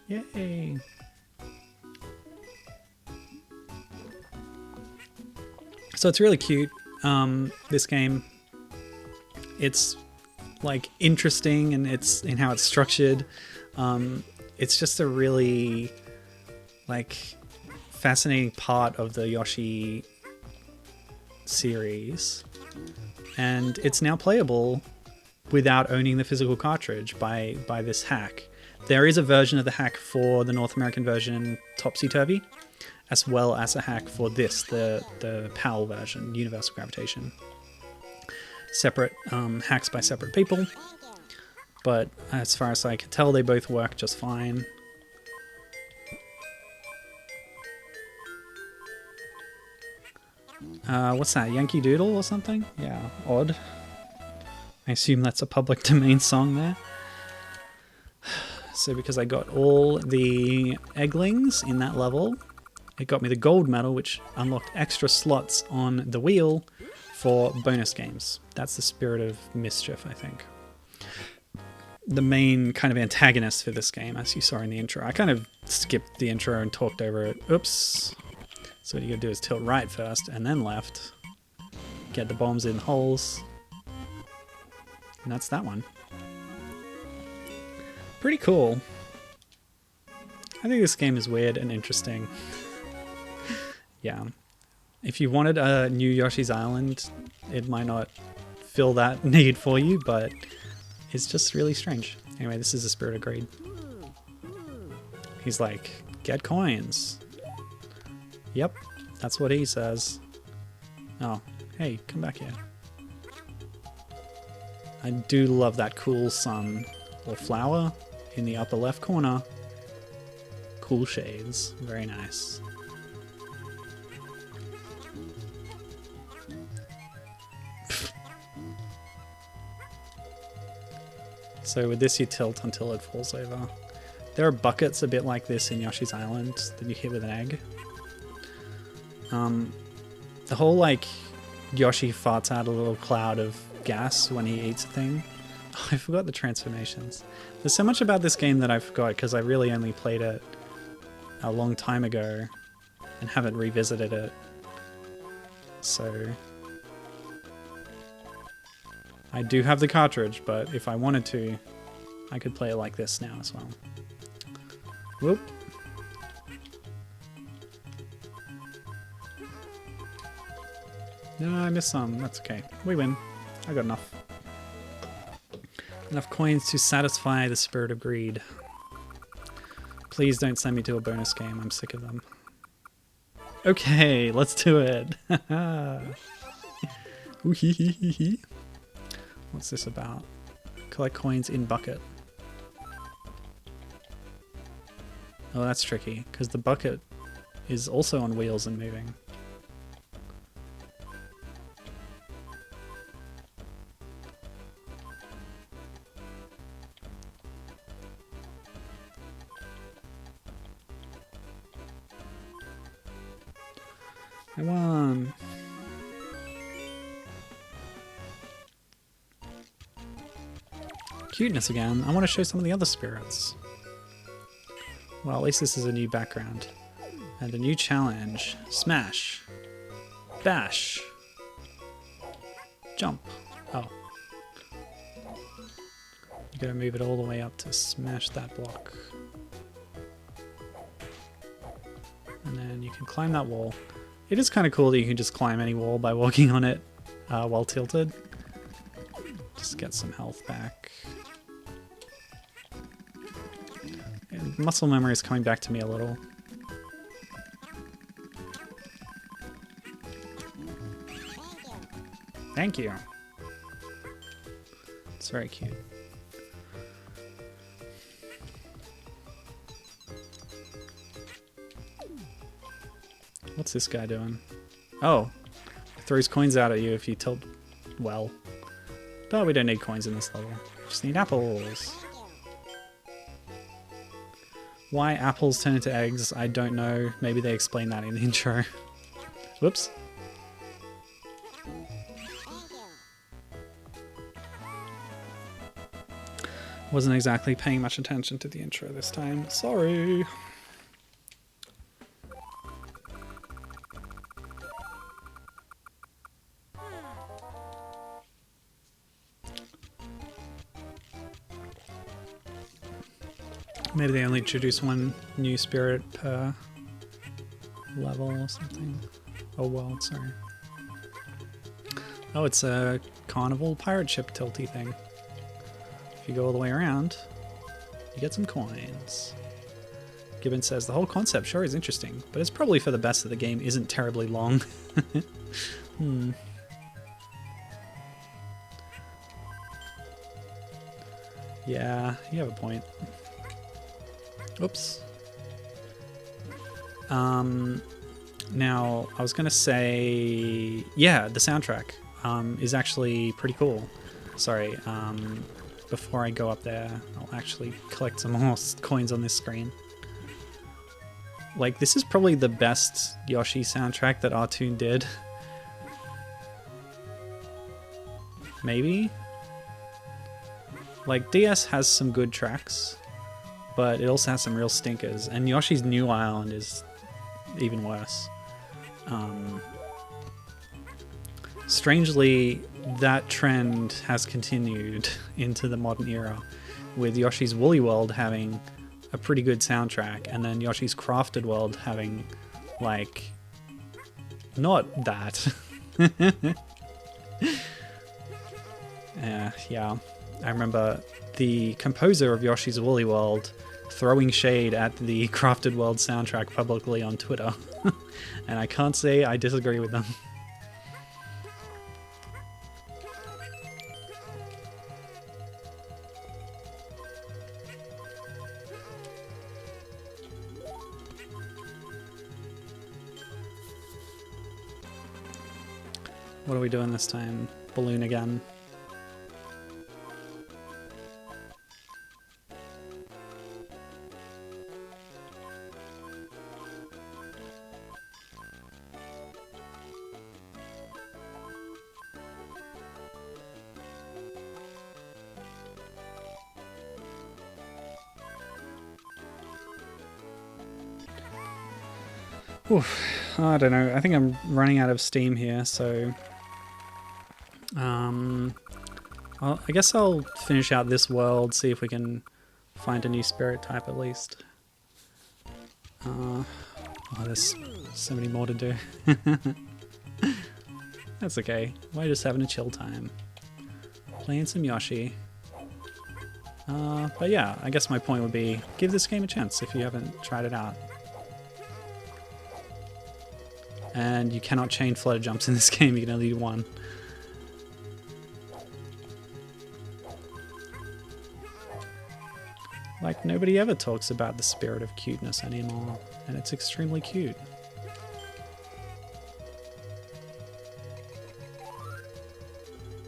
Yay! So it's really cute, this game. It's like interesting and it's in how it's structured. It's just a really like fascinating part of the Yoshi series, and it's now playable without owning the physical cartridge by this hack. There is a version of the hack for the North American version, Topsy Turvy, as well as a hack for this, the PAL version, Universal Gravitation. Separate hacks by separate people, but as far as I can tell, they both work just fine. What's that, Yankee Doodle or something? Yeah, odd. I assume that's a public domain song there. So because I got all the egglings in that level, it got me the gold medal, which unlocked extra slots on the wheel for bonus games. That's the Spirit of Mischief, I think. The main kind of antagonist for this game, as you saw in the intro. I kind of skipped the intro and talked over it. Oops. So what you gotta do is tilt right first and then left. Get the bombs in holes. And that's that one. Pretty cool. I think this game is weird and interesting. Yeah. If you wanted a new Yoshi's Island, it might not fill that need for you, but it's just really strange. Anyway, this is the Spirit of Greed. He's like, get coins. Yep, that's what he says. Oh, hey, come back here. I do love that cool sun or flower in the upper left corner. Cool shades, very nice. So with this you tilt until it falls over. There are buckets a bit like this in Yoshi's Island that you hit with an egg. The whole like Yoshi farts out a little cloud of gas when he eats a thing. Oh, I forgot the transformations. There's so much about this game that I forgot because I really only played it a long time ago and haven't revisited it. So I do have the cartridge, but if I wanted to, I could play it like this now as well. Whoop. No, I missed some. That's okay. We win. I got enough. Enough coins to satisfy the Spirit of Greed. Please don't send me to a bonus game. I'm sick of them. Okay, let's do it. What's this about? Collect coins in bucket. Oh, that's tricky, because the bucket is also on wheels and moving. I won! Cuteness again. I want to show some of the other spirits. Well, at least this is a new background. And a new challenge. Smash. Bash. Jump. Oh. You gotta move it all the way up to smash that block. And then you can climb that wall. It is kind of cool that you can just climb any wall by walking on it while tilted. Just get some health back. muscle memory is coming back to me a little. Thank you. It's very cute. What's this guy doing? Oh, throws coins out at you if you tilt well. But we don't need coins in this level. Just need apples. Why apples turn into eggs, I don't know. Maybe they explain that in the intro. Whoops. Wasn't exactly paying much attention to the intro this time. Sorry. Maybe they only introduce one new spirit per level or something. Oh, world, sorry. Oh, it's a carnival pirate ship tilty thing. If you go all the way around, you get some coins. Gibbon says, the whole concept sure is interesting, but it's probably for the best that the game isn't terribly long. Yeah, you have a point. Oops. Now, I was going to say, yeah, the soundtrack is actually pretty cool. Sorry, before I go up there, I'll actually collect some more coins on this screen. Like, this is probably the best Yoshi soundtrack that Artoon did. Maybe? Like, DS has some good tracks, but it also has some real stinkers, and Yoshi's New Island is even worse. Strangely, that trend has continued into the modern era, with Yoshi's Woolly World having a pretty good soundtrack, and then Yoshi's Crafted World having, like, not that. Yeah, I remember the composer of Yoshi's Woolly World throwing shade at the Crafted World soundtrack publicly on Twitter. And I can't say I disagree with them. What are we doing this time? Balloon again. Oof, I don't know. I think I'm running out of steam here, so I guess I'll finish out this world, see if we can find a new spirit type at least. Oh, there's so many more to do. That's okay. We're just having a chill time. Playing some Yoshi. But yeah, I guess my point would be, give this game a chance if you haven't tried it out. And you cannot chain flutter jumps in this game, you can only do one. Like, nobody ever talks about the spirit of cuteness anymore, and it's extremely cute.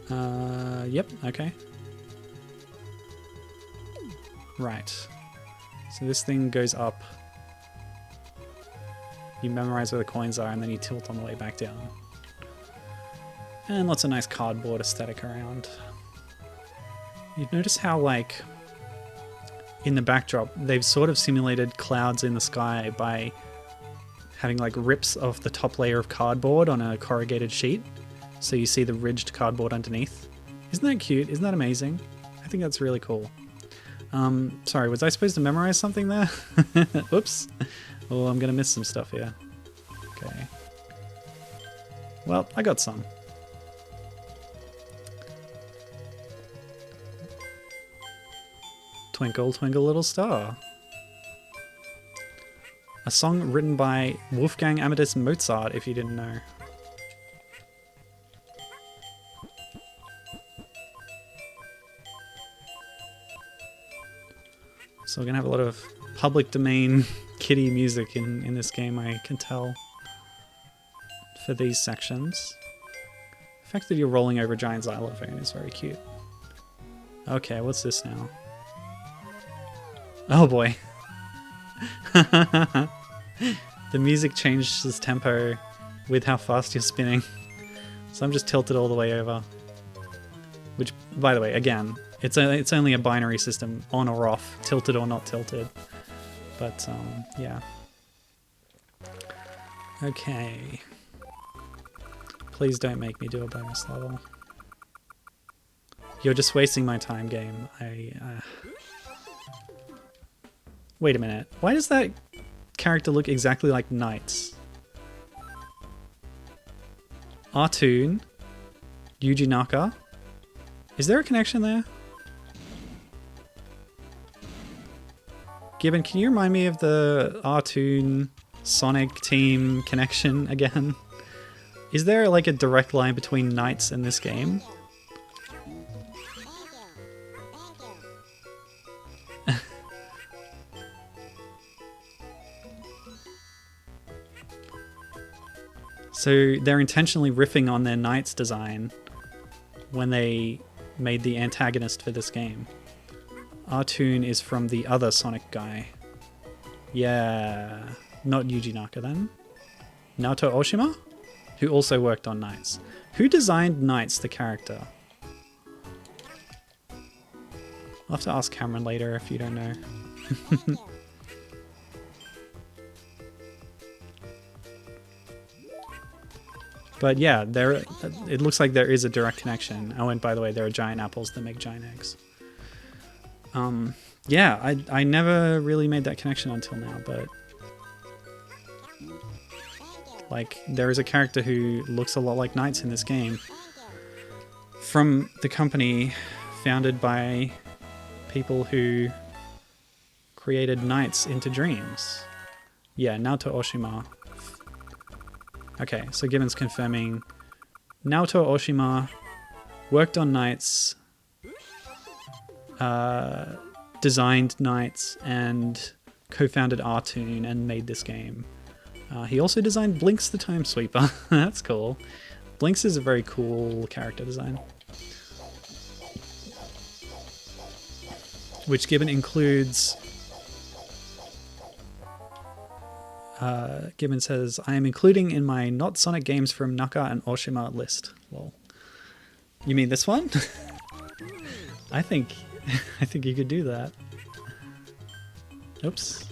Yep, okay. Right. So this thing goes up. You memorize where the coins are, and then you tilt on the way back down. And lots of nice cardboard aesthetic around. You'd notice how, like, in the backdrop, they've sort of simulated clouds in the sky by having, like, rips of the top layer of cardboard on a corrugated sheet. So you see the ridged cardboard underneath. Isn't that cute? Isn't that amazing? I think that's really cool. Sorry, was I supposed to memorize something there? Oops. Oh, I'm gonna miss some stuff here. Okay. Well, I got some. Twinkle, twinkle, little star. A song written by Wolfgang Amadeus Mozart, if you didn't know. So we're going to have a lot of public domain kiddie music in this game, I can tell, for these sections. The fact that you're rolling over a giant xylophone is very cute. Okay, what's this now? Oh boy. The music changes tempo with how fast you're spinning. So I'm just tilted all the way over. Which, by the way, again, it's only a binary system, on or off, tilted or not tilted. But, yeah. Okay. Please don't make me do a bonus level. You're just wasting my time, game. Wait a minute. Why does that character look exactly like Knights? Artoon, Yuji Naka. Is there a connection there? Gibbon, can you remind me of the Artoon Sonic team connection again? Is there like a direct line between Knights and this game? So they're intentionally riffing on their Knights design when they made the antagonist for this game. Artoon is from the other Sonic guy. Yeah, not Yuji Naka then. Naoto Oshima, who also worked on Knights. Who designed Knights, the character? I'll have to ask Cameron later if you don't know. But yeah, it looks like there is a direct connection. Oh, and by the way, there are giant apples that make giant eggs. Yeah, I never really made that connection until now, but like there is a character who looks a lot like Knights in this game from the company founded by people who created Knights into Dreams. Yeah, Naoto Oshima. Okay, so Gibbon's confirming Naoto Oshima worked on Knights, designed Knights, and co-founded Artoon and made this game. He also designed Blinks the Time Sweeper. That's cool. Blinks is a very cool character design. Which Gibbon includes... Gibbon says, I am including in my not Sonic games from Naka and Oshima list. Lol. You mean this one? I think you could do that. Oops.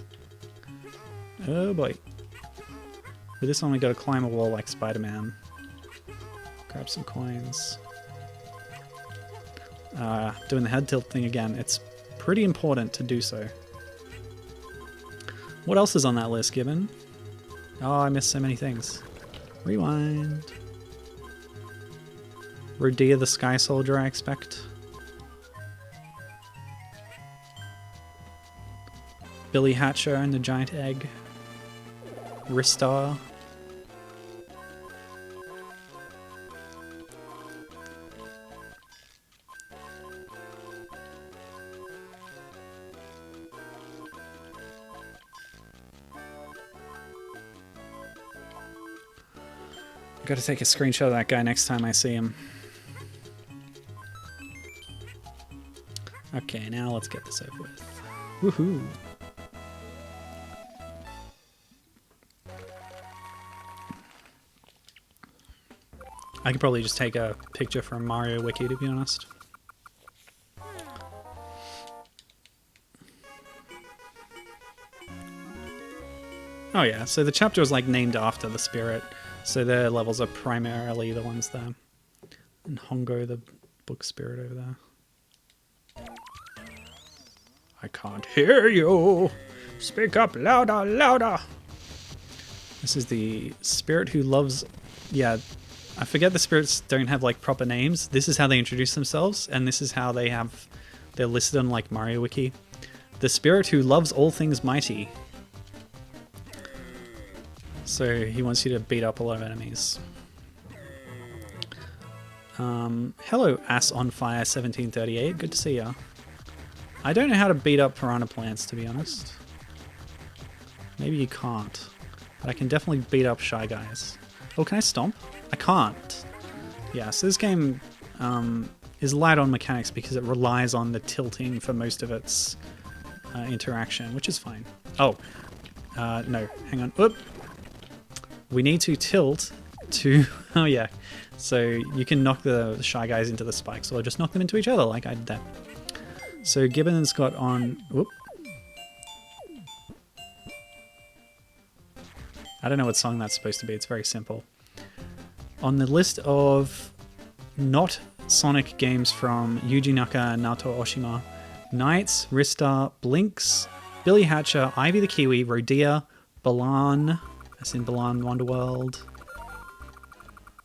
Oh boy. For this one we gotta climb a wall like Spider-Man. Grab some coins. Doing the head tilt thing again. It's pretty important to do so. What else is on that list, Gibbon? Oh, I missed so many things. Rewind. Rodea the Sky Soldier, I expect. Billy Hatcher and the Giant Egg. Ristar. Gotta take a screenshot of that guy next time I see him. Okay, now let's get this over with. Woohoo! I could probably just take a picture from Mario Wiki, to be honest. Oh yeah, so the chapter is like named after the spirit. So their levels are primarily the ones there. And Hongo, the book spirit over there. I can't hear you! Speak up louder, louder! This is the spirit who loves... Yeah, I forget the spirits don't have like proper names. This is how they introduce themselves, and this is how they have... They're listed on like Mario Wiki. The spirit who loves all things mighty. So he wants you to beat up a lot of enemies. Hello, Ass on Fire 1738. Good to see ya. I don't know how to beat up piranha plants, to be honest. Maybe you can't. But I can definitely beat up Shy Guys. Oh, can I stomp? I can't. Yeah, so this game is light on mechanics because it relies on the tilting for most of its interaction, which is fine. Oh, no, hang on. Oop. We need to tilt to... Oh, yeah. So you can knock the Shy Guys into the spikes or just knock them into each other like I did that. So Gibbon's got on... Whoop. I don't know what song that's supposed to be. It's very simple. On the list of not Sonic games from Yuji Naka, Naoto Oshima, Knights, Ristar, Blinks, Billy Hatcher, Ivy the Kiwi, Rodea, Balan, as in Balan Wonderworld.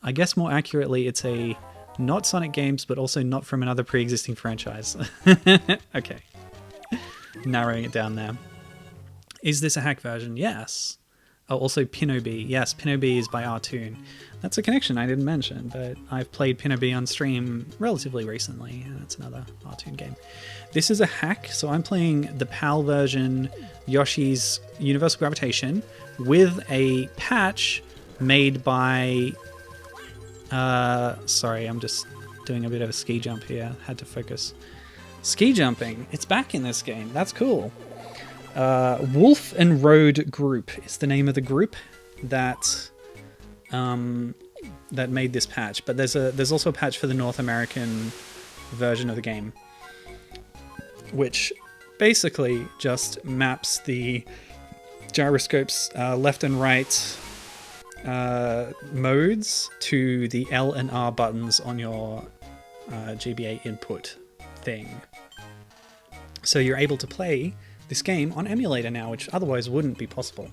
I guess more accurately, it's a not Sonic games, but also not from another pre-existing franchise. Okay. Narrowing it down there. Is this a hack version? Yes. Oh, also Pinobi. Yes, Pinobi is by Artoon. That's a connection I didn't mention, but I've played Pinobi on stream relatively recently, and it's another Artoon game. This is a hack, so I'm playing the PAL version Yoshi's Universal Gravitation with a patch made by... sorry, I'm just doing a bit of a ski jump here. Had to focus. Ski jumping. It's back in this game. That's cool. Wolf and Road Group is the name of the group that that made this patch. But there's also a patch for the North American version of the game, which basically just maps the gyroscopes left and right modes to the L and R buttons on your GBA input thing. So you're able to play this game on emulator now, which otherwise wouldn't be possible.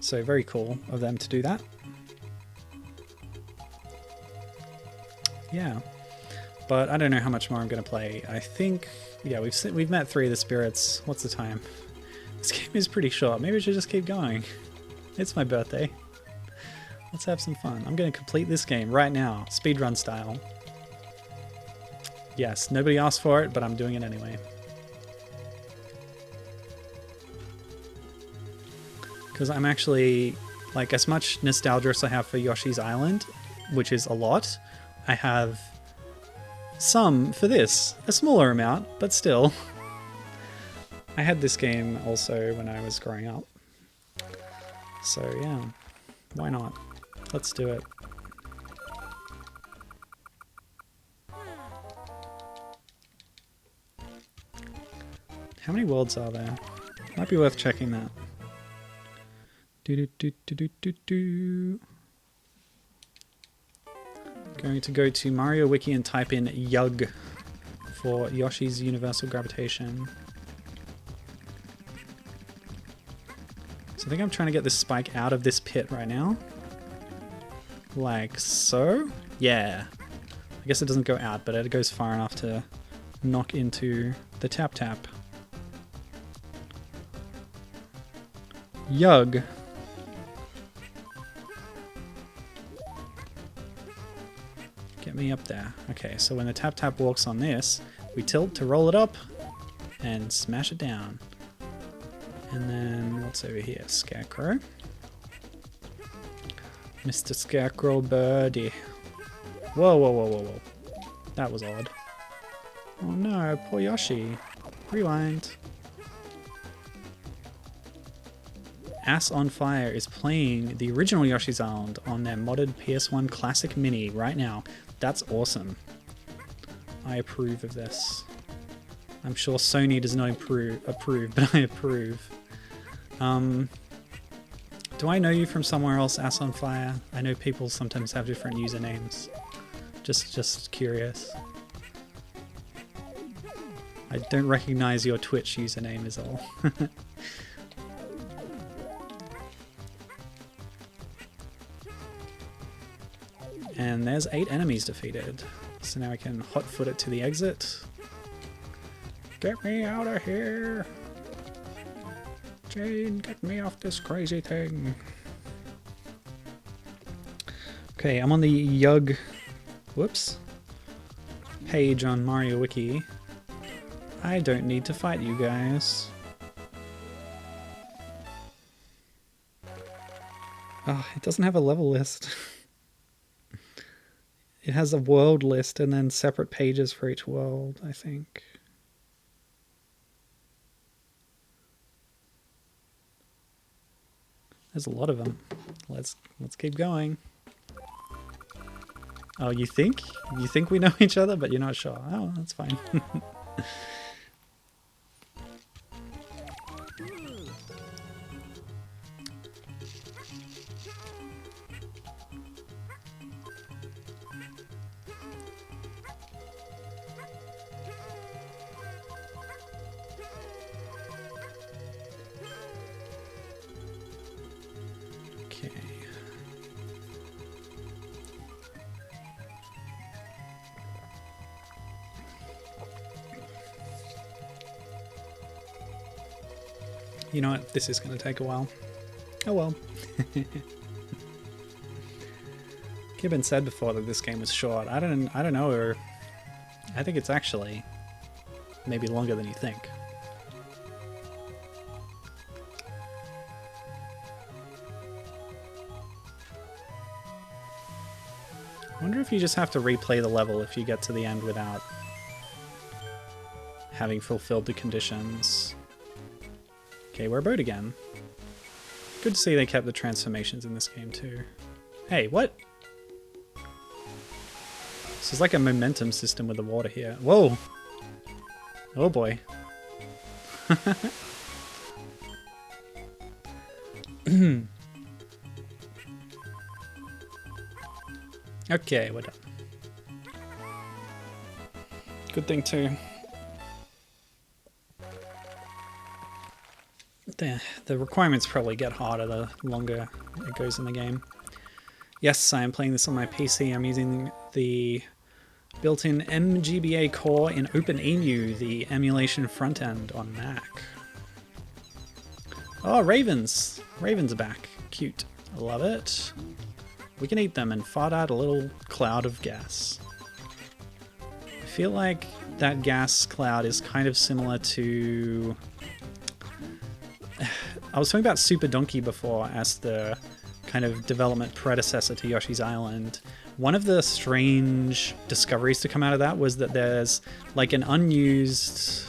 So very cool of them to do that. Yeah, but I don't know how much more I'm going to play. I think, yeah, we've met 3 of the spirits. What's the time? This game is pretty short. Maybe I should just keep going. It's my birthday. Let's have some fun. I'm going to complete this game right now, speedrun style. Yes, nobody asked for it, but I'm doing it anyway. Because I'm actually, like, as much nostalgia as I have for Yoshi's Island, which is a lot, I have some for this. A smaller amount, but still. I had this game also when I was growing up. So yeah, why not? Let's do it. How many worlds are there? Might be worth checking that. Going to go to Mario Wiki and type in YUG for Yoshi's Universal Gravitation. So I think I'm trying to get this spike out of this pit right now. Like so. Yeah. I guess it doesn't go out, but it goes far enough to knock into the tap-tap. YUG. Get me up there. Okay, so when the tap-tap walks on this, we tilt to roll it up and smash it down. And then what's over here? Scarecrow. Mr. Scarecrow Birdie. Whoa, whoa, whoa, whoa, whoa. That was odd. Oh no, poor Yoshi. Rewind. Ass on Fire is playing the original Yoshi's Island on their modded PS1 Classic Mini right now. That's awesome. I approve of this. I'm sure Sony does not approve, but I approve. Do I know you from somewhere else, Ass on Fire? I know people sometimes have different usernames. Just curious. I don't recognize your Twitch username is all. And there's 8 enemies defeated. So now I can hot-foot it to the exit. Get me out of here! Jane, get me off this crazy thing. Okay, I'm on the Yug, whoops, page on Mario Wiki. I don't need to fight you guys. Oh, it doesn't have a level list. It has a world list and then separate pages for each world, I think. There's a lot of them. Let's keep going. Oh, you think? You think we know each other, but you're not sure. Oh, that's fine. Okay. You know what? This is going to take a while. Oh well. Gibbon said before that this game was short. I don't know, or I think it's actually maybe longer than you think. I wonder if you just have to replay the level if you get to the end without having fulfilled the conditions. Okay, we're a boat again. Good to see they kept the transformations in this game too. Hey, what? This is like a momentum system with the water here. Whoa! Oh boy. Okay, we're done. Good thing too. The requirements probably get harder the longer it goes in the game. Yes, I am playing this on my PC. I'm using the built-in GBA core in OpenEMU, the emulation front end on Mac. Oh, ravens! Ravens are back. Cute. I love it. We can eat them and fart out a little cloud of gas. I feel like that gas cloud is kind of similar to... I was talking about Super Donkey before as the kind of development predecessor to Yoshi's Island. One of the strange discoveries to come out of that was that there's like an unused...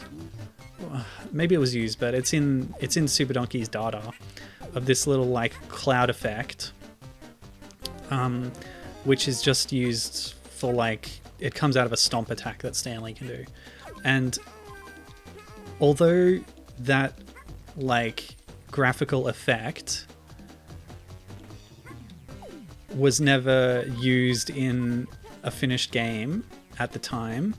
maybe it was used, but it's in Super Donkey's data of this little like cloud effect, which is just used for like... it comes out of a stomp attack that Stanley can do. And although that like graphical effect was never used in a finished game at the time,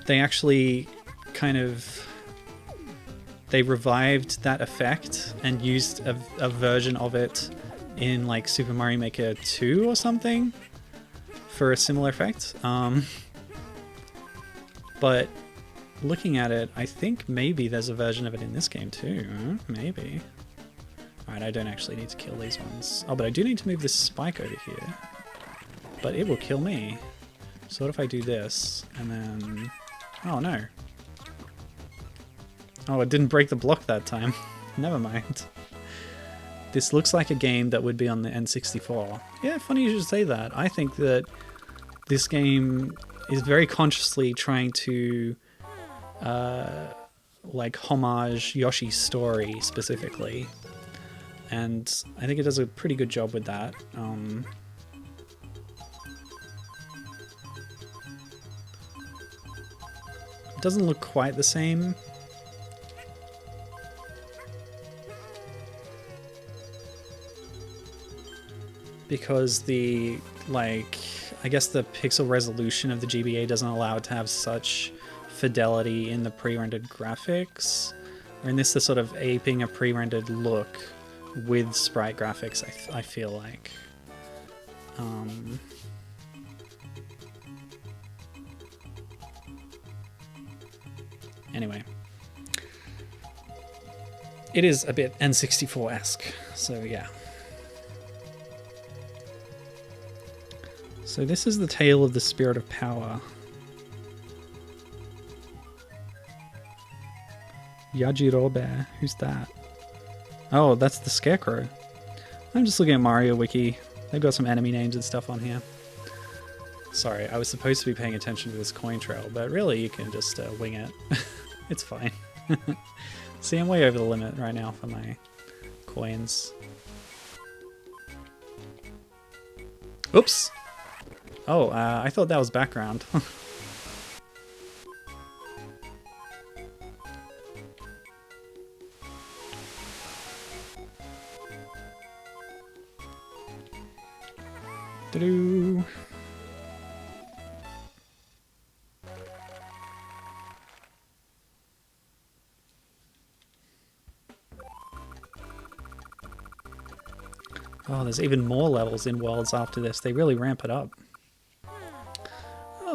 they actually kind of... they revived that effect and used a version of it in like Super Mario Maker 2 or something for a similar effect. But looking at it, I think maybe there's a version of it in this game too. Maybe. Alright, I don't actually need to kill these ones. Oh, but I do need to move this spike over here. But it will kill me. So what if I do this, and then... oh no. Oh, it didn't break the block that time. Never mind. This looks like a game that would be on the N64. Yeah, funny you should say that. I think that this game is very consciously trying to like homage Yoshi Story specifically. And I think it does a pretty good job with that. It doesn't look quite the same. Because the, like, I guess the pixel resolution of the GBA doesn't allow it to have such fidelity in the pre-rendered graphics. Or in this, the sort of aping a pre-rendered look with sprite graphics, I feel like. Anyway. It is a bit N64-esque, so yeah. So this is the tale of the Spirit of Power. Yajirobe, who's that? Oh, that's the Scarecrow. I'm just looking at Mario Wiki. They've got some enemy names and stuff on here. Sorry, I was supposed to be paying attention to this coin trail, but really you can just wing it. It's fine. See, I'm way over the limit right now for my coins. Oops! Oh, I thought that was background. Doo-doo. Oh, there's even more levels in Worlds after this. They really ramp it up.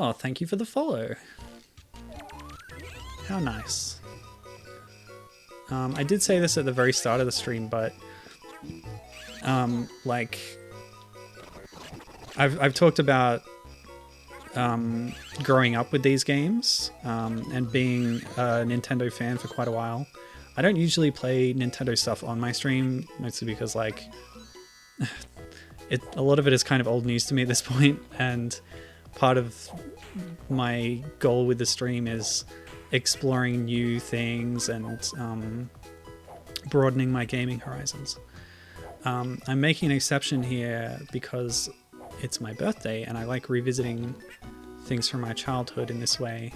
Oh, thank you for the follow. How nice. I did say this at the very start of the stream, but like I've talked about growing up with these games and being a Nintendo fan for quite a while. I don't usually play Nintendo stuff on my stream, mostly because like a lot of it is kind of old news to me at this point, and part of my goal with the stream is exploring new things and broadening my gaming horizons. I'm making an exception here because it's my birthday and I like revisiting things from my childhood in this way,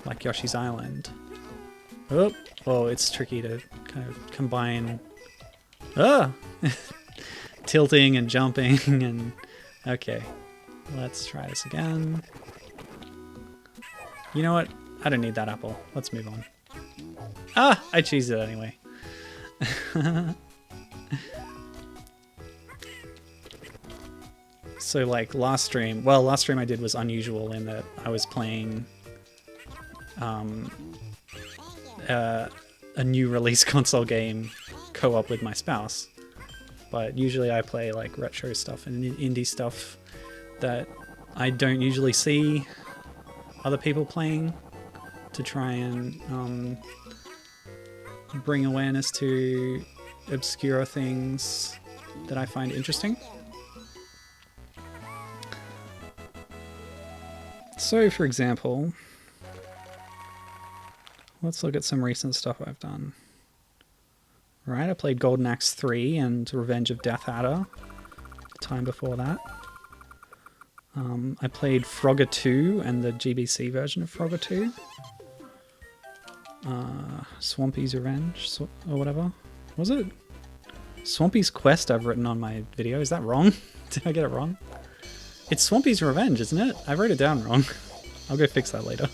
like Yoshi's Island. Oh, it's tricky to kind of combine tilting and jumping and... Okay, let's try this again. You know what? I don't need that apple. Let's move on. Ah! I cheesed it anyway. So like last stream I did was unusual in that I was playing a new release console game co-op with my spouse. But usually I play like retro stuff and indie stuff that I don't usually see other people playing, to try and bring awareness to obscure things that I find interesting. So, for example, let's look at some recent stuff I've done. Right, I played Golden Axe 3 and Revenge of Death Adder the time before that. I played Frogger 2 and the GBC version of Frogger 2. Swampy's Revenge, or whatever. Was it? Swampy's Quest I've written on my video. Is that wrong? Did I get it wrong? It's Swampy's Revenge, isn't it? I wrote it down wrong. I'll go fix that later.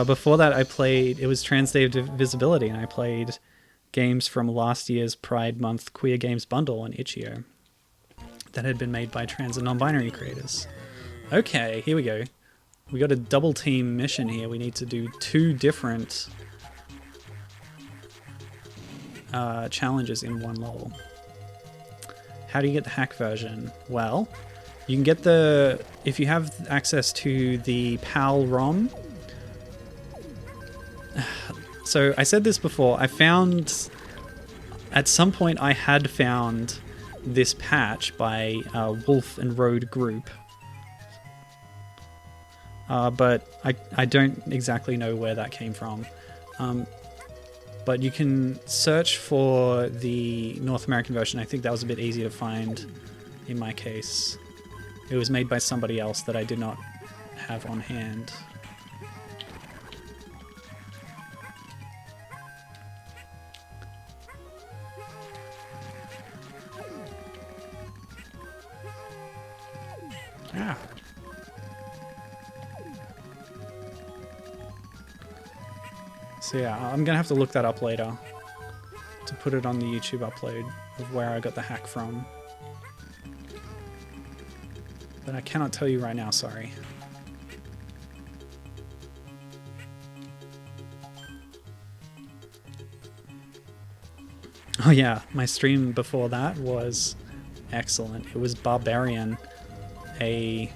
Before that I played, it was Trans Day of Visibility, and I played games from last year's Pride Month Queer Games Bundle on Itch.io that had been made by trans and non-binary creators. Okay, here we go. We got a double team mission here. We need to do 2 different challenges in one level. How do you get the hack version? Well, you can get the... If you have access to the PAL ROM... So I said this before, I found... At some point I had found this patch by Wolf and Road Group. But I don't exactly know where that came from. But you can search for the North American version. I think that was a bit easier to find in my case. It was made by somebody else that I did not have on hand. Ah. So yeah, I'm gonna have to look that up later to put it on the YouTube upload of where I got the hack from. But I cannot tell you right now, sorry. Oh yeah, my stream before that was excellent. It was Barbarian a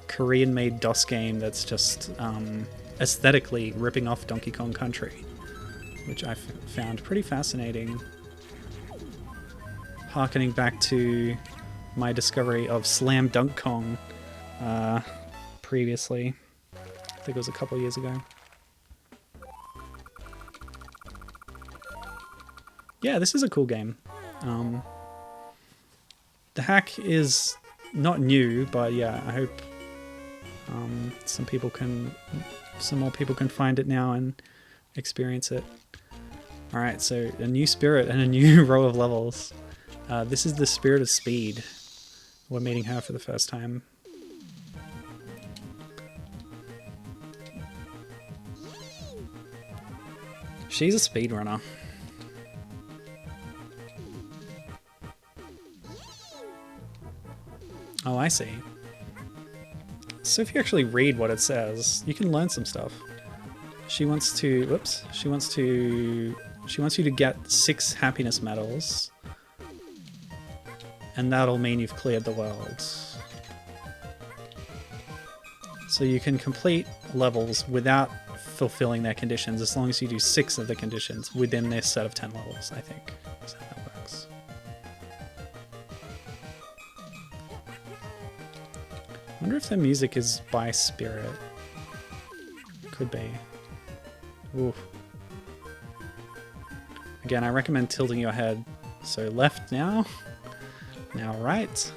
Korean-made DOS game that's just aesthetically ripping off Donkey Kong Country, which I found pretty fascinating. Harkening back to my discovery of Slam Dunk Kong previously. I think it was a couple years ago. Yeah, this is a cool game. The hack is not new, but yeah, I hope some more people can find it now and experience it. Alright, so a new spirit and a new row of levels. This is the Spirit of Speed. We're meeting her for the first time. She's a speedrunner. Oh, I see. So if you actually read what it says, you can learn some stuff. She wants to, whoops, she wants you to get 6 happiness medals. And that'll mean you've cleared the world. So you can complete levels without fulfilling their conditions as long as you do 6 of the conditions within their set of 10 levels, I think. That's how that works. I wonder if the music is by Spirit. Could be. Ooh. Again, I recommend tilting your head. So left now. Now right.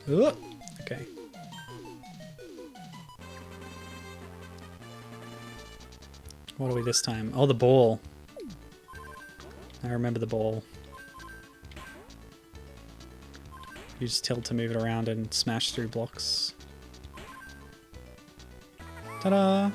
Ooh. Okay. What are we this time? Oh, the ball. I remember the ball. You just tilt to move it around and smash through blocks. Ta-da!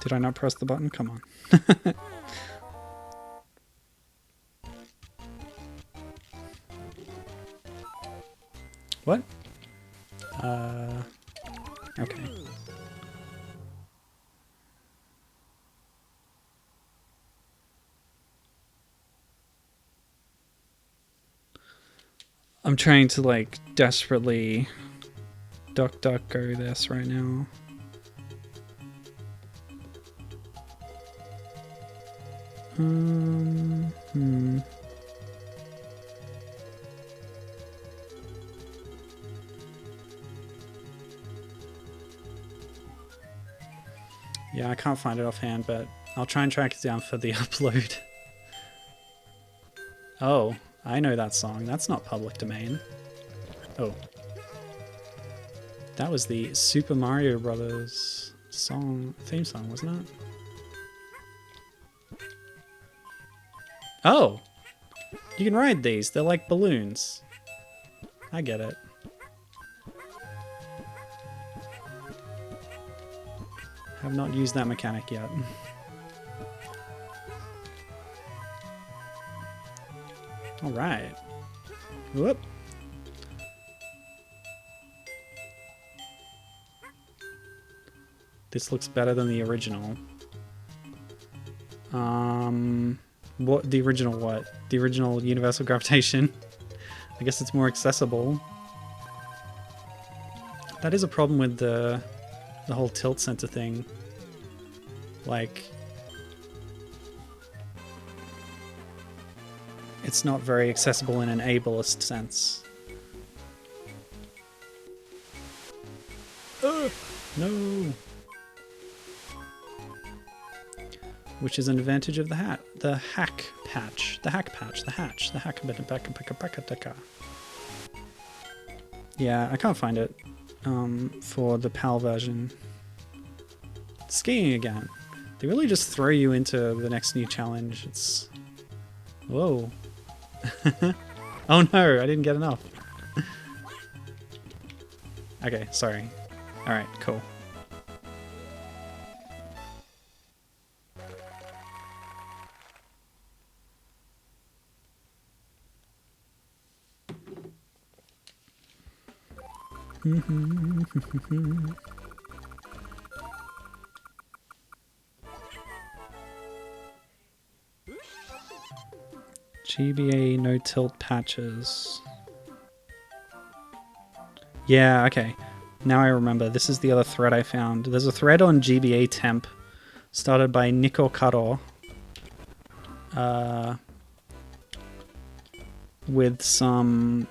Did I not press the button? Come on. What? Okay. I'm trying to, like, desperately duck go this right now. Yeah, I can't find it offhand, but I'll try and track it down for the upload. Oh, I know that song. That's not public domain. Oh. That was the Super Mario Brothers theme song, wasn't it? Oh! You can ride these. They're like balloons. I get it. Have not used that mechanic yet. Alright. Whoop. This looks better than the original. What? The original what? The original Universal Gravitation? I guess it's more accessible. That is a problem with the whole tilt center thing. Like, it's not very accessible in an ableist sense. No! Which is an advantage of the hack patch. Yeah, I can't find it for the PAL version. Skiing again. They really just throw you into the next new challenge. It's... Whoa. Oh no, I didn't get enough. Okay, sorry. Alright, cool. GBA no tilt patches. Yeah, okay. Now I remember. This is the other thread I found. There's a thread on GBA temp started by Nico Karo with some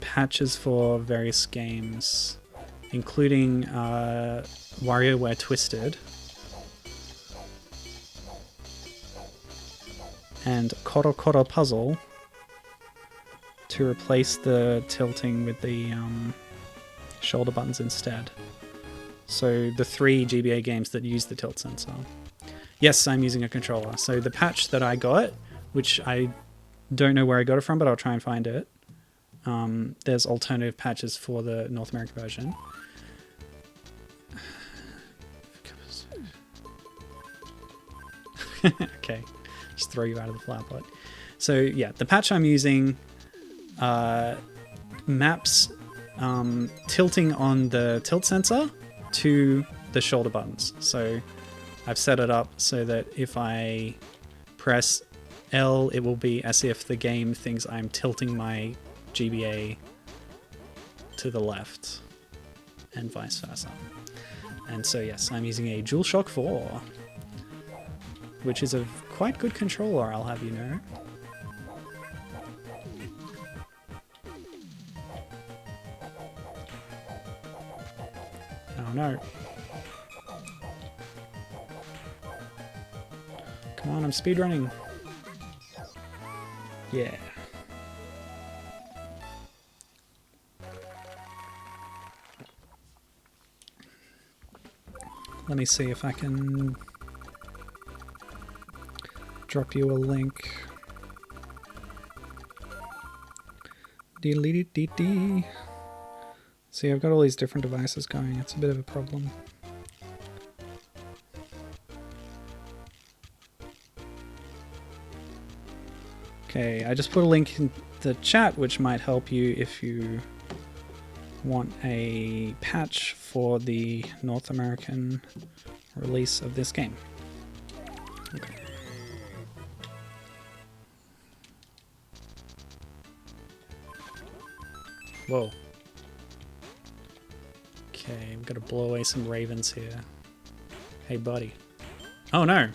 patches for various games, including WarioWare Twisted and Koro Koro Puzzle to replace the tilting with the shoulder buttons instead. So the 3 GBA games that use the tilt sensor. Yes, I'm using a controller. So the patch that I got, which I don't know where I got it from, but I'll try and find it. There's alternative patches for the North American version. Okay, just throw you out of the flower pot. So yeah, the patch I'm using maps tilting on the tilt sensor to the shoulder buttons. So I've set it up so that if I press L, it will be as if the game thinks I'm tilting my GBA to the left and vice versa. And so yes, I'm using a DualShock 4, which is a quite good controller, I'll have you know. Oh no. Come on, I'm speedrunning. Yeah. Let me see if I can drop you a link. Dee-dee-dee-dee. See, I've got all these different devices going. It's a bit of a problem. Okay, I just put a link in the chat which might help you if you want a patch for the North American release of this game. Okay. Whoa. Okay, I'm gonna blow away some ravens here. Hey, buddy. Oh no!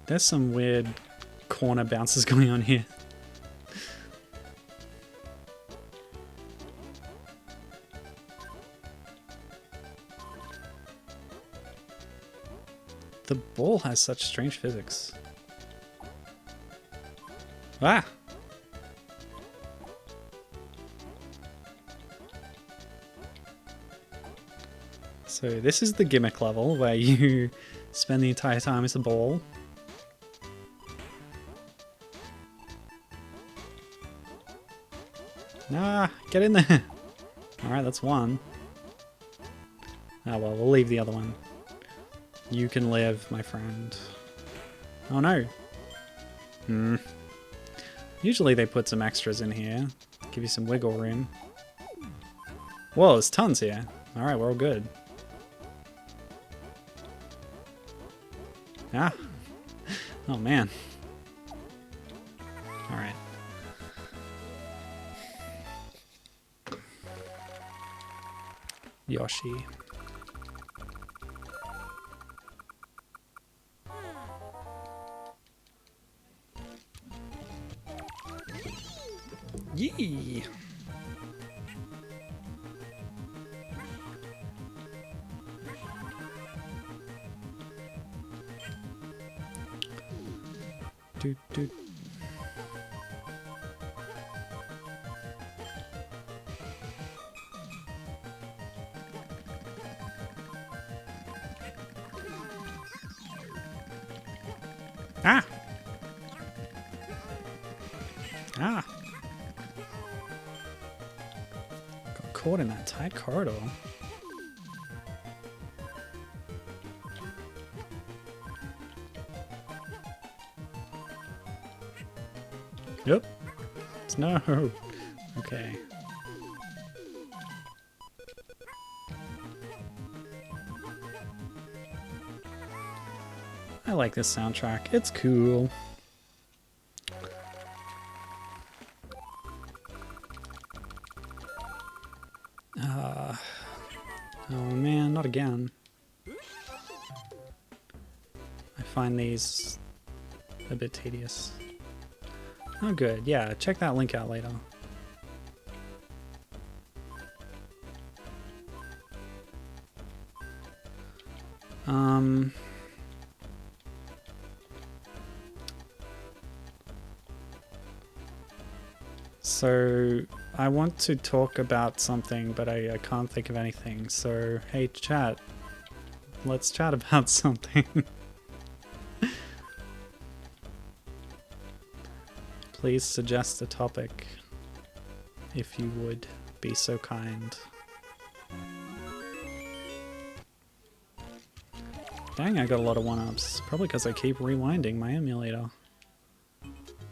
There's some weird corner bounces going on here. The ball has such strange physics. Ah! So this is the gimmick level where you spend the entire time as a ball. Nah, get in there. Alright, that's one. Ah well, we'll leave the other one. You can live, my friend. Oh no. Usually they put some extras in here. Give you some wiggle room. Whoa, there's tons here. Alright, we're all good. Ah. Oh man. Alright. Yoshi. Yee! Doot doot. Ah! Ah! Got caught in that tight corridor. Yep. No. Okay. I like this soundtrack. It's cool. Oh man, not again. I find these a bit tedious. Oh good, yeah, check that link out later. So I want to talk about something, but I can't think of anything. So hey chat, let's chat about something. Please suggest a topic, if you would be so kind. Dang, I got a lot of one-ups. Probably because I keep rewinding my emulator.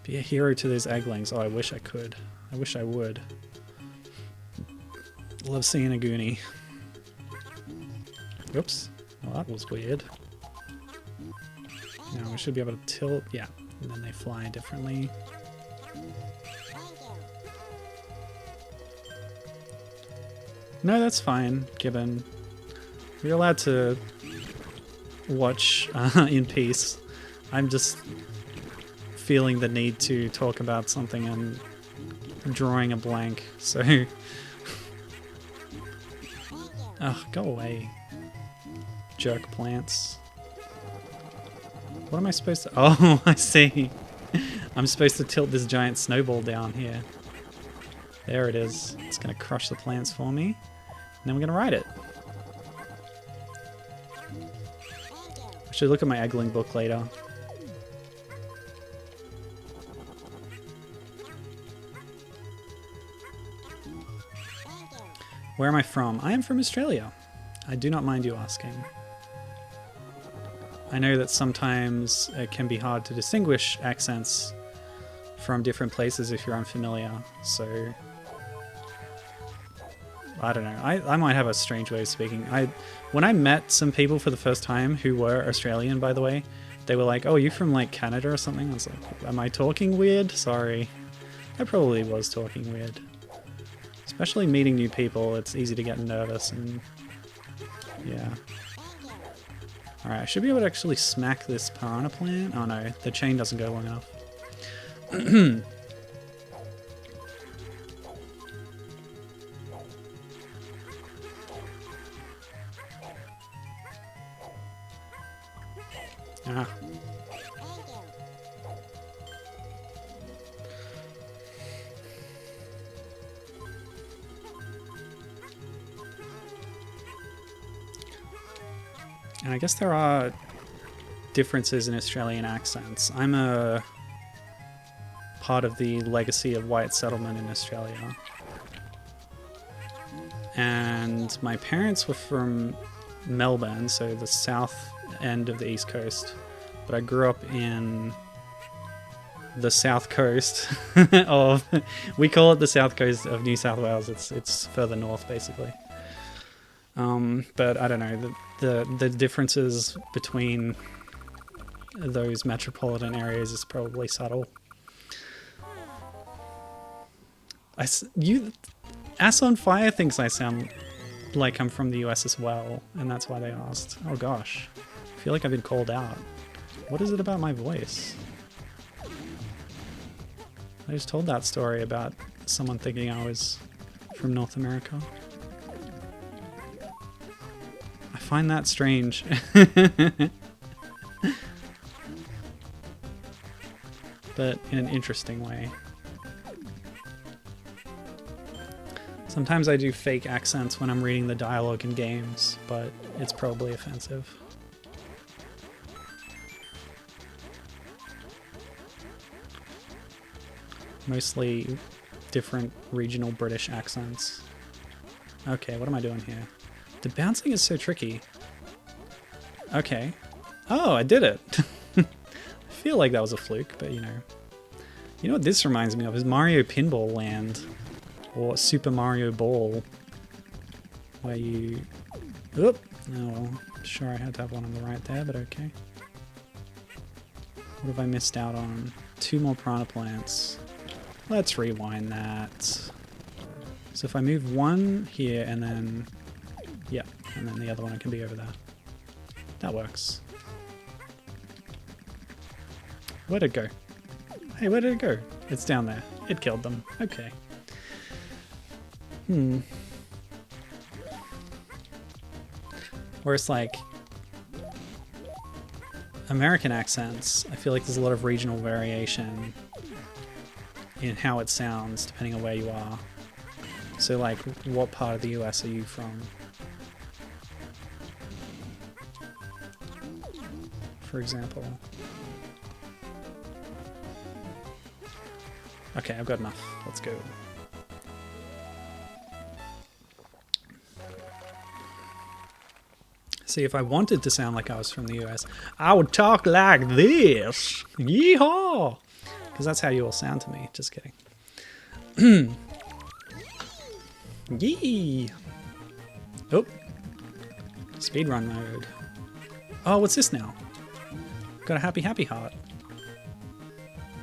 Be a hero to those egglings. Oh, I wish I could. I wish I would. Love seeing a Goonie. Oops. Well, that was weird. Now we should be able to tilt. Yeah. And then they fly differently. No, that's fine, Gibbon. You're allowed to watch in peace. I'm just feeling the need to talk about something and drawing a blank, so... Ugh, go away. Jerk plants. What am I supposed to... Oh, I see. I'm supposed to tilt this giant snowball down here. There it is. It's going to crush the plants for me. And then we're going to ride it. I should look at my eggling book later. Where am I from? I am from Australia. I do not mind you asking. I know that sometimes it can be hard to distinguish accents from different places if you're unfamiliar, so... I don't know. I might have a strange way of speaking. When I met some people for the first time who were Australian, by the way, they were like, oh, are you from like Canada or something? I was like, am I talking weird? Sorry. I probably was talking weird. Especially meeting new people, it's easy to get nervous and... yeah. Alright, I should be able to actually smack this piranha plant. Oh no, the chain doesn't go long enough. Ah. And I guess there are differences in Australian accents. I'm a part of the legacy of white settlement in Australia. And my parents were from Melbourne, so the south end of the East Coast. But I grew up in the south coast of... we call it the south coast of New South Wales. It's further north, basically. But I don't know, the differences between those metropolitan areas is probably subtle. Ass on Fire thinks I sound like I'm from the US as well, and that's why they asked. Oh gosh, I feel like I've been called out. What is it about my voice? I just told that story about someone thinking I was from North America. I find that strange. But in an interesting way. Sometimes I do fake accents when I'm reading the dialogue in games, but it's probably offensive. Mostly different regional British accents. Okay, what am I doing here? The bouncing is so tricky. Okay. Oh, I did it! I feel like that was a fluke, but you know. You know what this reminds me of is Mario Pinball Land. Or Super Mario Ball. Where you... Oop! Oh well, sure I had to have one on the right there, but okay. What have I missed out on? 2 more piranha plants. Let's rewind that. So if I move one here and then... Yeah, and then the other one can be over there. That works. Where'd it go? Hey, where did it go? It's down there. It killed them. Okay. Whereas like American accents, I feel like there's a lot of regional variation in how it sounds depending on where you are. So like, what part of the US are you from? For example. Okay, I've got enough. Let's go. See, if I wanted to sound like I was from the US, I would talk like this. Yeehaw! Because that's how you all sound to me. Just kidding. Yee! Oh. Speedrun mode. Oh, what's this now? Got a happy, happy heart.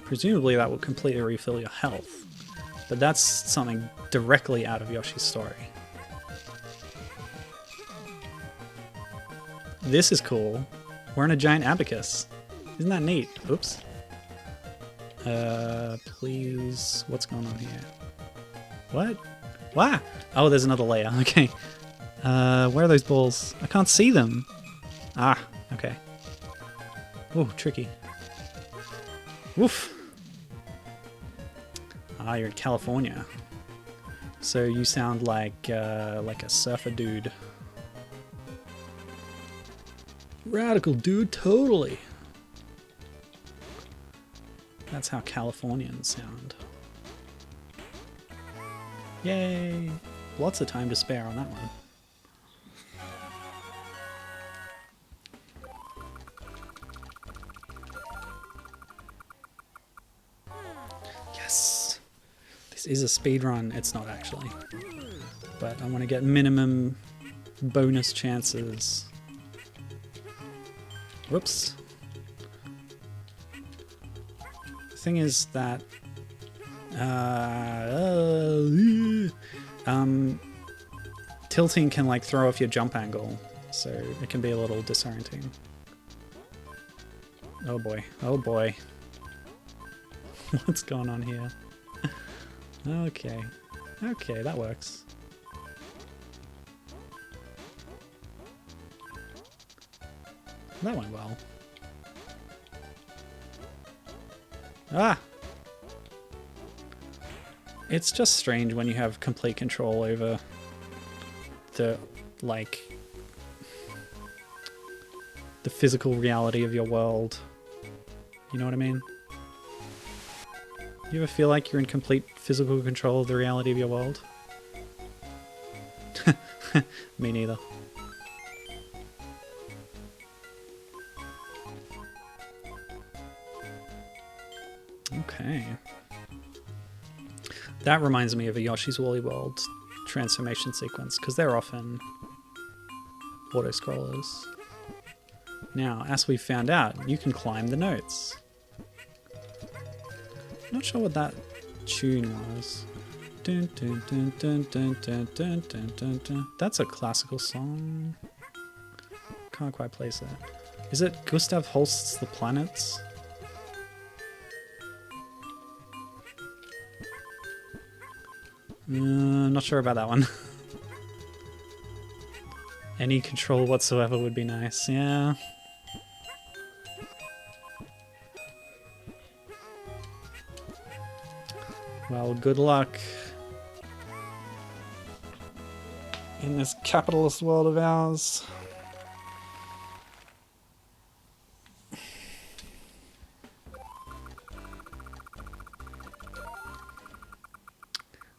Presumably that will completely refill your health. But that's something directly out of Yoshi's Story. This is cool. We're in a giant abacus. Isn't that neat? Oops. Please... What's going on here? What? Wah! Oh, there's another layer. Okay. Where are those balls? I can't see them. Ah, okay. Oh, tricky. Woof. Ah, you're in California. So you sound like a surfer dude. Radical dude, totally. That's how Californians sound. Yay! Lots of time to spare on that one. Yes! This is a speedrun. It's not actually. But I want to get minimum bonus chances. Whoops. The thing is that tilting can like throw off your jump angle, so it can be a little disorienting. Oh boy, oh boy. What's going on here? Okay, okay, that works. That went well. Ah! It's just strange when you have complete control over the, like, the physical reality of your world. You know what I mean? You ever feel like you're in complete physical control of the reality of your world? Me neither. Okay. That reminds me of a Yoshi's Woolly World transformation sequence, because they're often auto-scrollers. Now, as we found out, you can climb the notes. Not sure what that tune was. Dun, dun, dun, dun, dun, dun, dun, dun, dun, dun. That's a classical song. Can't quite place it. Is it Gustav Holst's The Planets? Not sure about that one. Any control whatsoever would be nice, yeah. Well, good luck in this capitalist world of ours.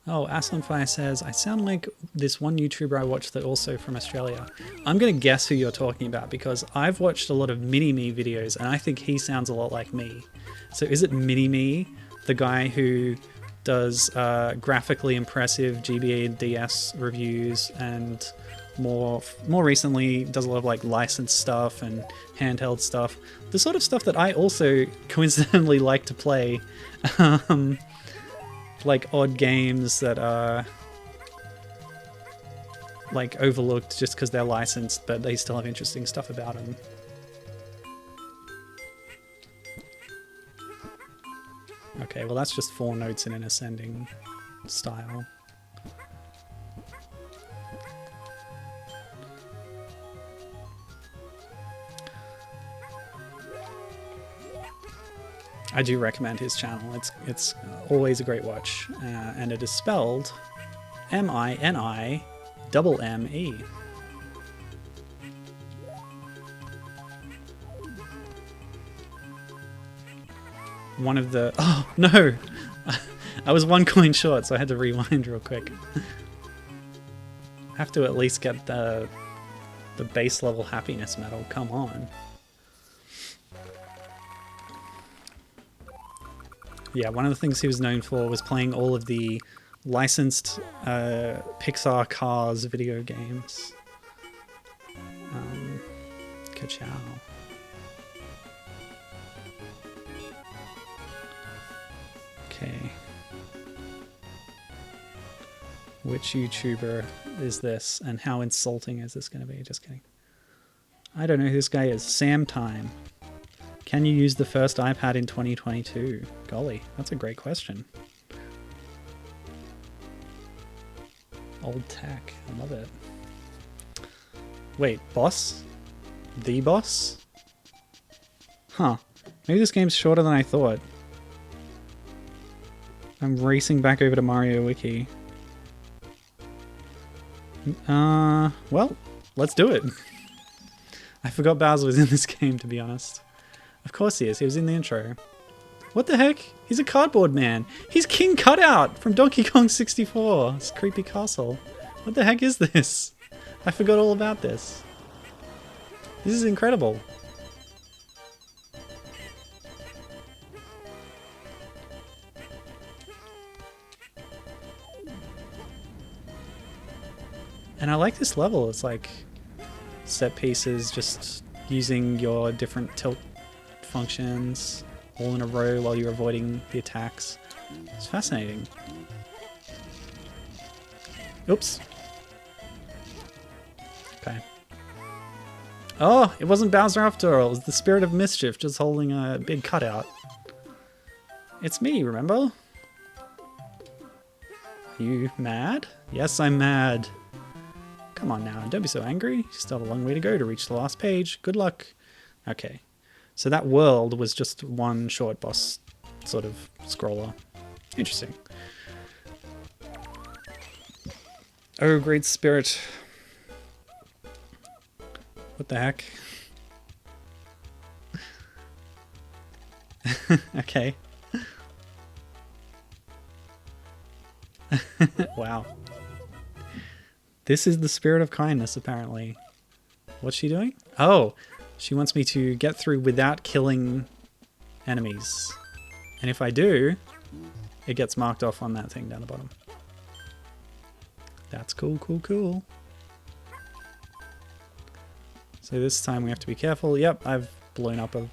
Oh, Aslanfire says, I sound like this one YouTuber I watched that also from Australia. I'm going to guess who you're talking about because I've watched a lot of Mini-Me videos and I think he sounds a lot like me. So is it Mini-Me the guy who does graphically impressive GBA and DS reviews, and more recently does a lot of like licensed stuff and handheld stuff. The sort of stuff that I also coincidentally like to play. Like odd games that are like overlooked just because they're licensed, but they still have interesting stuff about them. Okay, well that's just 4 notes in an ascending style. I do recommend his channel. It's always a great watch, and it is spelled MINIMME. One of the... Oh, no! I was 1 coin short, so I had to rewind real quick. I have to at least get the base level happiness medal. Come on. Yeah, one of the things he was known for was playing all of the licensed Pixar Cars video games. Ka-chow. Okay. Which YouTuber is this, and how insulting is this going to be? Just kidding. I don't know who this guy is. Sam Time. Can you use the first iPad in 2022? Golly, that's a great question. Old tech, I love it. Wait, boss? The boss? Huh. Maybe this game's shorter than I thought. I'm racing back over to Mario Wiki. Well, let's do it. I forgot Bowser was in this game, to be honest. Of course he is. He was in the intro. What the heck? He's a cardboard man. He's King Cutout from Donkey Kong 64. This creepy castle. What the heck is this? I forgot all about this. This is incredible. And I like this level. It's like set pieces, just using your different tilt functions all in a row while you're avoiding the attacks. It's fascinating. Oops. Okay. Oh, it wasn't Bowser after all. It was the Spirit of Mischief just holding a big cutout. It's me, remember? Are you mad? Yes, I'm mad. Come on now, don't be so angry. You still have a long way to go to reach the last page. Good luck. Okay. So that world was just one short boss sort of scroller. Interesting. Oh, great spirit. What the heck? Okay. Wow. This is the spirit of kindness, apparently. What's she doing? Oh, she wants me to get through without killing enemies. And if I do, it gets marked off on that thing down the bottom. That's cool, cool, cool. So this time we have to be careful. Yep, I've blown up a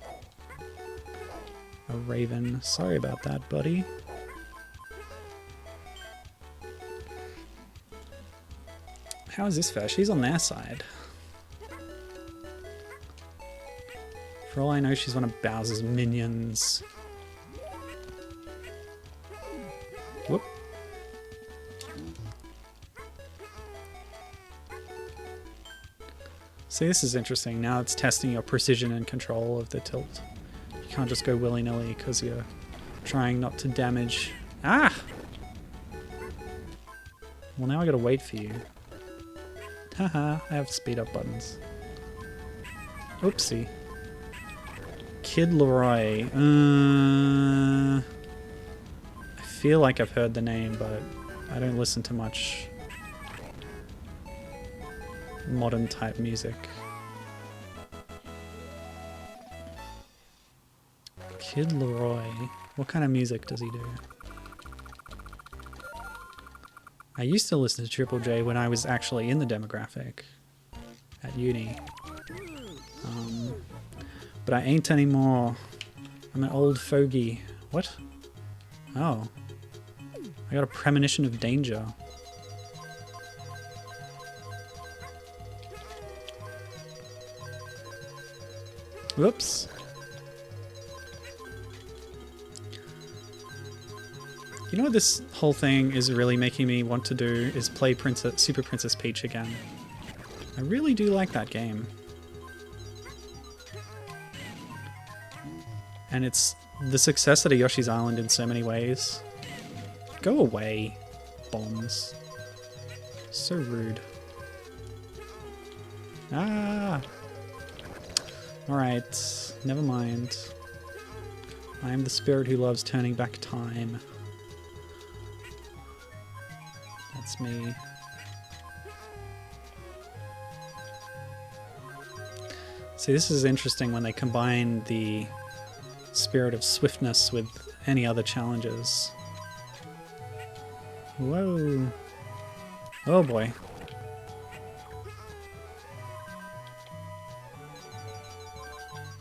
raven. Sorry about that, buddy. How is this fair? She's on their side. For all I know, she's one of Bowser's minions. Whoop. See, this is interesting. Now it's testing your precision and control of the tilt. You can't just go willy-nilly because you're trying not to damage. Ah! Well, now I gotta wait for you. Haha, I have speed up buttons. Oopsie. Kid Leroy. I feel like I've heard the name, but I don't listen to much modern type music. Kid Leroy. What kind of music does he do? I used to listen to Triple J when I was actually in the demographic at uni. But I ain't anymore. I'm an old fogey. What? Oh. I got a premonition of danger. Whoops. You know what this whole thing is really making me want to do is play Super Princess Peach again. I really do like that game. And it's the successor to Yoshi's Island in so many ways. Go away, bombs. So rude. Ah! Alright, never mind. I am the spirit who loves turning back time. That's me. See, this is interesting when they combine the spirit of swiftness with any other challenges. Whoa. Oh boy.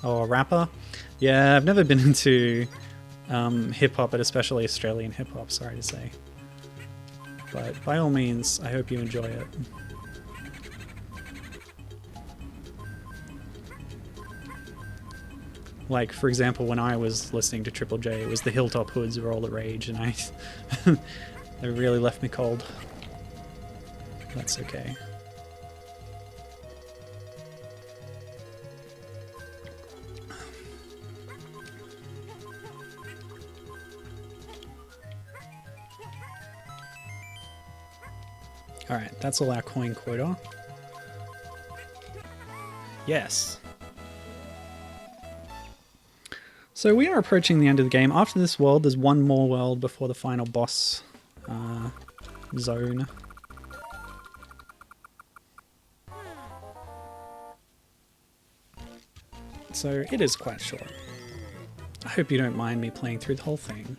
Oh, a rapper? Yeah, I've never been into hip-hop, but especially Australian hip-hop, sorry to say. But by all means, I hope you enjoy it. Like, for example, when I was listening to Triple J, it was the Hilltop Hoods were all the rage, and they really left me cold. That's okay. Alright, that's all our coin quota. Yes. So we are approaching the end of the game. After this world, there's one more world before the final boss zone. So it is quite short. I hope you don't mind me playing through the whole thing.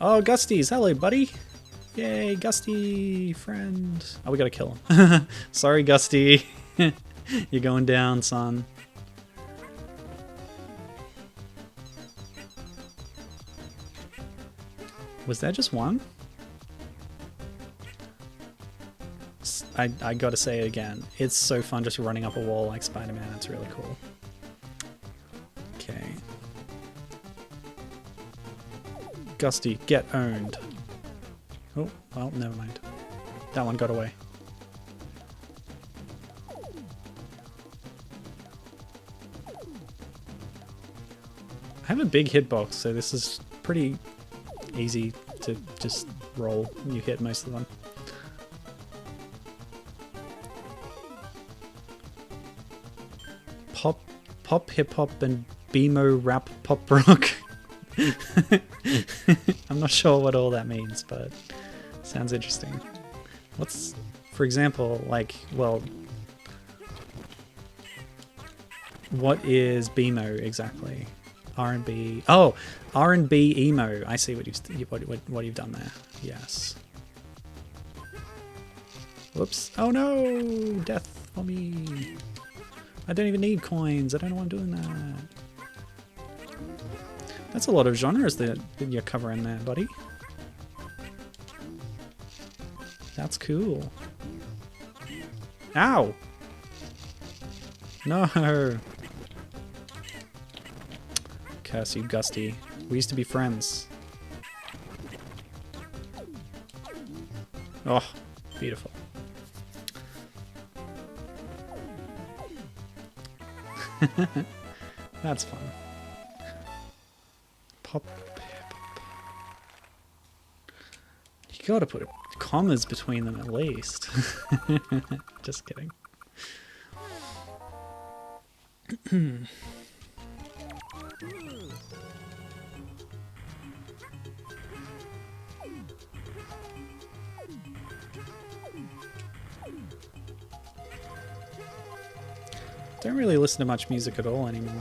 Oh, Gusty's! Hello, buddy! Yay, Gusty, friend. Oh, we gotta kill him. Sorry, Gusty. You're going down, son. Was there just one? I gotta say it again. It's so fun just running up a wall like Spider-Man. It's really cool. Okay. Gusty, get owned. Oh, well, never mind. That one got away. I have a big hitbox, so this is pretty easy to just roll. You hit most of them. Pop, hip hop, and BMO rap pop rock. I'm not sure what all that means, but sounds interesting. What's, for example, like, well, what is BMO exactly? R&B. Oh, R&B emo. I see what you've done there. Yes. Whoops. Oh no! Death for me. I don't even need coins. I don't know why I'm doing that. That's a lot of genres that you're covering there, buddy. That's cool. Ow! No! Curse you, Gusty. We used to be friends. Oh, beautiful. That's fun. Pop. You gotta put commas between them at least. Just kidding. Don't really listen to much music at all anymore.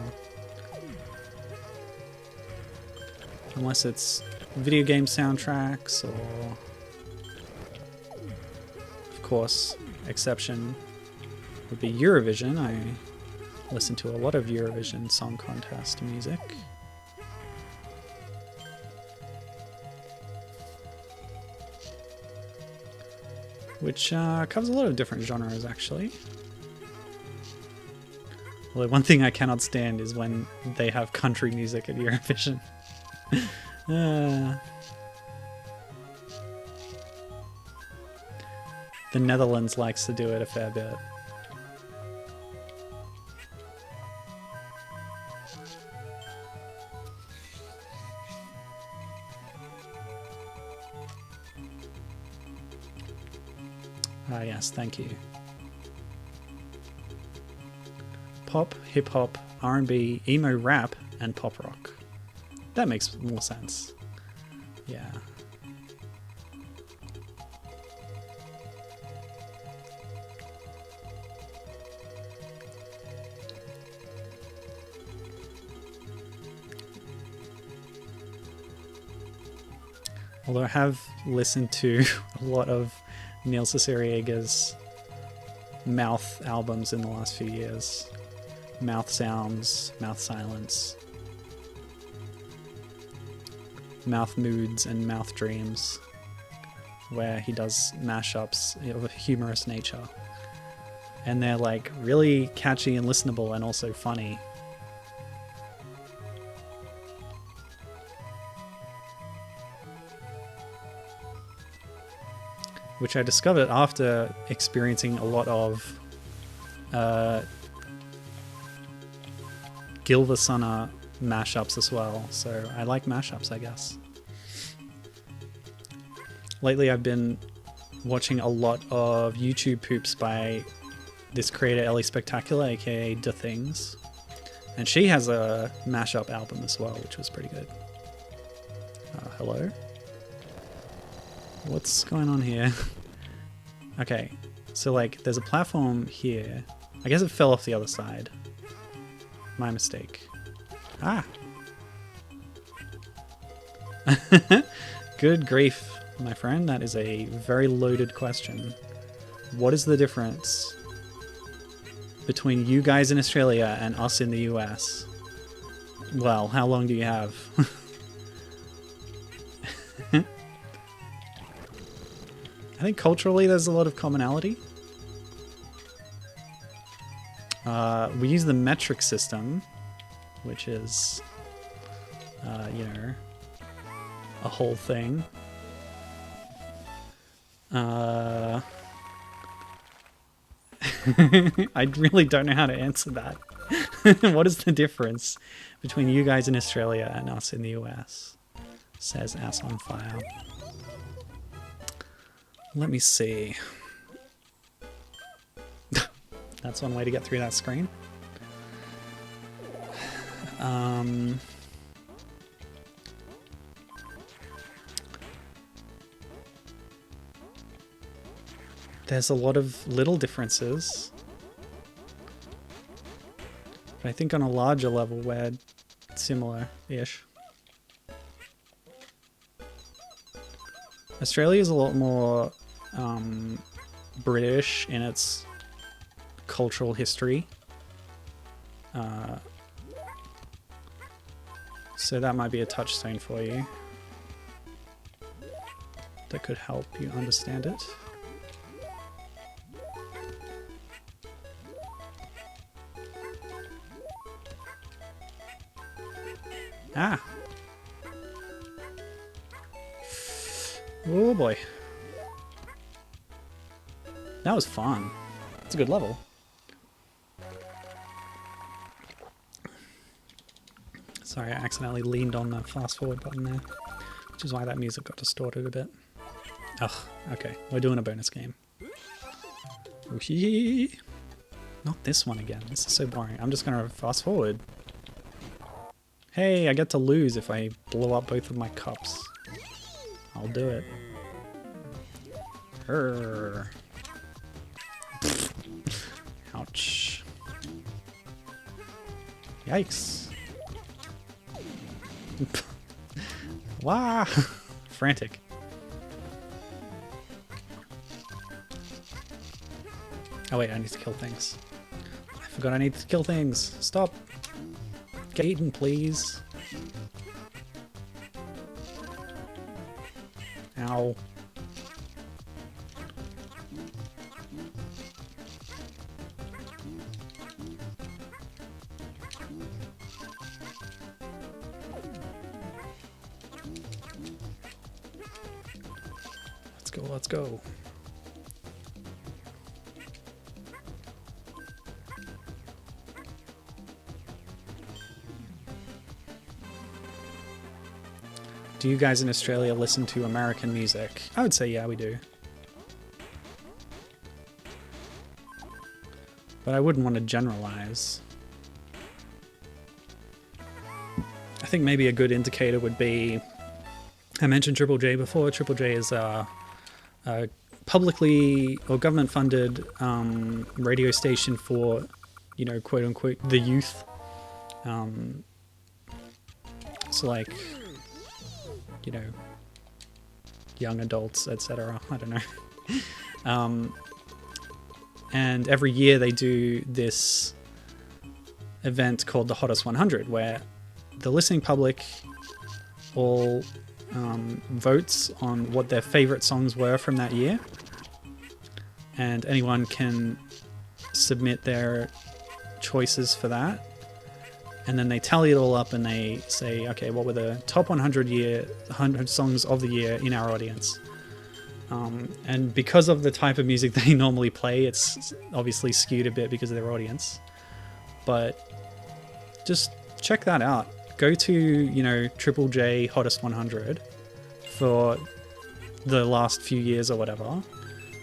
Unless it's video game soundtracks or... Of course, exception would be Eurovision. I listen to a lot of Eurovision Song Contest music. Which covers a lot of different genres, actually. Although one thing I cannot stand is when they have country music at Eurovision. The Netherlands likes to do it a fair bit. Ah yes, thank you. Pop, hip-hop, R&B, emo rap, and pop rock. That makes more sense. Yeah. Although I have listened to a lot of Neil Ciceriega's mouth albums in the last few years. Mouth sounds, mouth silence, mouth moods, and mouth dreams, where he does mashups of a humorous nature. And they're like really catchy and listenable and also funny. Which I discovered after experiencing a lot of Gilvasana mashups as well. So I like mashups, I guess. Lately I've been watching a lot of YouTube poops by this creator Ellie Spectacular, aka Da Things. And she has a mashup album as well, which was pretty good. Hello? What's going on here? Okay, so like there's a platform here. I guess it fell off the other side. My mistake. Ah! Good grief, my friend. That is a very loaded question. What is the difference between you guys in Australia and us in the US? Well, how long do you have? I think culturally there's a lot of commonality. We use the metric system, which is, you know, a whole thing. I really don't know how to answer that. What is the difference between you guys in Australia and us in the US? Says Ass on Fire. Let me see. That's one way to get through that screen. There's a lot of little differences. But I think on a larger level we're similar-ish. Australia is a lot more British in its cultural history. So that might be a touchstone for you. That could help you understand it. Ah! Oh boy. That was fun. It's a good level. Sorry, I accidentally leaned on the fast forward button there, which is why that music got distorted a bit. Ugh, okay, we're doing a bonus game. Ooh-hee. Not this one again, this is so boring. I'm just gonna fast forward. Hey, I get to lose if I blow up both of my cups. I'll do it. Urgh. Ouch. Yikes. Wah! Frantic. Oh wait, I need to kill things. I forgot I need to kill things. Stop. Get eaten, please. Ow. Let's go, let's go. Do you guys in Australia listen to American music? I would say yeah, we do. But I wouldn't want to generalize. I think maybe a good indicator would be, I mentioned Triple J before. Triple J is a publicly or government funded radio station for, you know, quote unquote, the youth. So like, you know, young adults, etc. I don't know. And every year they do this event called the Hottest 100, where the listening public all votes on what their favorite songs were from that year. And anyone can submit their choices for that. And then they tally it all up and they say, okay, what were the top 100 songs of the year in our audience? And because of the type of music they normally play, it's obviously skewed a bit because of their audience. But just check that out. Go to, you know, Triple J Hottest 100 for the last few years or whatever,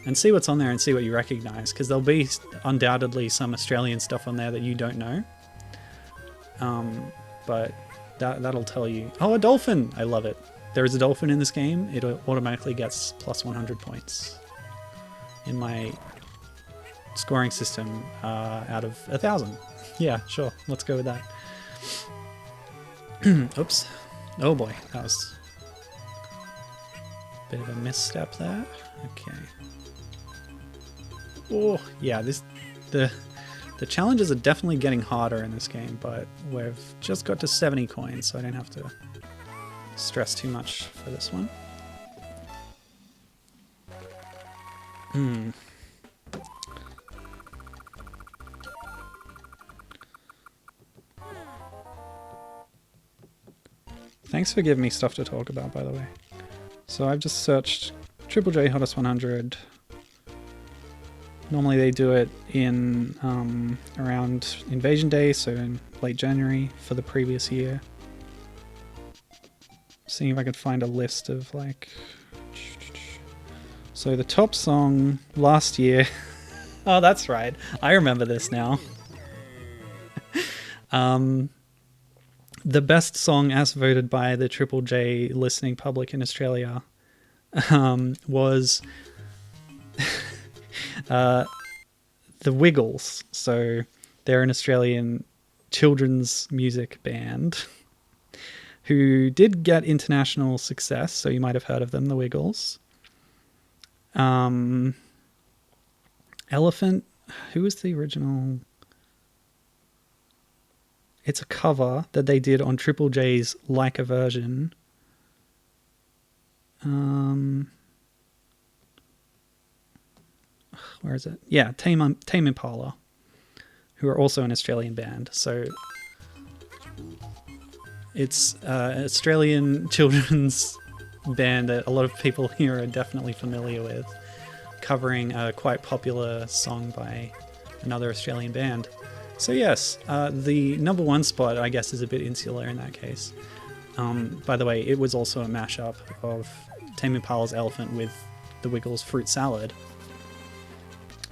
and see what's on there and see what you recognize, because there'll be undoubtedly some Australian stuff on there that you don't know. But that'll tell you. Oh, a dolphin! I love it. There is a dolphin in this game. It automatically gets plus 100 points in my scoring system out of 1,000. Yeah, sure. Let's go with that. Oops. Oh boy, that was a bit of a misstep there. Okay. Oh, yeah, the challenges are definitely getting harder in this game, but we've just got to 70 coins, so I don't have to stress too much for this one. Thanks for giving me stuff to talk about, by the way. So I've just searched Triple J Hottest 100. Normally they do it in around Invasion Day, so in late January for the previous year. Seeing if I could find a list of like... So the top song last year... Oh, that's right. I remember this now. The best song as voted by the Triple J listening public in Australia was... The Wiggles. So they're an Australian children's music band who did get international success, so you might have heard of them, the Wiggles. Elephant, who was the original? It's a cover that they did on Triple J's Like a version. Where is it? Yeah, Tame Impala, who are also an Australian band. So it's an Australian children's band that a lot of people here are definitely familiar with, covering a quite popular song by another Australian band. So yes, the number one spot, I guess, is a bit insular in that case. By the way, it was also a mashup of Tame Impala's Elephant with the Wiggles' Fruit Salad.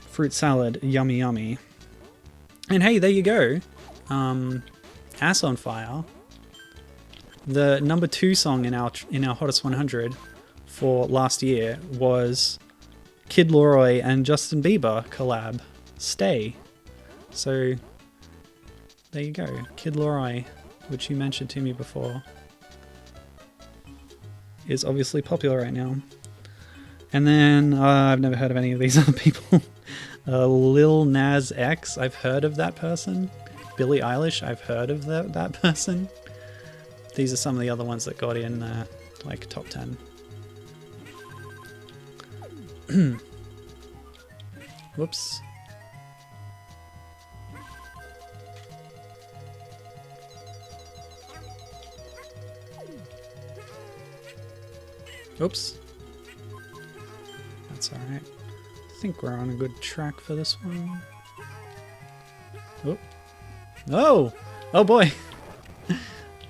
Fruit Salad, yummy yummy. And hey, there you go. Ass on Fire. The number 2 song in our Hottest 100 for last year was Kid Laroi and Justin Bieber collab, Stay. So there you go, Kid Laroi, which you mentioned to me before. is obviously popular right now. And then I've never heard of any of these other people. Lil Nas X, I've heard of that person. Billie Eilish, I've heard of that person. These are some of the other ones that got in like top 10. Whoops. Oops. That's alright. I think we're on a good track for this one. Oh! Oh! Oh boy!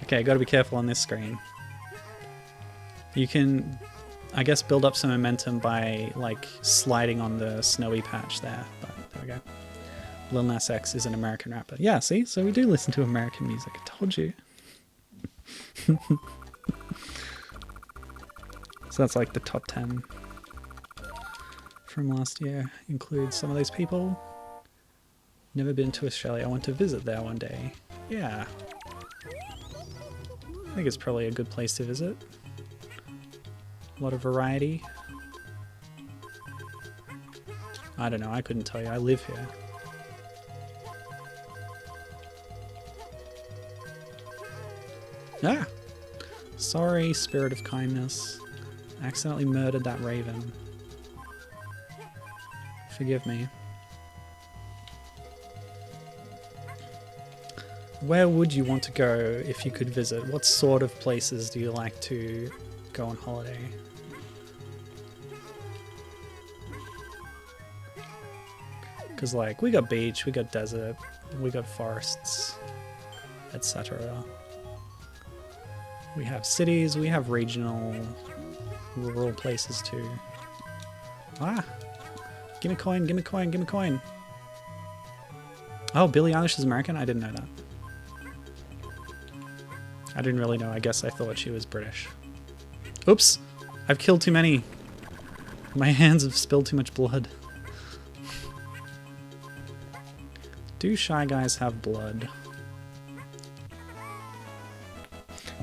Okay, gotta be careful on this screen. You can, I guess, build up some momentum by, like, sliding on the snowy patch there. But there we go. Lil Nas X is an American rapper. Yeah, see? So we do listen to American music. I told you. So that's like the top 10 from last year. Includes some of those people. Never been to Australia. I want to visit there one day. Yeah. I think it's probably a good place to visit. A lot of variety. I don't know, I couldn't tell you. I live here. Ah! Sorry, spirit of kindness. Accidentally murdered that raven. Forgive me. Where would you want to go if you could visit? What sort of places do you like to go on holiday? Because, like, we got beach, we got desert, we got forests, etc. We have cities, we have regional, rural places too. Ah! Gimme coin, gimme coin, gimme coin! Oh, Billie Eilish is American? I didn't know that. I didn't really know. I guess I thought she was British. Oops! I've killed too many! My hands have spilled too much blood. Do Shy Guys have blood?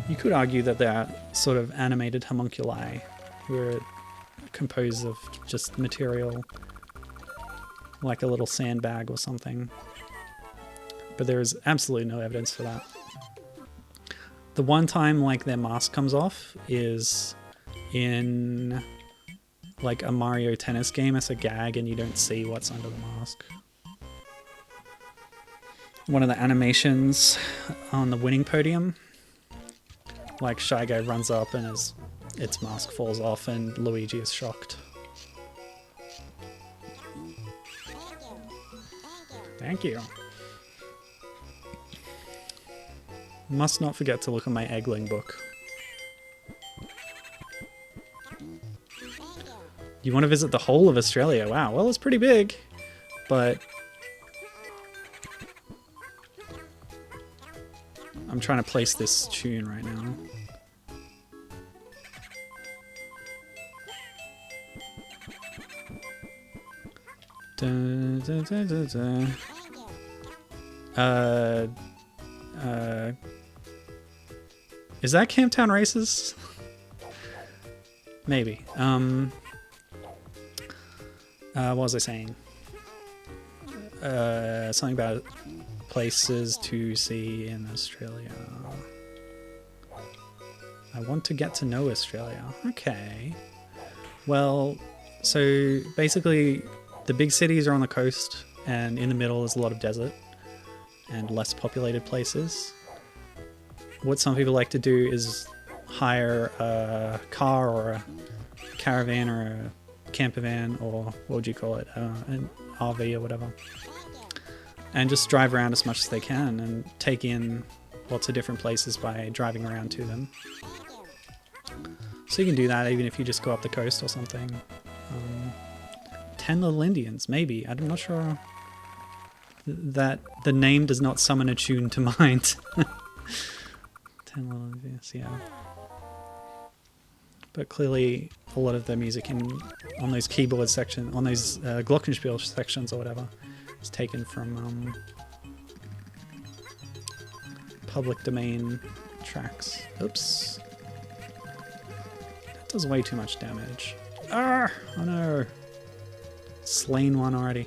You could argue that they're sort of animated homunculi who are composed of just material like a little sandbag or something. But there is absolutely no evidence for that. The one time like their mask comes off is in like a Mario Tennis game as a gag and you don't see what's under the mask. One of the animations on the winning podium, like Shy Guy runs up and its mask falls off and Luigi is shocked. Thank you. Must not forget to look at my Eggling book. You want to visit the whole of Australia? Wow, well, it's pretty big, but I'm trying to place this tune right now. Dun, dun, dun, dun, dun. Is that Camptown Races? Maybe. What was I saying? Something about places to see in Australia. I want to get to know Australia. Okay. Well, so basically the big cities are on the coast and in the middle is a lot of desert and less populated places. What some people like to do is hire a car or a caravan or a camper van, or what would you call it, an RV or whatever, and just drive around as much as they can and take in lots of different places by driving around to them. So you can do that even if you just go up the coast or something. 10 Little Indians, maybe. I'm not sure. That the name does not summon a tune to mind. 10 Little Indians, yeah. But clearly a lot of the music on those keyboard sections, on those glockenspiel sections or whatever, is taken from public domain tracks. Oops. Does way too much damage. Ah! Oh no. Slain one already.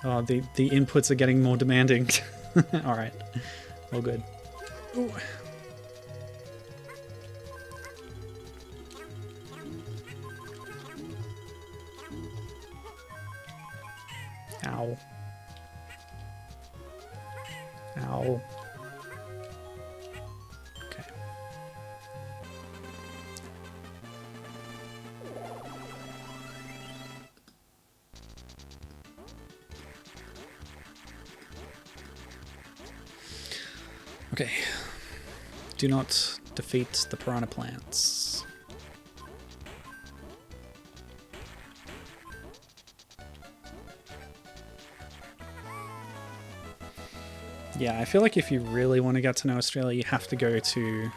Oh, the inputs are getting more demanding. Alright. All good. Ooh. Ow. Ow. Okay. Okay. Do not defeat the piranha plants. Yeah, I feel like if you really want to get to know Australia, you have to go to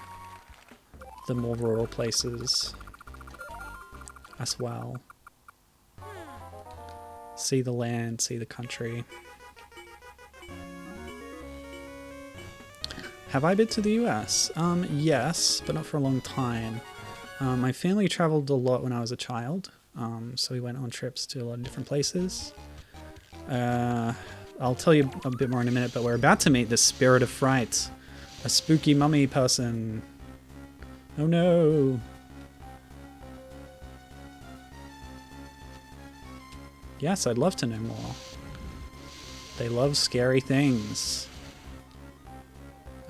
the more rural places as well. See the land, see the country. Have I been to the US? Yes, but not for a long time. My family traveled a lot when I was a child, so we went on trips to a lot of different places. I'll tell you a bit more in a minute, but we're about to meet the Spirit of Fright, a spooky mummy person. Oh no! Yes, I'd love to know more. They love scary things.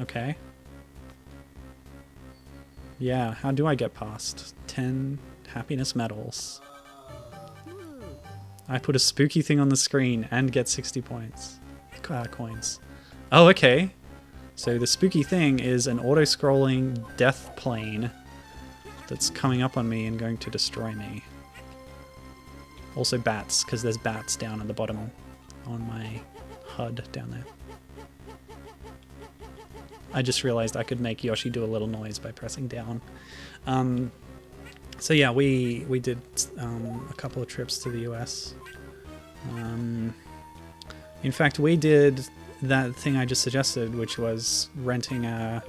Okay. Yeah, how do I get past 10 happiness medals? I put a spooky thing on the screen and get 60 points. Coins. Oh, okay. So the spooky thing is an auto-scrolling death plane that's coming up on me and going to destroy me. Also bats, because there's bats down at the bottom on my HUD down there. I just realized I could make Yoshi do a little noise by pressing down. So yeah, we did a couple of trips to the US. In fact, we did that thing I just suggested, which was renting a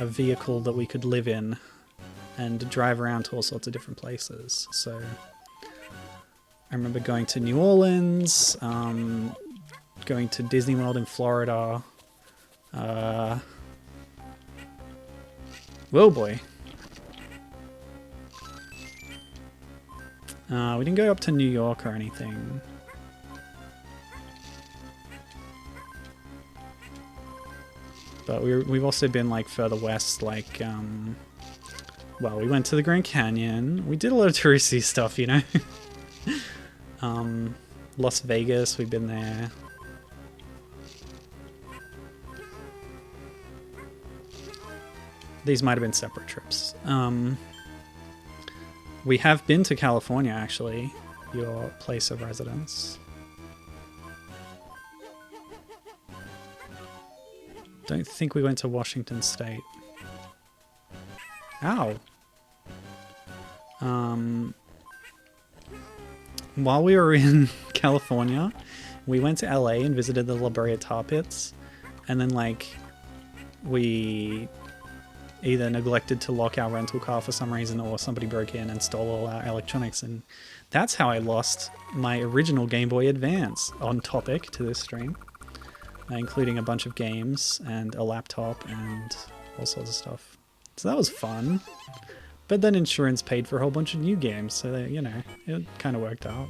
vehicle that we could live in and drive around to all sorts of different places. So I remember going to New Orleans, going to Disney World in Florida. Whoa boy. We didn't go up to New York or anything. But we've also been like further west, like, well, we went to the Grand Canyon. We did a lot of touristy stuff, you know? Las Vegas, we've been there. These might have been separate trips. We have been to California, actually, your place of residence. Don't think we went to Washington State. Ow. While we were in California, we went to LA and visited the La Brea tar pits, and then, like, we either neglected to lock our rental car for some reason, or somebody broke in and stole all our electronics, and that's how I lost my original Game Boy Advance, on topic to this stream, including a bunch of games and a laptop and all sorts of stuff. So that was fun, but then insurance paid for a whole bunch of new games, so they, you know, it kind of worked out.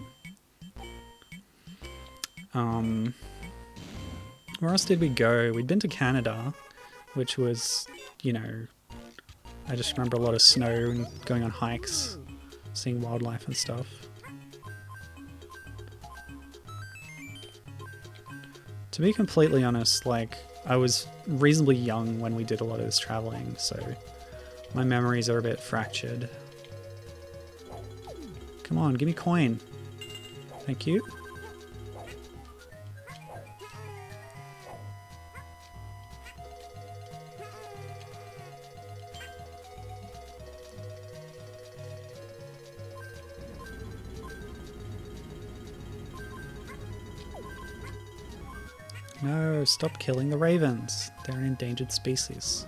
Where else did we go? We'd been to Canada, which was, you know, I just remember a lot of snow and going on hikes, seeing wildlife and stuff. To be completely honest, like, I was reasonably young when we did a lot of this traveling, so my memories are a bit fractured. Come on, give me coin. Thank you. No, stop killing the ravens. They're an endangered species.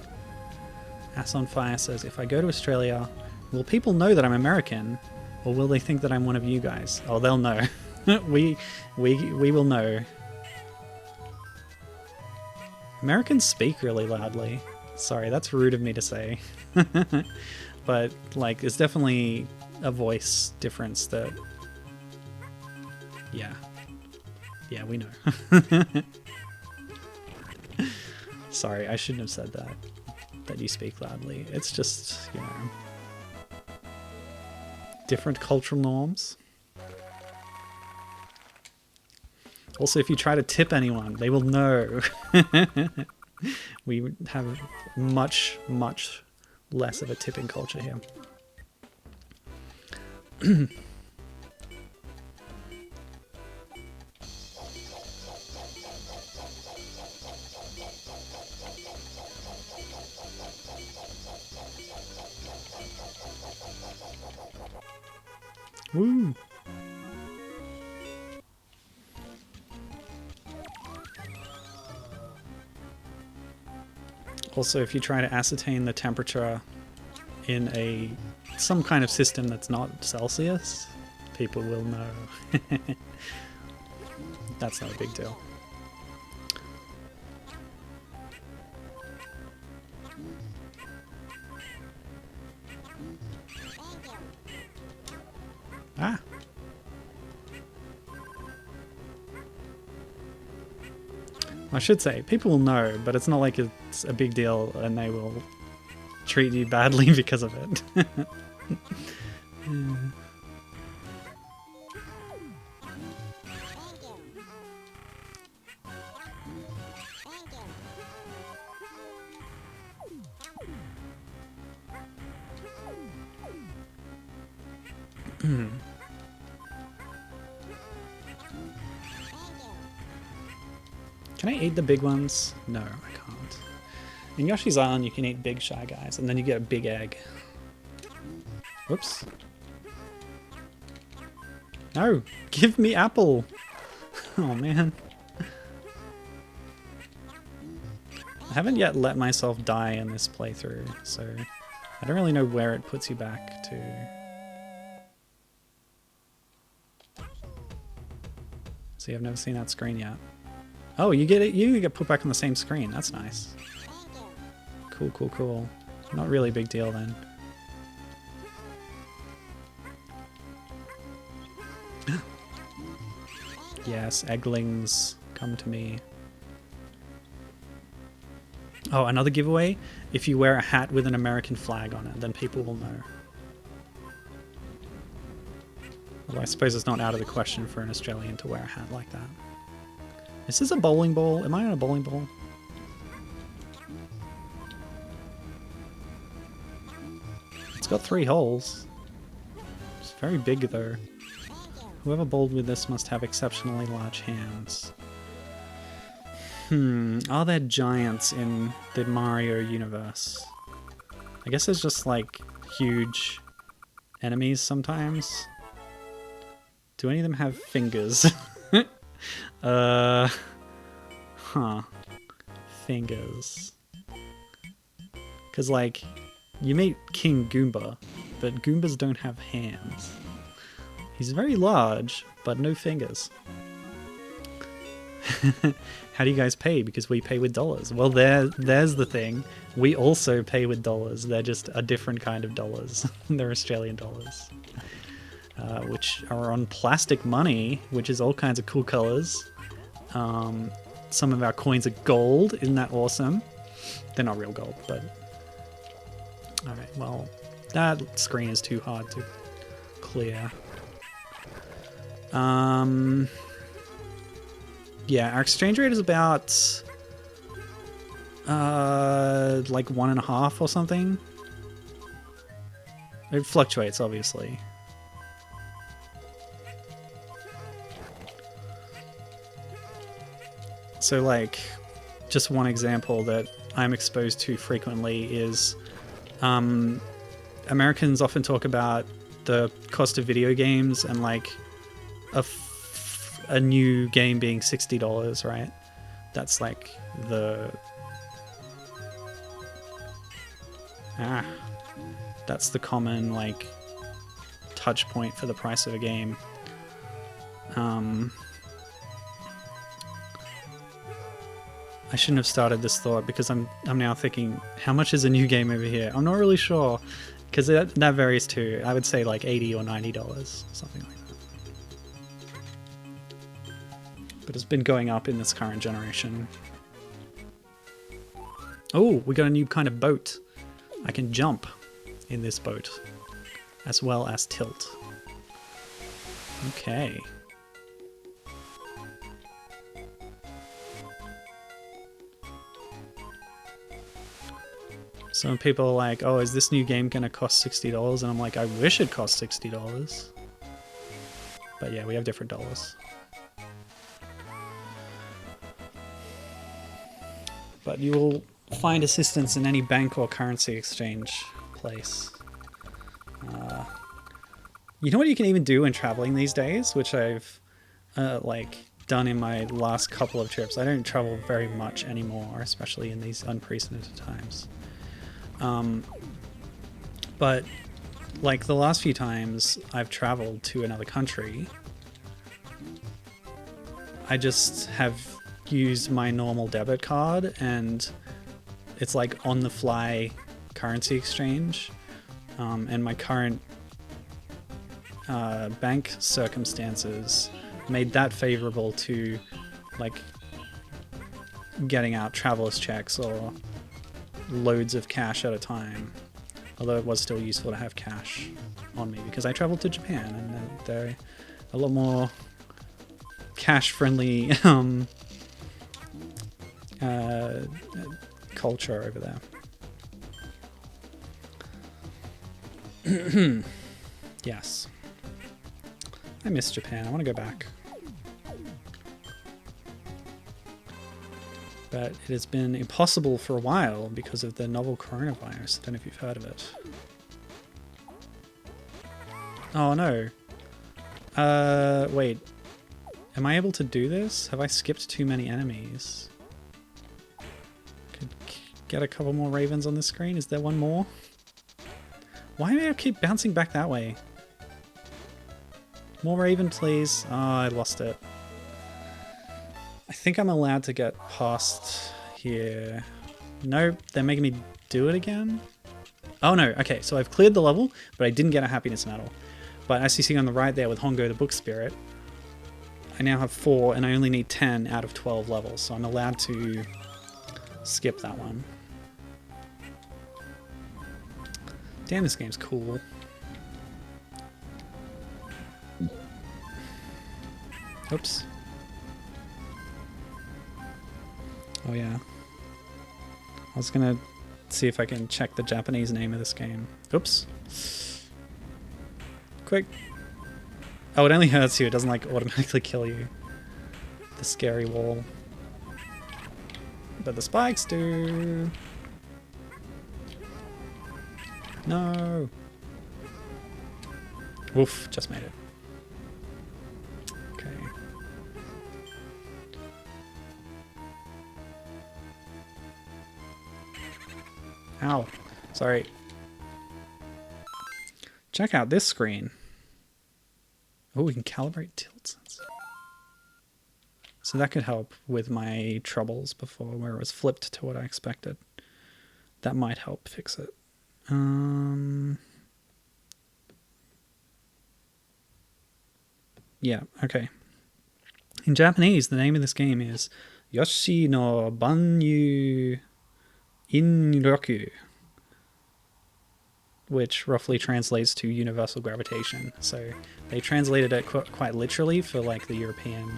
Ass on Fire says, if I go to Australia, will people know that I'm American? Or will they think that I'm one of you guys? Oh, they'll know. we will know. Americans speak really loudly. Sorry, that's rude of me to say. But, like, it's definitely a voice difference that... Yeah. Yeah, we know. Sorry, I shouldn't have said that. That you speak loudly. It's just, you know... different cultural norms. Also, if you try to tip anyone, they will know. We have much, much less of a tipping culture here. Woo! Also, if you try to ascertain the temperature in some kind of system that's not Celsius, people will know. That's not a big deal. Ah! I should say, people will know, but it's not like it's a big deal and they will treat you badly because of it. Can I eat the big ones? No, I can't. In Yoshi's Island, you can eat big Shy Guys, and then you get a big egg. Whoops. No! Give me apple! Oh, man. I haven't yet let myself die in this playthrough, so I don't really know where it puts you back to. See, I've never seen that screen yet. Oh, you get put back on the same screen. That's nice. Cool, cool, cool. Not really a big deal then. Yes, egglings, come to me. Oh, another giveaway. If you wear a hat with an American flag on it, then people will know. Although I suppose it's not out of the question for an Australian to wear a hat like that. Is this a bowling ball? Am I on a bowling ball? It's got 3 holes. It's very big though. Whoever bowled with this must have exceptionally large hands. Are there giants in the Mario universe? I guess there's just like huge enemies sometimes. Do any of them have fingers? Fingers. Because, like, you meet King Goomba, but Goombas don't have hands. He's very large, but no fingers. How do you guys pay? Because we pay with dollars. Well, there's the thing. We also pay with dollars. They're just a different kind of dollars. They're Australian dollars. Which are on plastic money, which is all kinds of cool colors. Some of our coins are gold. Isn't that awesome? They're not real gold, but... Alright, well, that screen is too hard to clear. Yeah, our exchange rate is about... like 1.5 or something. It fluctuates, obviously. So, like, just one example that I'm exposed to frequently is Americans often talk about the cost of video games and, like, a new game being $60, right? That's like the... that's the common, like, touch point for the price of a game. I shouldn't have started this thought because I'm now thinking, how much is a new game over here? I'm not really sure, because that varies too. I would say like $80 or $90, something like that. But it's been going up in this current generation. Oh, we got a new kind of boat. I can jump in this boat, as well as tilt. Okay. Some people are like, oh, is this new game gonna cost $60? And I'm like, I wish it cost $60. But yeah, we have different dollars. But you will find assistance in any bank or currency exchange place. You know what you can even do when traveling these days, which I've like done in my last couple of trips. I don't travel very much anymore, especially in these unprecedented times. But like the last few times I've traveled to another country, I just have used my normal debit card, and it's like on the fly currency exchange, and my current bank circumstances made that favorable to like getting out traveler's checks or loads of cash at a time, although it was still useful to have cash on me because I traveled to Japan and they're a lot more cash friendly culture over there. Yes, I miss Japan. I want to go back. But it has been impossible for a while because of the novel coronavirus. I don't know if you've heard of it. Oh no. Wait. Am I able to do this? Have I skipped too many enemies? Could get a couple more ravens on the screen. Is there one more? Why do I keep bouncing back that way? More raven, please. Oh, I lost it. I think I'm allowed to get past here. Nope, they're making me do it again. Oh no, okay, so I've cleared the level, but I didn't get a happiness medal. But as you see on the right there with Hongo the Book Spirit, I now have 4 and I only need 10 out of 12 levels, so I'm allowed to skip that one. Damn, this game's cool. Oops. Oh yeah. I was gonna see if I can check the Japanese name of this game. Oops. Quick. Oh, it only hurts you. It doesn't like automatically kill you. The scary wall. But the spikes do. No. Woof, just made it. Okay. Ow. Sorry. Check out this screen. Oh, we can calibrate tilt sensor. So that could help with my troubles before where it was flipped to what I expected. That might help fix it. Yeah, okay. In Japanese, the name of this game is Yoshi no Banyu Inryoku, which roughly translates to universal gravitation. So they translated it quite literally for like the European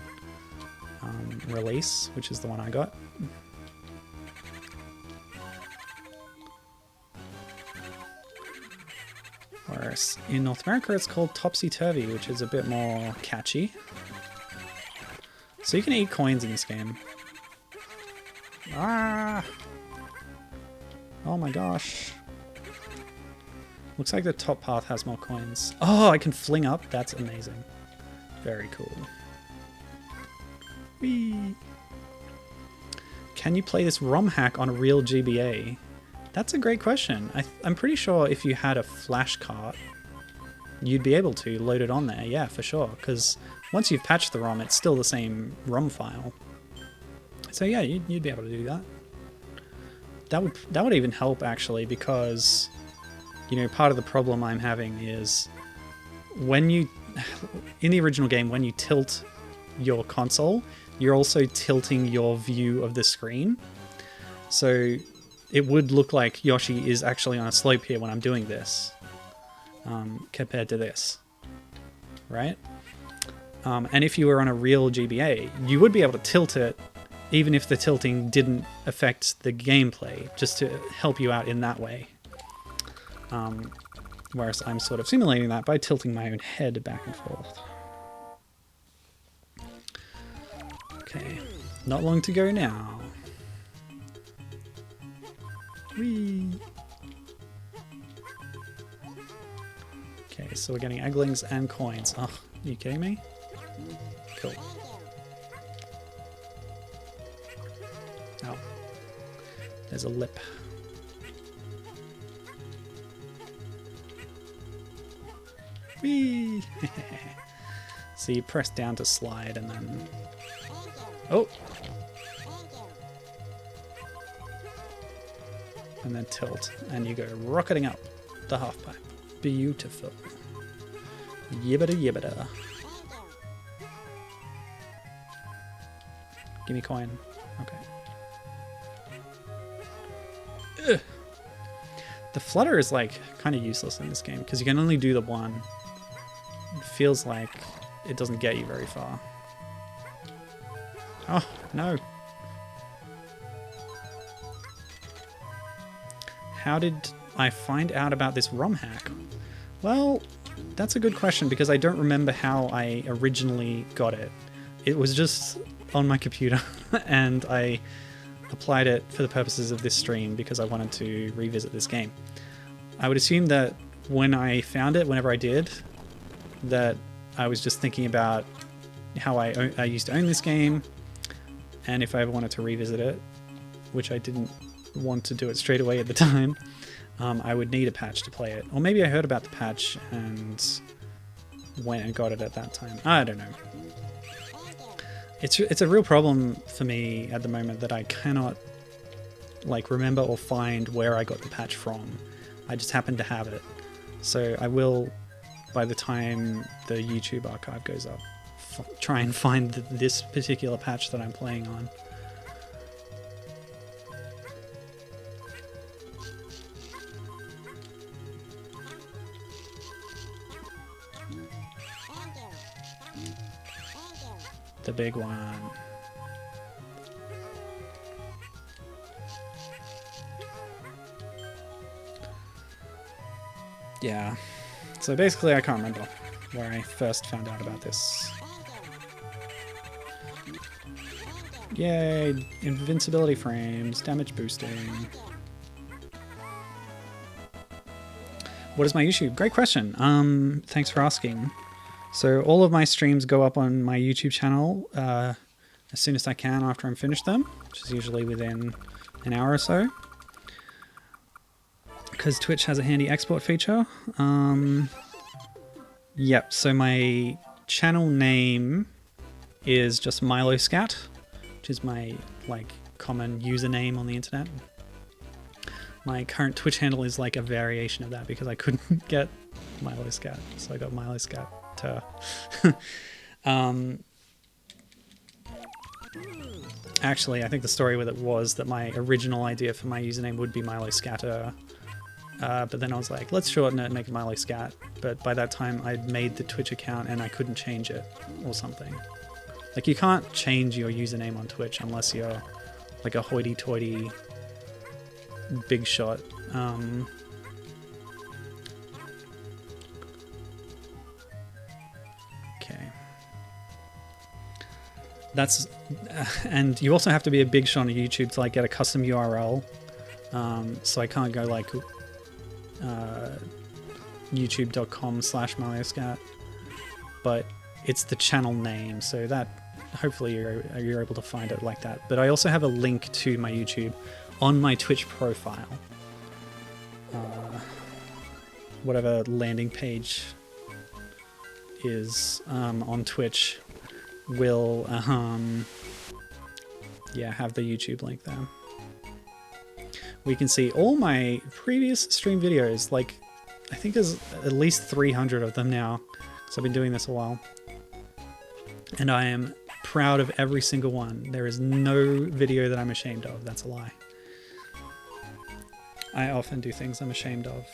release, which is the one I got. Whereas in North America it's called Topsy Turvy, which is a bit more catchy. So you can eat coins in this game. Ah! Oh my gosh. Looks like the top path has more coins. Oh, I can fling up? That's amazing. Very cool. Whee! can you play this ROM hack on a real GBA? That's a great question. I'm pretty sure if you had a flash cart, you'd be able to load it on there. Yeah, for sure. Because once you've patched the ROM, it's still the same ROM file. So yeah, you'd be able to do that. That would even help actually, because you know, part of the problem I'm having is when you, in the original game, when you tilt your console, you're also tilting your view of the screen. So it would look like Yoshi is actually on a slope here when I'm doing this, compared to this, right? And if you were on a real GBA, you would be able to tilt it, even if the tilting didn't affect the gameplay, just to help you out in that way. Whereas I'm sort of simulating that by tilting my own head back and forth. Okay, not long to go now. Whee! Okay, so we're getting egglings and coins. Oh, are you kidding me? Cool. Oh, there's a lip. Whee! So you press down to slide and then... Oh! And then tilt, and you go rocketing up the half pipe. Beautiful. Yibbida yibbida. Give me coin. Okay. Ugh. The flutter is like kind of useless in this game because you can only do the one. It feels like it doesn't get you very far. Oh, no. How did I find out about this ROM hack? Well, that's a good question because I don't remember how I originally got it. It was just on my computer and I applied it for the purposes of this stream because I wanted to revisit this game. I would assume that when I found it, whenever I did, that I was just thinking about how I used to own this game and if I ever wanted to revisit it, which I didn't want to do it straight away at the time, I would need a patch to play it. Or maybe I heard about the patch and went and got it at that time. I don't know. It's a real problem for me at the moment that I cannot like remember or find where I got the patch from. I just happen to have it. So I will, by the time the YouTube archive goes up, try and find this particular patch that I'm playing on. The big one. Yeah. So basically I can't remember where I first found out about this. Yay! Invincibility frames, damage boosting. What is my YouTube? Great question. Thanks for asking. So all of my streams go up on my YouTube channel as soon as I can after I'm finished them, which is usually within an hour or so. Because Twitch has a handy export feature. Yep, so my channel name is just MiloScat, which is my like common username on the internet. My current Twitch handle is like a variation of that because I couldn't get MiloScat, so I got MiloScat. Actually, I think the story with it was that my original idea for my username would be MiloScatter, but then I was like, let's shorten it and make it MiloScat. But by that time, I'd made the Twitch account and I couldn't change it or something. Like, you can't change your username on Twitch unless you're like a hoity-toity big shot. That's and you also have to be a big shot on YouTube to like get a custom URL. So I can't go like youtube.com/MiloScat, but it's the channel name, so that hopefully you're able to find it like that. But I also have a link to my YouTube on my Twitch profile. Whatever landing page is on Twitch will yeah, have the YouTube link there. We can see all my previous stream videos, like I think there's at least 300 of them now, because I've been doing this a while. And I am proud of every single one. There is no video that I'm ashamed of. That's a lie. I often do things I'm ashamed of.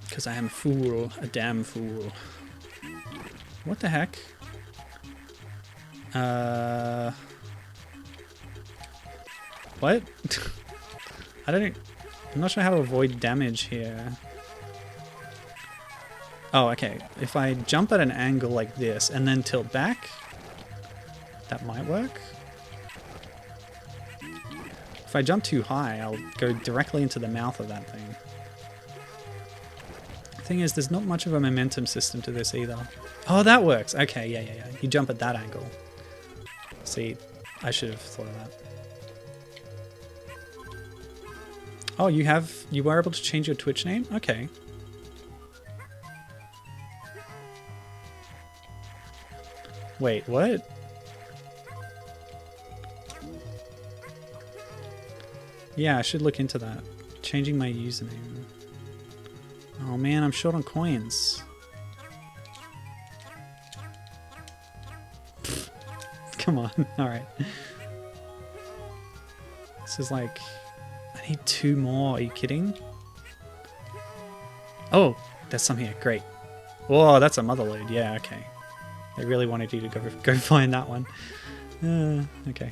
Because I am a fool, a damn fool. What the heck? What? I'm not sure how to avoid damage here. Oh, okay. If I jump at an angle like this and then tilt back, that might work. If I jump too high, I'll go directly into the mouth of that thing. The thing is, there's not much of a momentum system to this either. Oh, that works. Okay, yeah. You jump at that angle. See, I should have thought of that. Oh, you were able to change your Twitch name? Okay. Wait, what? Yeah, I should look into that. Changing my username. Oh man, I'm short on coins. Come on, alright. This is like... I need 2 more, are you kidding? Oh, there's some here, great. Whoa, that's a motherload, yeah, okay. They really wanted you to go find that one. Okay.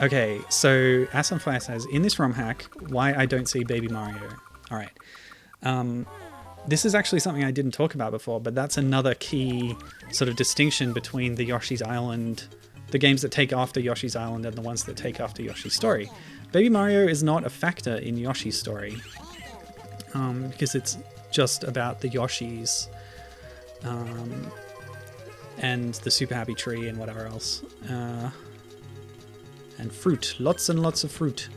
Okay, so Asamfire says, in this ROM hack, why I don't see Baby Mario. Alright. This is actually something I didn't talk about before, but that's another key sort of distinction between the Yoshi's Island, the games that take after Yoshi's Island and the ones that take after Yoshi's Story. Baby Mario is not a factor in Yoshi's Story, because it's just about the Yoshis, and the Super Happy Tree and whatever else. And fruit. Lots and lots of fruit.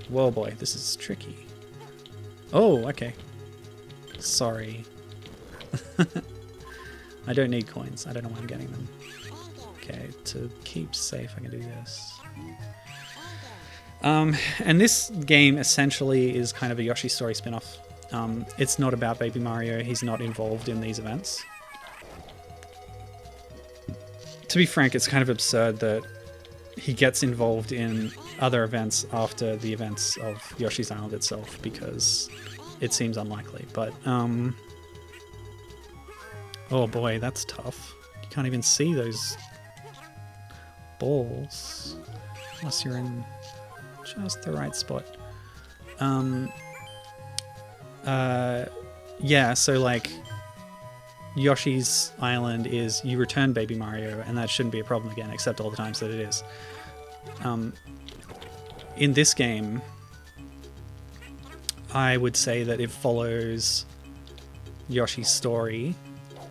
Whoa boy, this is tricky. Oh, okay. Sorry. I don't need coins. I don't know why I'm getting them. Okay, to keep safe I can do this. And this game essentially is kind of a Yoshi Story spin-off. It's not about Baby Mario. He's not involved in these events. To be frank, it's kind of absurd that he gets involved in other events after the events of Yoshi's Island itself, because it seems unlikely. But, oh boy, that's tough. You can't even see those balls unless you're in just the right spot. Yeah, so like Yoshi's Island is you return Baby Mario, and that shouldn't be a problem again, except all the times that it is. In this game, I would say that it follows Yoshi's story.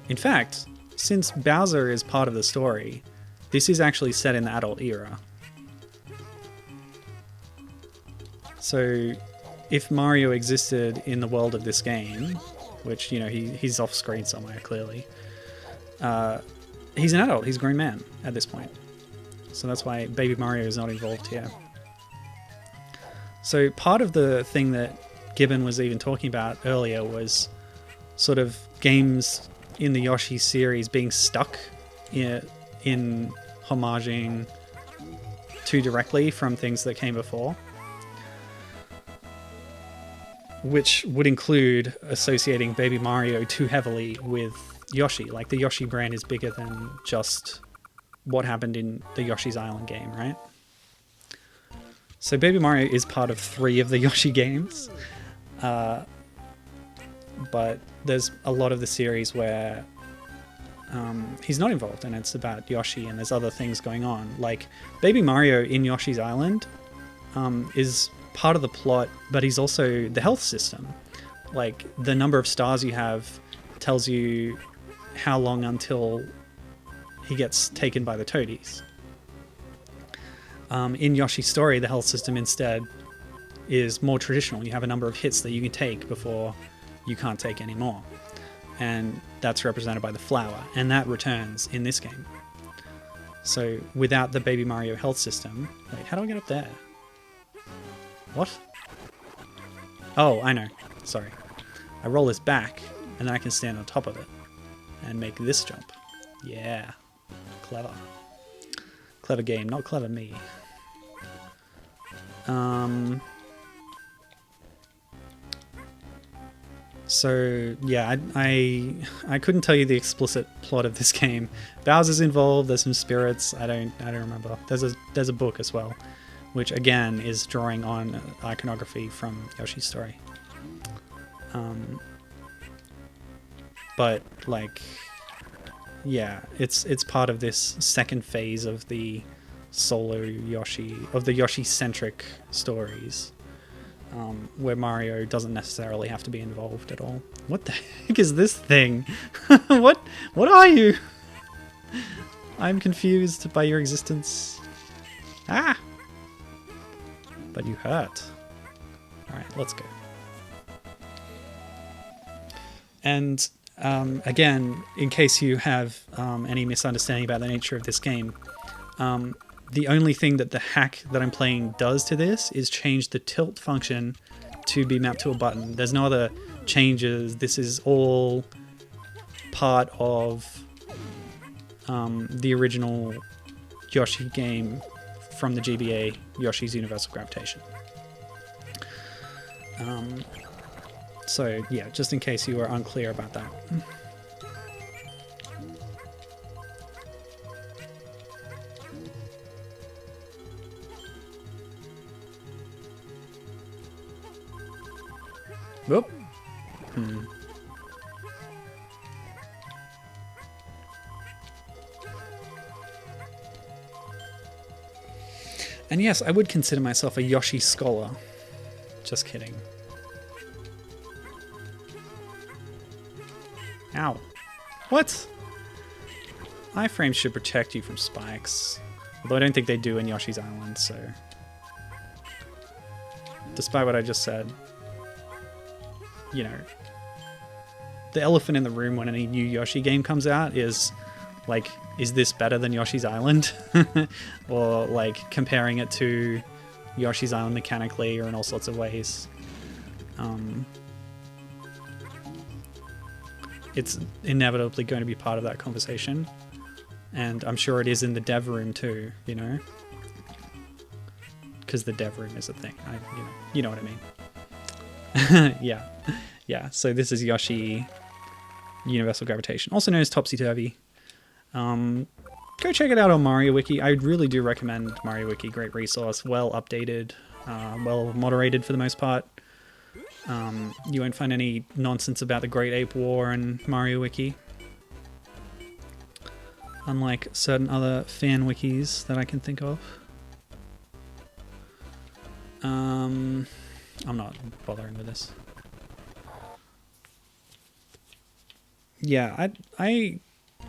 In fact, since Bowser is part of the story, this is actually set in the adult era. So if Mario existed in the world of this game, which, you know, he's off screen somewhere, clearly, he's an adult, he's a grown man at this point. So that's why Baby Mario is not involved here. So part of the thing that Gibbon was even talking about earlier was sort of games in the Yoshi series being stuck in homaging too directly from things that came before, which would include associating Baby Mario too heavily with Yoshi. Like, the Yoshi brand is bigger than just what happened in the Yoshi's Island game, right? So Baby Mario is part of 3 of the Yoshi games, but there's a lot of the series where he's not involved, and it's about Yoshi, and there's other things going on. Like, Baby Mario in Yoshi's Island is part of the plot, but he's also the health system. Like, the number of stars you have tells you how long until he gets taken by the toadies. In Yoshi Story, the health system instead is more traditional. You have a number of hits that you can take before you can't take any more. And that's represented by the flower, and that returns in this game. So without the Baby Mario health system... Wait, how do I get up there? What? Oh, I know. Sorry. I roll this back, and then I can stand on top of it and make this jump. Yeah. Clever. Clever game, not clever me. So yeah, I couldn't tell you the explicit plot of this game. Bowser's involved. There's some spirits. I don't remember. There's a book as well, which again is drawing on iconography from Yoshi's Story. But like, yeah, it's part of this second phase of the solo Yoshi, of the Yoshi-centric stories. Where Mario doesn't necessarily have to be involved at all. What the heck is this thing? What are you? I'm confused by your existence. Ah! But you hurt. Alright, let's go. And again, in case you have any misunderstanding about the nature of this game, the only thing that the hack that I'm playing does to this is change the tilt function to be mapped to a button. There's no other changes. This is all part of the original Yoshi game from the GBA, Yoshi's Universal Gravitation. So yeah, just in case you were unclear about that. Whoop. And yes, I would consider myself a Yoshi scholar. Just kidding. Ow. What? Iframes should protect you from spikes. Although I don't think they do in Yoshi's Island, so... Despite what I just said, you know, the elephant in the room when any new Yoshi game comes out is, like, is this better than Yoshi's Island? Or, like, comparing it to Yoshi's Island mechanically or in all sorts of ways. It's inevitably going to be part of that conversation. And I'm sure it is in the dev room too, you know? Because the dev room is a thing. You know what I mean. Yeah, so this is Yoshi Universal Gravitation, also known as Topsy Turvy. Go check it out on Mario Wiki. I really do recommend Mario Wiki. Great resource, well updated, well moderated for the most part. You won't find any nonsense about the Great Ape War in Mario Wiki. Unlike certain other fan wikis that I can think of. I'm not bothering with this. Yeah, I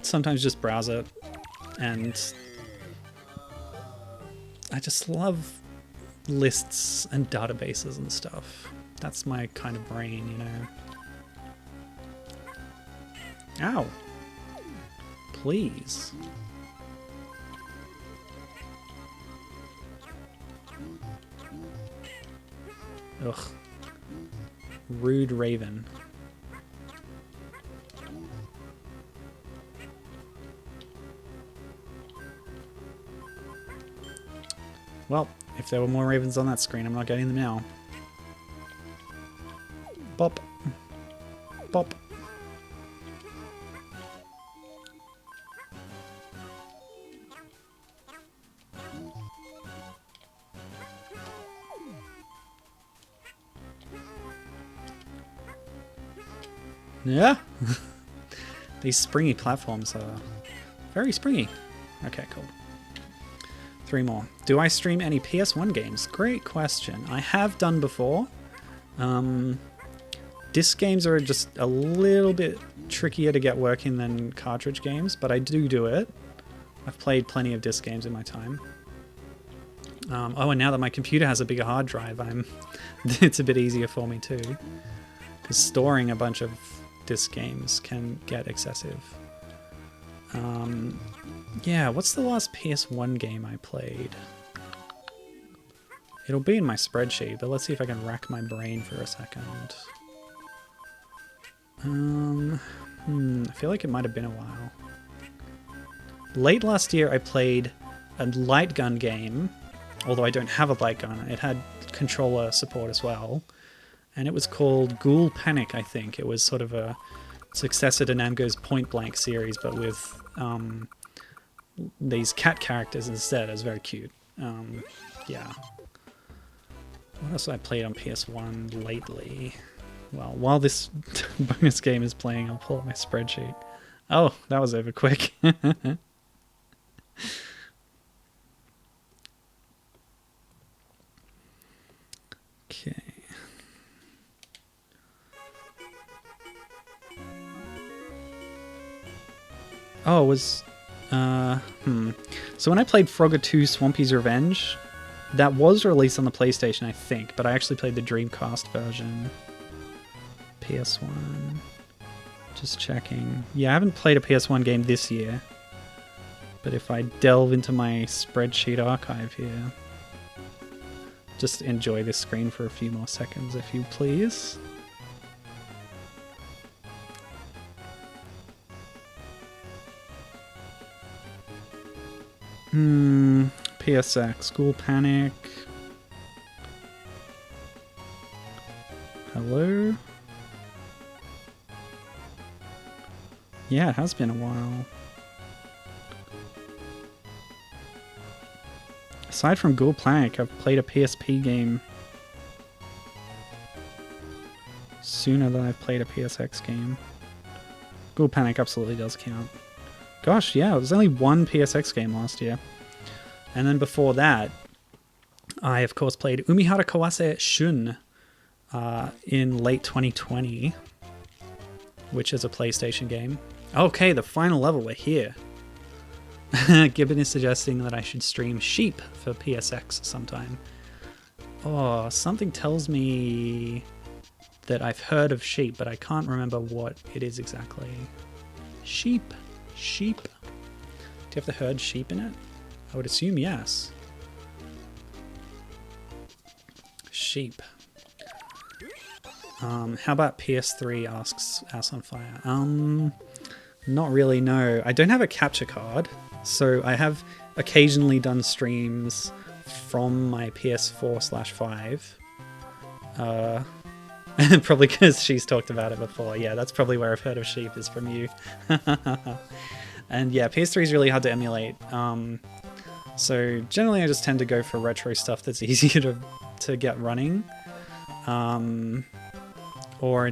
sometimes just browse it, and I just love lists and databases and stuff. That's my kind of brain, you know. Ow. Please. Ugh. Rude Raven. Well, if there were more ravens on that screen, I'm not getting them now. Bop. Bop. Yeah. These springy platforms are very springy. Okay, cool. 3 more. Do I stream any PS1 games? Great question. I have done before. Disc games are just a little bit trickier to get working than cartridge games, but I do it. I've played plenty of disc games in my time. Oh, and now that my computer has a bigger hard drive, it's a bit easier for me too. Because storing a bunch of disc games can get excessive. Yeah, what's the last PS1 game I played? It'll be in my spreadsheet, but let's see if I can rack my brain for a second. I feel like it might have been a while. Late last year I played a light gun game, although I don't have a light gun. It had controller support as well. And it was called Ghoul Panic, I think. It was sort of a successor to Namco's Point Blank series, but with these cat characters instead. It was very cute. Yeah. What else have I played on PS1 lately? Well, while this bonus game is playing, I'll pull up my spreadsheet. Oh, that was over quick. Okay. Oh, it was... So when I played Frogger 2 Swampy's Revenge, that was released on the PlayStation, I think, but I actually played the Dreamcast version. PS1. Just checking. Yeah, I haven't played a PS1 game this year. But if I delve into my spreadsheet archive here... Just enjoy this screen for a few more seconds, if you please. PSX, School Panic. Hello? Yeah, it has been a while. Aside from Ghoul Panic, I've played a PSP game sooner than I've played a PSX game. Ghoul Panic absolutely does count. Gosh, yeah, it was only one PSX game last year. And then before that, I of course played Umihara Kawase Shun in late 2020, which is a PlayStation game. Okay, the final level, we're here. Gibbon is suggesting that I should stream Sheep for PSX sometime. Oh, something tells me that I've heard of Sheep, but I can't remember what it is exactly. Sheep. Sheep. Do you have the herd sheep in it? I would assume yes. Sheep. How about PS3, asks Ass on Fire. Not really, no. I don't have a capture card, so I have occasionally done streams from my PS4/5. Probably because she's talked about it before. Yeah, that's probably where I've heard of Sheep, is from you. And yeah, PS3 is really hard to emulate. So generally I just tend to go for retro stuff that's easier to get running. Or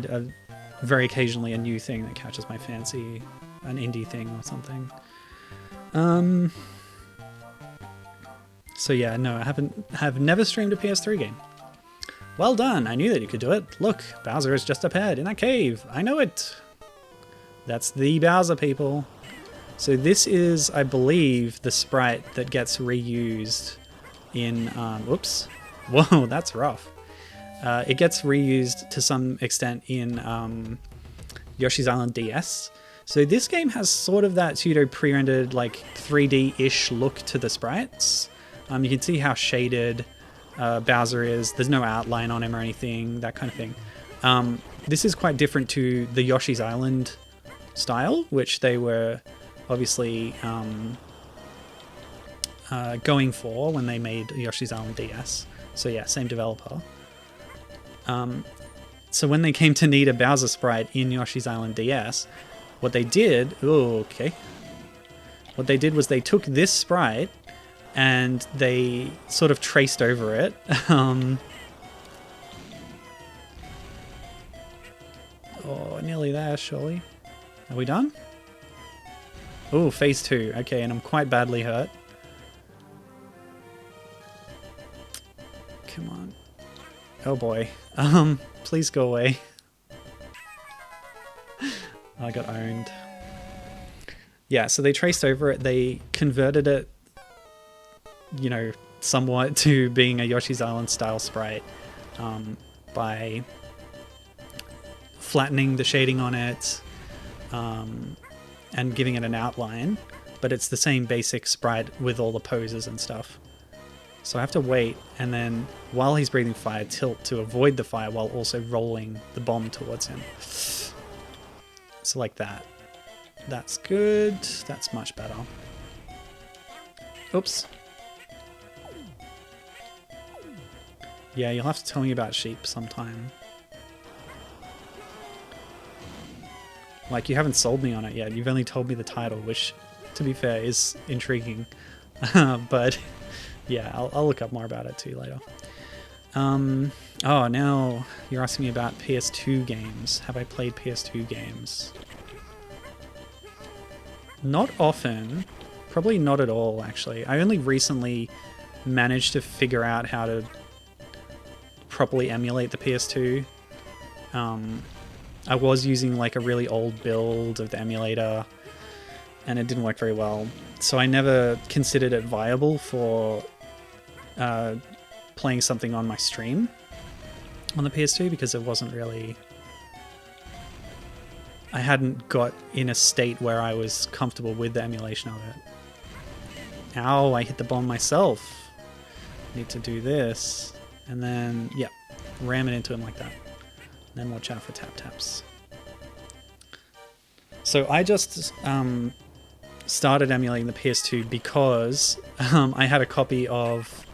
very occasionally a new thing that catches my fancy, an indie thing or something. So yeah, no, have never streamed a PS3 game. Well done, I knew that you could do it. Look, Bowser is just up ahead in that cave. I know it. That's the Bowser, people. So this is, I believe, the sprite that gets reused in, whoops. Whoa, that's rough. It gets reused to some extent in Yoshi's Island DS. So this game has sort of that pseudo pre-rendered, like 3D-ish look to the sprites. You can see how shaded Bowser is. There's no outline on him or anything, that kind of thing. This is quite different to the Yoshi's Island style, which they were obviously going for when they made Yoshi's Island DS. So yeah, same developer. So when they came to need a Bowser sprite in Yoshi's Island DS, what they did... Oh, okay. What they did was they took this sprite and they sort of traced over it. Oh, nearly there, surely. Are we done? Oh, phase 2. Okay, and I'm quite badly hurt. come on. Oh boy. Please go away. I got owned. Yeah, so they traced over it. They converted it, you know, somewhat to being a Yoshi's Island style sprite by flattening the shading on it and giving it an outline. But it's the same basic sprite with all the poses and stuff. So I have to wait, and then while he's breathing fire, tilt to avoid the fire while also rolling the bomb towards him. So like that. That's good. That's much better. Oops. Yeah, you'll have to tell me about sheep sometime. Like, you haven't sold me on it yet. You've only told me the title, which, to be fair, is intriguing. But yeah, I'll look up more about it too later. Oh, now you're asking me about PS2 games. Have I played PS2 games? Not often. Probably not at all, actually. I only recently managed to figure out how to properly emulate the PS2. I was using like a really old build of the emulator, and it didn't work very well. So I never considered it viable for playing something on my stream on the PS2 because it wasn't really... I hadn't got in a state where I was comfortable with the emulation of it. Ow, I hit the bomb myself. Need to do this. And then, yeah, ram it into him like that. Then watch out for tap-taps. So I just started emulating the PS2 because I had a copy of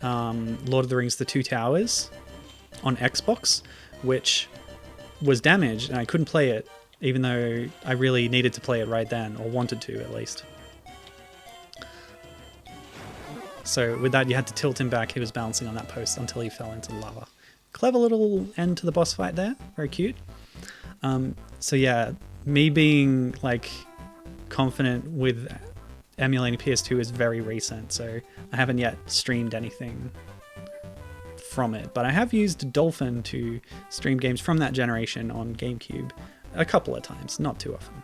Lord of the Rings The Two Towers on Xbox, which was damaged and I couldn't play it, even though I really needed to play it right then, or wanted to at least. So with that, you had to tilt him back. He was bouncing on that post until he fell into the lava. Clever little end to the boss fight there. Very cute. So yeah, me being like confident with emulating PS2 is very recent, so I haven't yet streamed anything from it. But I have used Dolphin to stream games from that generation on GameCube a couple of times, not too often.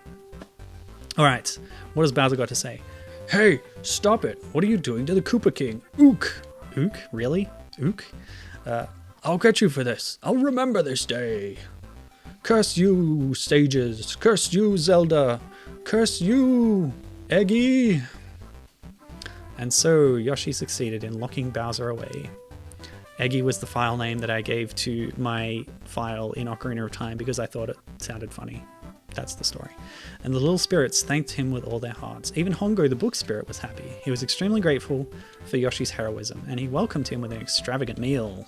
Alright, what has Bowser got to say? Hey, stop it. What are you doing to the Koopa King? Ook! Ook? Really? Ook? I'll get you for this. I'll remember this day. Curse you, stages. Curse you, Zelda. Curse you, Eggy. And so Yoshi succeeded in locking Bowser away. Eggy was the file name that I gave to my file in Ocarina of Time because I thought it sounded funny. That's the story. And the little spirits thanked him with all their hearts. Even Hongo, the book spirit, was happy. He was extremely grateful for Yoshi's heroism, and he welcomed him with an extravagant meal.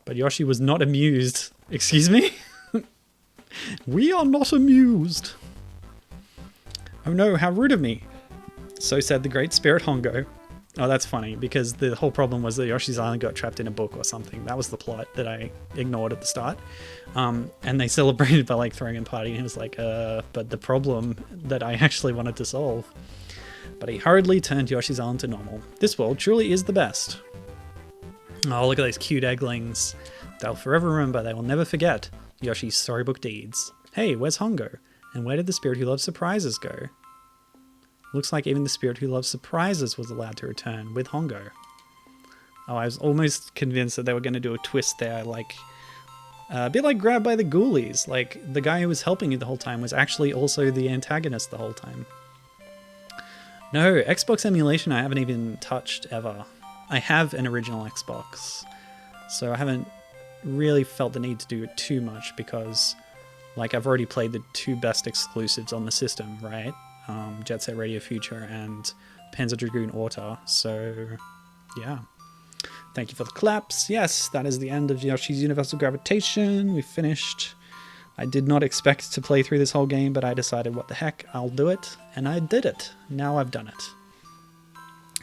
But Yoshi was not amused. Excuse me? We are not amused. Oh no, how rude of me. So said the great spirit Hongo. Oh, that's funny, because the whole problem was that Yoshi's Island got trapped in a book or something. That was the plot that I ignored at the start. And they celebrated by like throwing a party, and he was like, but the problem that I actually wanted to solve. But he hurriedly turned Yoshi's Island to normal. This world truly is the best. Oh, look at those cute egglings. They'll forever remember, they will never forget Yoshi's storybook deeds. Hey, where's Hongo? And where did the spirit who loves surprises go? Looks like even the spirit who loves surprises was allowed to return with Hongo. Oh, I was almost convinced that they were going to do a twist there, like a bit like Grabbed by the Ghoulies. Like the guy who was helping you the whole time was actually also the antagonist the whole time. No, Xbox emulation I haven't even touched ever. I have an original Xbox, so I haven't really felt the need to do it too much because, like, I've already played the two best exclusives on the system, right? Jet Set Radio Future and Panzer Dragoon Auto. So, yeah. Thank you for the claps. Yes, that is the end of Yoshi's Universal Gravitation. We finished. I did not expect to play through this whole game, but I decided, what the heck, I'll do it. And I did it. Now I've done it.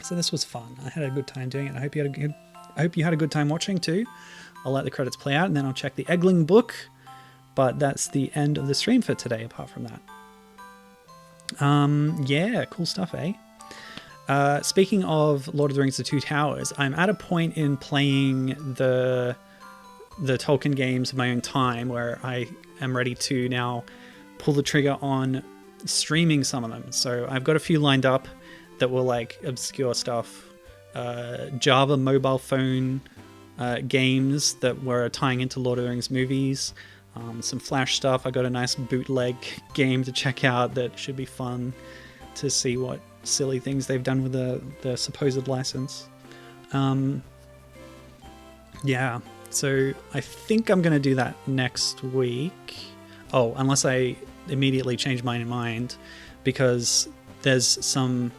So this was fun. I had a good time doing it. I hope you had a good time watching too. I'll let the credits play out and then I'll check the Eggling book. But that's the end of the stream for today, apart from that. Yeah, cool stuff, eh? Speaking of Lord of the Rings: The Two Towers, I'm at a point in playing the Tolkien games of my own time where I am ready to now pull the trigger on streaming some of them. So I've got a few lined up that were like obscure stuff, Java mobile phone games that were tying into Lord of the Rings movies, some Flash stuff. I got a nice bootleg game to check out that should be fun to see what silly things they've done with the supposed license. Yeah, so I think I'm going to do that next week. Oh, unless I immediately change my mind, because there's some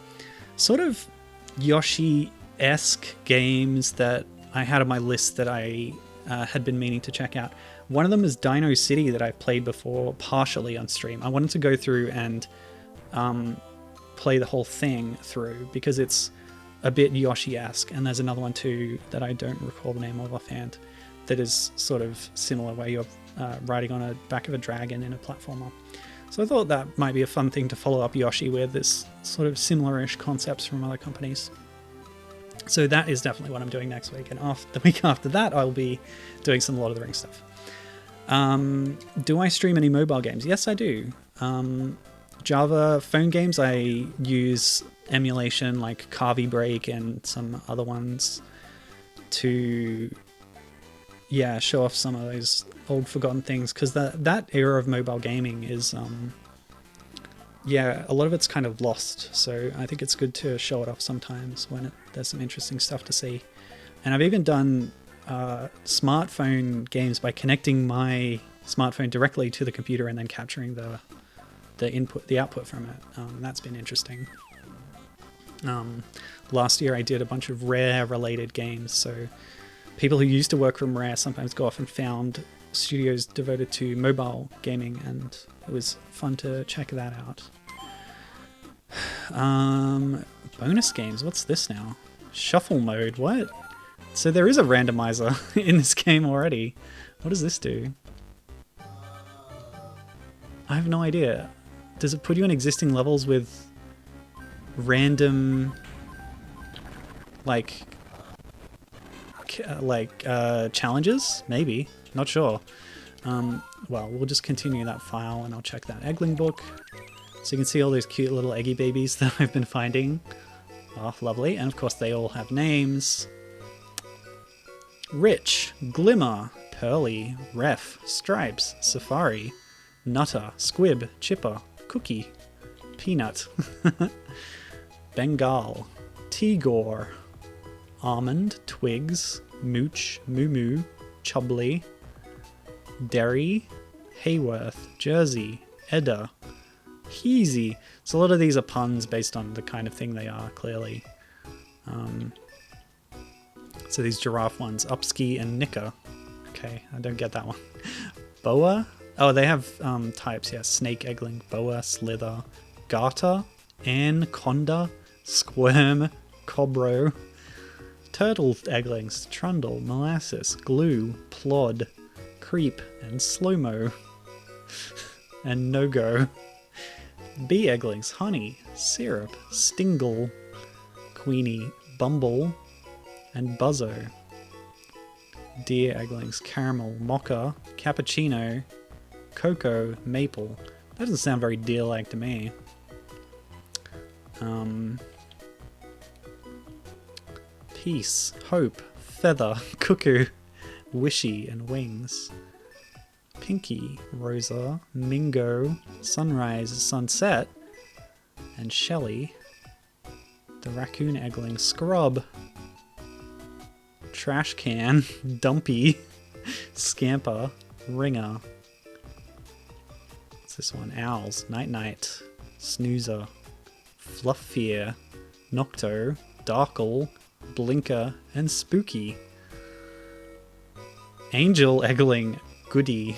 sort of Yoshi-esque games that I had on my list that I had been meaning to check out. One of them is Dino City that I've played before, partially on stream. I wanted to go through and play the whole thing through because it's a bit Yoshi-esque, and there's another one too that I don't recall the name of offhand that is sort of similar, where you're riding on the back of a dragon in a platformer. So I thought that might be a fun thing to follow up Yoshi with, this sort of similar-ish concepts from other companies. So that is definitely what I'm doing next week, and the week after that I'll be doing some Lord of the Rings stuff. Do I stream any mobile games? Yes, I do. Java phone games, I use emulation like Carvey Break and some other ones to show off some of those old forgotten things, because that era of mobile gaming is a lot of it's kind of lost, so I think it's good to show it off sometimes when there's some interesting stuff to see. And I've even done smartphone games by connecting my smartphone directly to the computer and then capturing the output from it. That's been interesting. Last year I did a bunch of Rare related games, so people who used to work from Rare sometimes go off and found studios devoted to mobile gaming, and it was fun to check that out. Bonus games, what's this now? Shuffle mode, what? So there is a randomizer in this game already. What does this do? I have no idea. Does it put you in existing levels with random challenges? Maybe. Not sure. Well, we'll just continue that file and I'll check that Eggling book. So you can see all those cute little eggy babies that I've been finding. Oh, lovely. And of course they all have names. Rich, Glimmer, Pearly, Ref, Stripes, Safari, Nutter, Squib, Chipper, Cookie, Peanut, Bengal, Tigor, Almond, Twigs, Mooch, Moo, Chubbly, Derry, Hayworth, Jersey, Edda, Heezy. So a lot of these are puns based on the kind of thing they are, clearly. So these giraffe ones, Upski and Nicker. Okay, I don't get that one. Boa? Oh, they have types, yeah. Snake, Eggling, Boa, Slither, Garter, Anaconda, Squirm, Cobro, Turtle Egglings, Trundle, Molasses, Glue, Plod, Creep, and Slow-Mo, and No-Go. Bee Egglings, Honey, Syrup, Stingle, Queenie, Bumble, and Buzzo. Deer Egglings, Caramel, Mocha, Cappuccino, Cocoa, Maple. That doesn't sound very deer-like to me. Peace, Hope, Feather, Cuckoo, Wishy, and Wings. Pinky, Rosa, Mingo, Sunrise, Sunset, and Shelley. The Raccoon Eggling, Scrub, Trash Can, Dumpy, Scamper, Ringer. What's this one? Owls, Night Night, Snoozer, Fluffier, Nocto, Darkle, Blinker, and Spooky. Angel Eggling, Goody.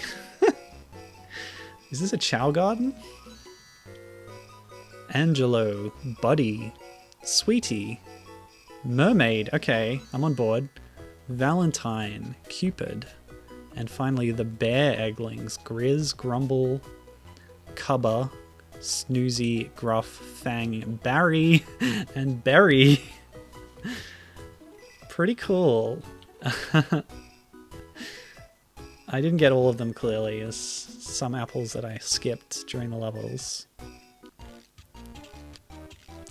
Is this a Chow Garden? Angelo, Buddy, Sweetie, Mermaid, okay, I'm on board. Valentine, Cupid, and finally the Bear Egglings, Grizz, Grumble, Cubba, Snoozy, Gruff, Fang, Barry, and Berry. Pretty cool. I didn't get all of them clearly. There's some apples that I skipped during the levels. I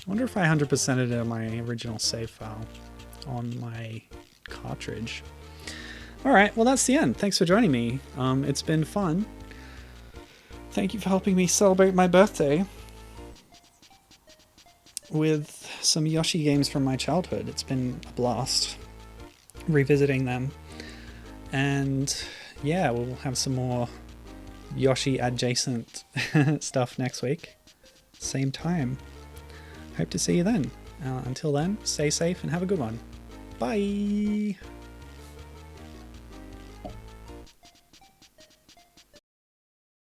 wonder if I 100%ed it in my original save file on my cartridge. Alright, well that's the end. Thanks for joining me. It's been fun. Thank you for helping me celebrate my birthday with some Yoshi games from my childhood. It's been a blast revisiting them. And yeah, we'll have some more Yoshi adjacent stuff next week. Same time. Hope to see you then. Until then, stay safe and have a good one. Bye!